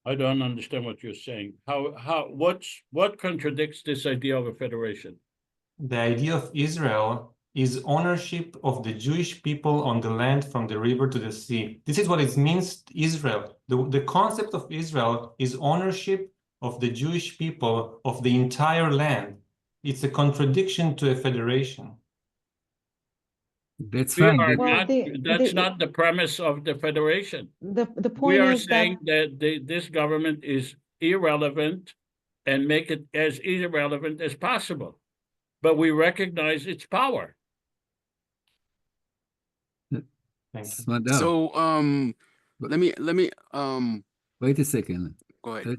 I don't understand what you're saying. What contradicts this idea of a federation? The idea of Israel is ownership of the Jewish people on the land from the river to the sea. This is what it means, Israel. The concept of Israel is ownership of the Jewish people of the entire land. It's a contradiction to a federation. That's fine. That's not the premise of the federation. The point We are is saying that this government is irrelevant and make it as irrelevant as possible. But we recognize its power. Smadar. So, let me, wait a second. Go ahead.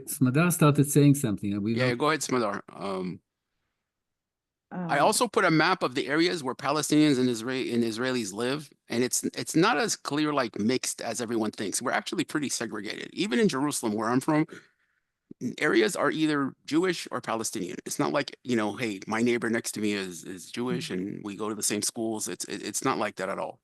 Smadar started saying something. Yeah, go ahead, Smadar. I also put a map of the areas where Palestinians and Israelis live, and it's not as clear, like mixed as everyone thinks. We're actually pretty segregated. Even in Jerusalem, where I'm from, areas are either Jewish or Palestinian. It's not like, hey, my neighbor next to me is Jewish and we go to the same schools. It's not like that at all.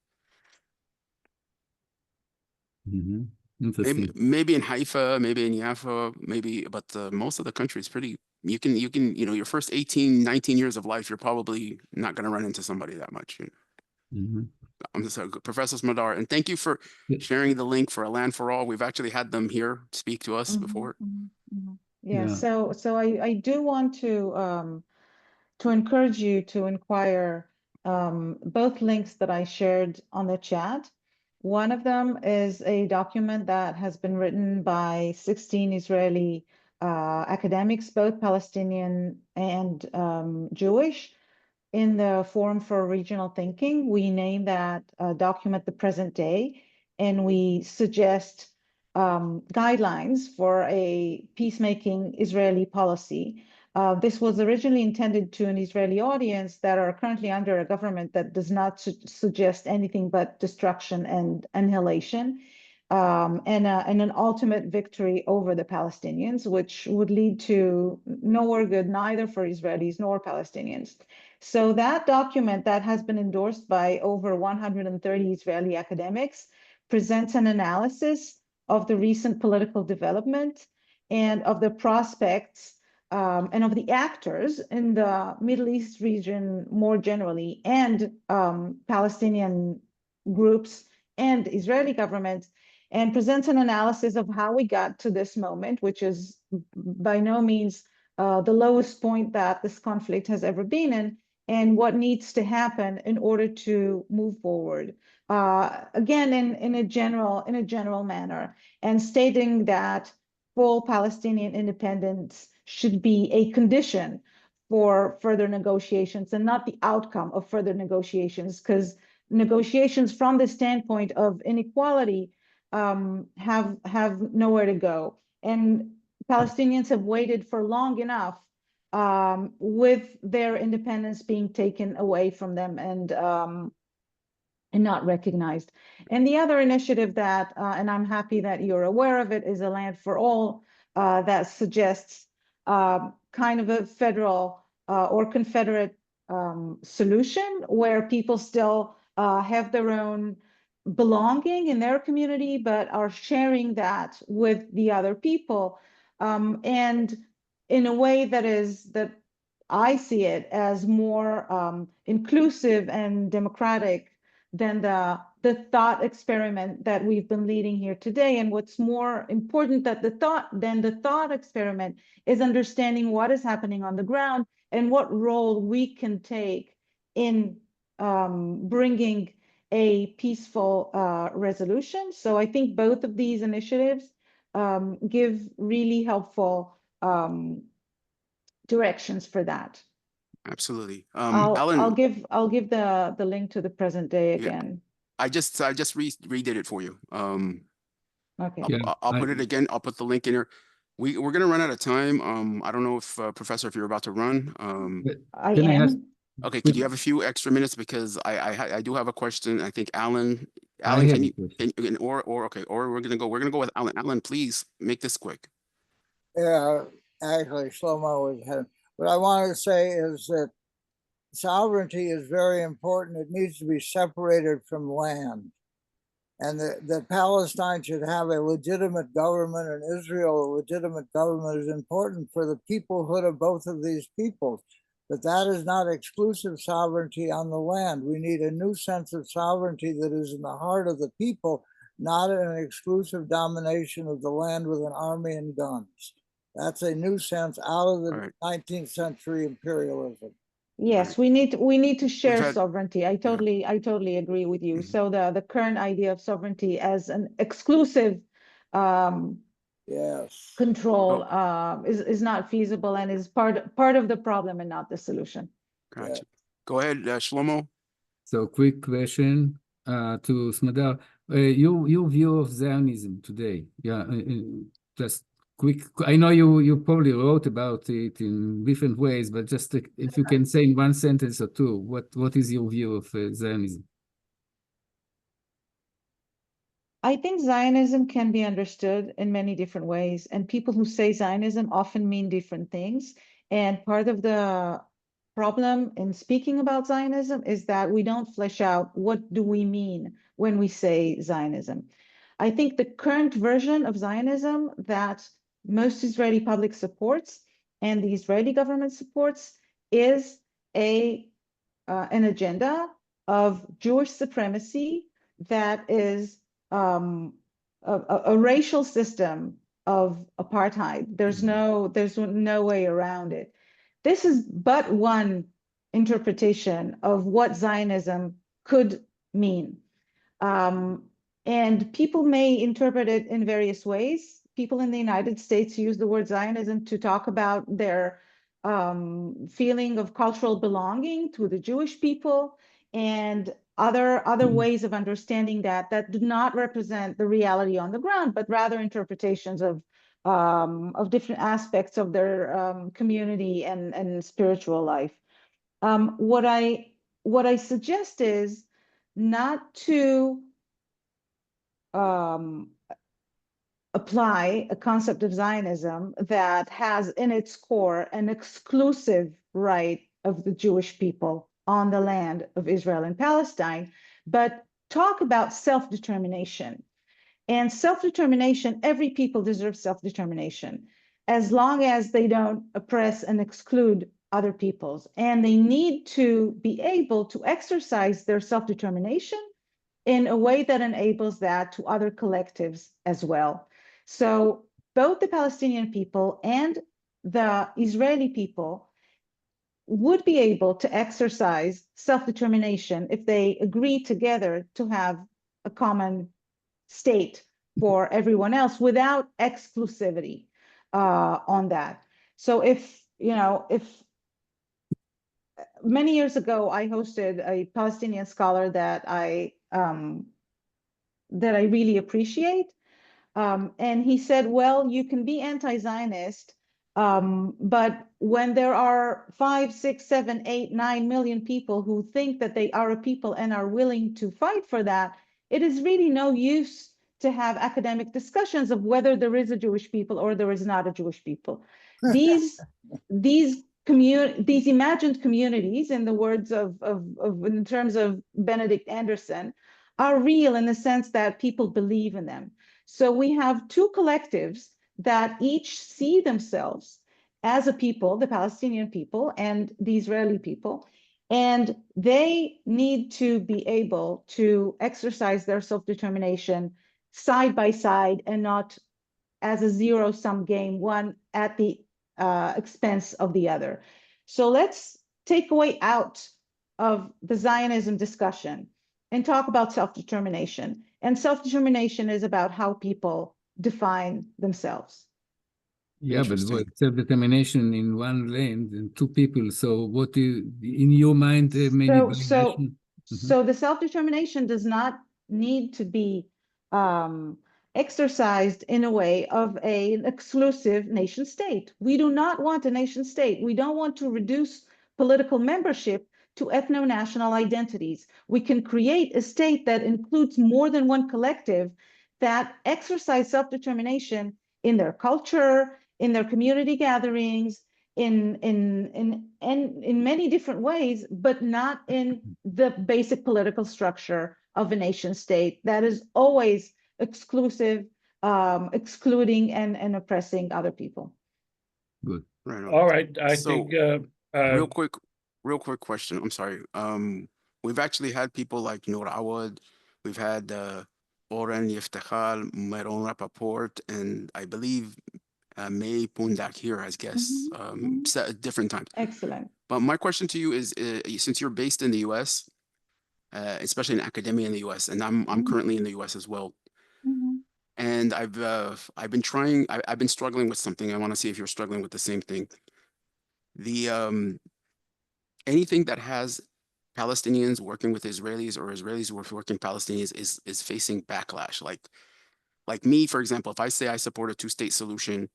Mm-hmm. Interesting. Maybe in Haifa, maybe in Jaffa, maybe, but most of the country is pretty, you can, your first 18, 19 years of life, you're probably not going to run into somebody that much. Mhm. I'm just Professor Smadar, and thank you for sharing the link for A Land for All. We've actually had them here speak to us before. Yeah, Yeah. so I do want to encourage you to inquire both links that I shared on the chat. One of them is a document that has been written by 16 Israeli academics, both Palestinian and Jewish, in the Forum for Regional Thinking. We name that document The Present Day, and we suggest guidelines for a peacemaking Israeli policy. This was originally intended to an Israeli audience that are currently under a government that does not suggest anything but destruction and annihilation, and an ultimate victory over the Palestinians, which would lead to nowhere good, neither for Israelis nor Palestinians. So that document that has been endorsed by over 130 Israeli academics presents an analysis of the recent political development and of the prospects and of the actors in the Middle East region more generally, and Palestinian groups and Israeli government, and presents an analysis of how we got to this moment, which is by no means the lowest point that this conflict has ever been in, and what needs to happen in order to move forward. Again, in a general manner, and stating that full Palestinian independence should be a condition for further negotiations and not the outcome of further negotiations, because negotiations from the standpoint of inequality have nowhere to go. And Palestinians have waited for long enough with their independence being taken away from them and not recognized. And the other initiative that, and I'm happy that you're aware of it, is A Land for All, that suggests kind of a federal or confederate solution where people still have their own belonging in their community, but are sharing that with the other people. And in a way that I see it as more inclusive and democratic than the thought experiment that we've been leading here today. And what's more important than the thought experiment is understanding what is happening on the ground and what role we can take in bringing a peaceful resolution. So I think both of these initiatives give really helpful directions for that. Absolutely. I'll Alan, I'll give the link to the present day yeah, again. I just redid it for you. Okay. I'll put it again. I'll put the link in here. We're gonna run out of time. I don't know if Professor, if you're about to run. I Can I ask? am. Okay, could you have a few extra minutes, because I do have a question. I think Alan, I can have you, a question. or we're gonna go with Alan. Alan, please make this quick. Yeah, actually, Shlomo was ahead. What I wanted to say is that sovereignty is very important. It needs to be separated from land. And that Palestine should have a legitimate government and Israel a legitimate government is important for the peoplehood of both of these peoples. But that is not exclusive sovereignty on the land. We need a new sense of sovereignty that is in the heart of the people, not an exclusive domination of the land with an army and guns. That's a new sense out of the 19th century imperialism. Yes, we need to share had- sovereignty. I totally agree with you. So the current idea of sovereignty as an exclusive yes control is not feasible and is part of the problem and not the solution. Gotcha. Yeah. Go ahead, Shlomo. So quick question to Smadar. Your view of Zionism today. Yeah, just quick. I know you probably wrote about it in different ways, but just if you can say in one sentence or two, what is your view of Zionism? I think Zionism can be understood in many different ways, and people who say Zionism often mean different things. And part of the problem in speaking about Zionism is that we don't flesh out what do we mean when we say Zionism. I think the current version of Zionism that most Israeli public supports and the Israeli government supports is an agenda of Jewish supremacy that is a racial system of apartheid. There's no way around it. This is but one interpretation of what Zionism could mean. And people may interpret it in various ways. People in the United States use the word Zionism to talk about their feeling of cultural belonging to the Jewish people and other ways of understanding that do not represent the reality on the ground, but rather interpretations of different aspects of their community and spiritual life. What I suggest is not to apply a concept of Zionism that has in its core an exclusive right of the Jewish people on the land of Israel and Palestine, but talk about self-determination. And self-determination, every people deserves self-determination, as long as they don't oppress and exclude other peoples. And they need to be able to exercise their self-determination in a way that enables that to other collectives as well. So both the Palestinian people and the Israeli people would be able to exercise self-determination if they agree together to have a common state for everyone else without exclusivity on that. So if many years ago, I hosted a Palestinian scholar that I really appreciate. And he said, well, you can be anti-Zionist, but when there are 5, 6, 7, 8, 9 million people who think that they are a people and are willing to fight for that, it is really no use to have academic discussions of whether there is a Jewish people or there is not a Jewish people. These imagined communities, in the words in terms of Benedict Anderson, are real in the sense that people believe in them. So we have two collectives that each see themselves as a people, the Palestinian people and the Israeli people, and they need to be able to exercise their self-determination side by side and not as a zero-sum game, one at the expense of the other. So let's take away out of the Zionism discussion and talk about self-determination. And self-determination is about how people define themselves. Yeah, but self-determination in one land and two people. So what in your mind, maybe So the self-determination does not need to be exercised in a way of an exclusive nation state. We do not want a nation state. We don't want to reduce political membership to ethno-national identities. We can create a state that includes more than one collective that exercise self-determination in their culture, in their community gatherings, in many different ways, but not in the basic political structure of a nation state that is always exclusive, excluding and oppressing other people. Good. Right. All right. I think real quick question. I'm sorry. We've actually had people like Noor Awad. We've had Oren Yeftechal, Meron Rapaport, and I believe May Pundak here as guests, at different times. Excellent. But my question to you is, since you're based in the U.S., especially in academia in the U.S., and I'm currently in the U.S. as well, and I've been struggling with something. I want to see if you're struggling with the same thing. The anything that has Palestinians working with Israelis or Israelis working Palestinians is facing backlash. Like me, for example, if I say I support a two-state solution,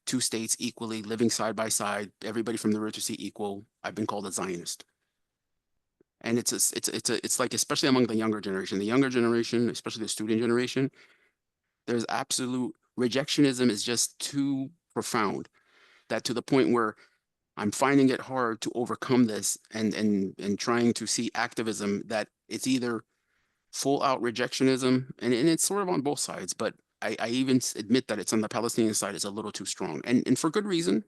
2 states equally living side by side, everybody from the river to sea equal, I've been called a Zionist. And it's like, especially among the younger generation, especially the student generation, there's absolute rejectionism is just too profound, that to the point where I'm finding it hard to overcome this and trying to see activism that it's either full out rejectionism, and it's sort of on both sides, but I even admit that it's on the Palestinian side is a little too strong, and for good reason.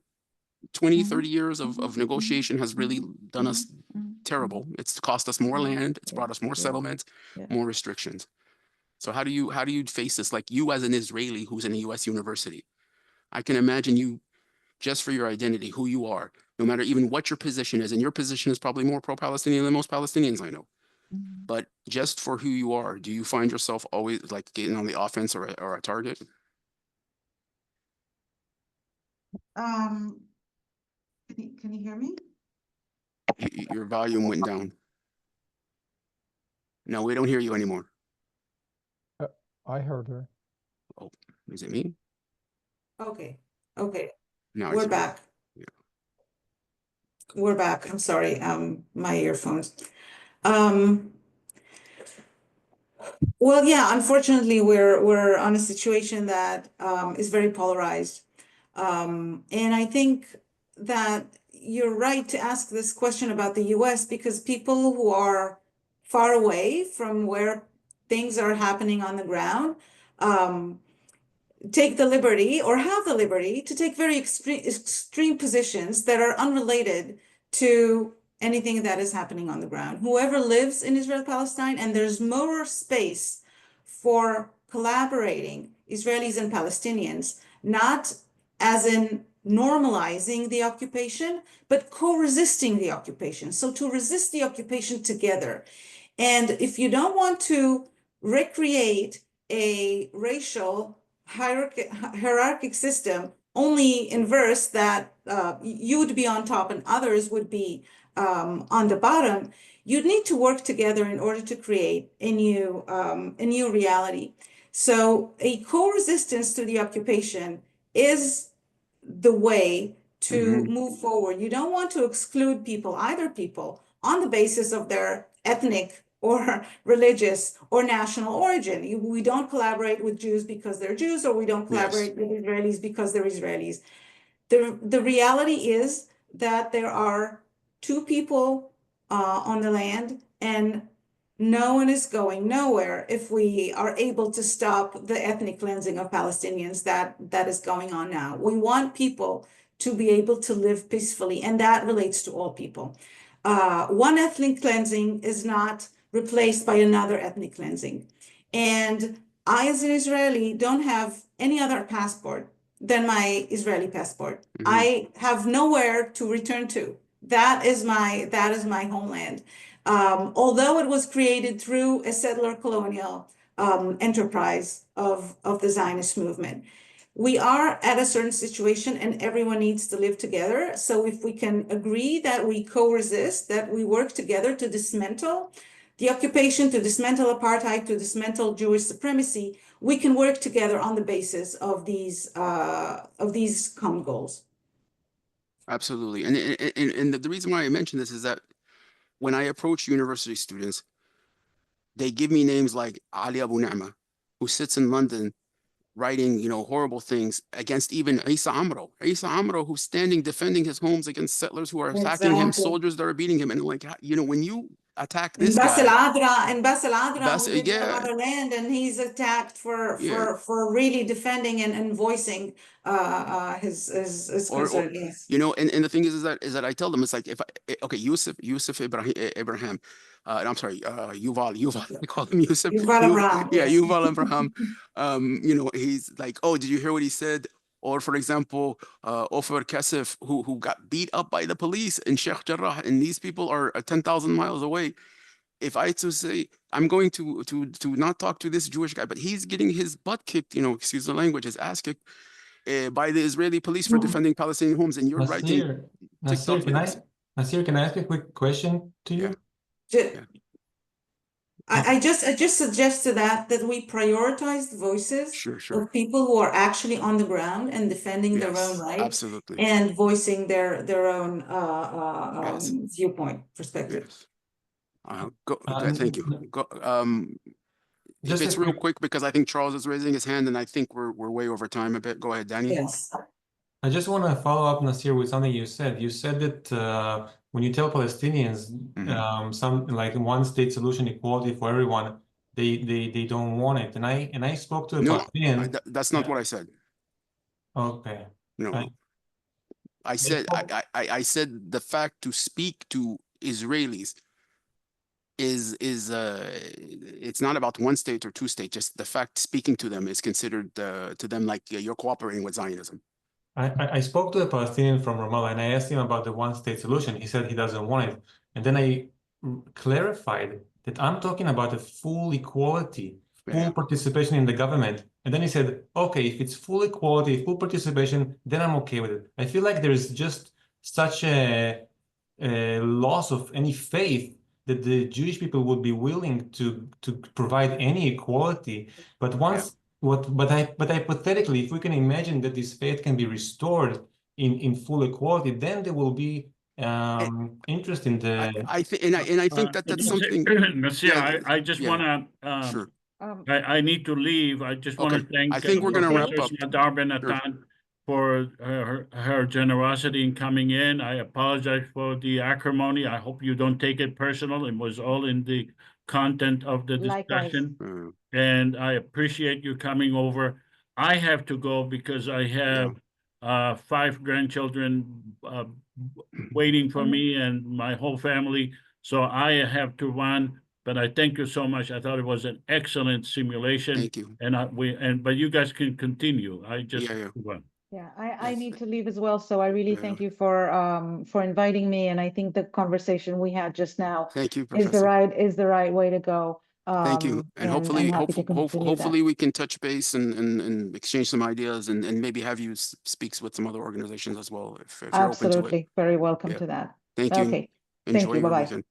20, 30 years of negotiation has really done us terrible. It's cost us more land, it's brought us more settlements, more restrictions. So how do you face this? Like, you as an Israeli who's in a US university, I can imagine you, just for your identity, who you are, no matter even what your position is, and your position is probably more pro-Palestinian than most Palestinians I know. But just for who you are, do you find yourself always like getting on the offense or a target? Can you hear me? Your volume went down. No, we don't hear you anymore. I heard her. Oh, is it me? Okay. No, We're back. Yeah. We're back. I'm sorry. My earphones. Well, yeah, unfortunately, we're on a situation that is very polarized. And I think that you're right to ask this question about the US, because people who are far away from where things are happening on the ground take the liberty, or have the liberty, to take very extreme positions that are unrelated to anything that is happening on the ground. Whoever lives in Israel, Palestine, and there's more space for collaborating Israelis and Palestinians, not as in normalizing the occupation, but co-resisting the occupation. So to resist the occupation together. And if you don't want to recreate a racial hierarchic system, only inverse, that you would be on top and others would be on the bottom, you'd need to work together in order to create a new reality. So a co-resistance to the occupation is the way to move forward. You don't want to exclude people, either people, on the basis of their ethnic or religious or national origin. We don't collaborate with Jews because they're Jews, or we don't collaborate with Israelis because they're Israelis. The reality is that there are two people on the land, and no one is going nowhere if we are able to stop the ethnic cleansing of Palestinians that is going on now. We want people to be able to live peacefully, and that relates to all people. One ethnic cleansing is not replaced by another ethnic cleansing. And I, as an Israeli, don't have any other passport than my Israeli passport. I have nowhere to return to. That is my homeland. Although it was created through a settler colonial enterprise of the Zionist movement. We are at a certain situation, and everyone needs to live together. So if we can agree that we co-resist, that we work together to dismantle the occupation, to dismantle apartheid, to dismantle Jewish supremacy, we can work together on the basis of these common goals. Absolutely. And the reason why I mention this is that when I approach university students, they give me names like Ali Abu Ni'ma, who sits in London writing, horrible things against even Isa Amro, who's standing defending his homes against settlers who are attacking him, soldiers that are beating him. And like, when you attack this guy, in Basel Adra, who lives in another land, and he's attacked for really defending and voicing his concern. Yes. And the thing is that I tell them, it's like, Yusuf Ibrahim, I'm sorry, Yuval, I call him Yusuf. Yuval Abraham. Yeah, Yuval Abraham. He's like, oh, did you hear what he said? Or for example, Ofer Kasif, who got beat up by the police in Sheikh Jarrah, and these people are 10,000 miles away. If I to say, I'm going to not talk to this Jewish guy, but he's getting his butt kicked, excuse the language, his ass kicked by the Israeli police for defending Palestinian homes, and you're writing TikTok videos. Nasir, can I ask a quick question to you? I just suggested that we prioritize the voices of people who are actually on the ground and defending their own rights, and voicing their own viewpoint perspective. Thank you. If it's real quick, because I think Charles is raising his hand, and I think we're way over time a bit. Go ahead, Danny. Yes. I just want to follow up, Nasir, with something you said. You said that when you tell Palestinians some like one state solution, equality for everyone, they don't want it. And I spoke to a No, Palestinian. that's not what I said. Okay. No, I said I said the fact to speak to Israelis is it's not about one state or two states. Just the fact speaking to them is considered to them like you're cooperating with Zionism. I spoke to a Palestinian from Ramallah and I asked him about the one-state solution. He said he doesn't want it. And then I clarified that I'm talking about a full equality, full participation in the government. And then he said, okay, if it's full equality, full participation, then I'm okay with it. I feel like there's just such a loss of any faith that the Jewish people would be willing to provide any equality. But once but hypothetically, if we can imagine that this faith can be restored in full equality, then there will be interest in the. I think that's something. I just want to. Sure. I need to leave. I just want to thank. I think we're going to wrap up. Smadar Ben-Natan for her generosity in coming in. I apologize for the acrimony. I hope you don't take it personal. It was all in the content of the discussion. And I appreciate you coming over. I have to go because I have 5 grandchildren waiting for me and my whole family. So I have to run. But I thank you so much. I thought it was an excellent simulation. Thank you. And but you guys can continue. I just Yeah, I need to leave as well. So I really thank you for inviting me. And I think the conversation we had just now is the right way to go. Thank you. And hopefully we can touch base and exchange some ideas and maybe have you speak with some other organizations as well if you're open to it. Absolutely. Very welcome to that. Thank you. Okay. Enjoy Thank you. your Bye-bye. weekend.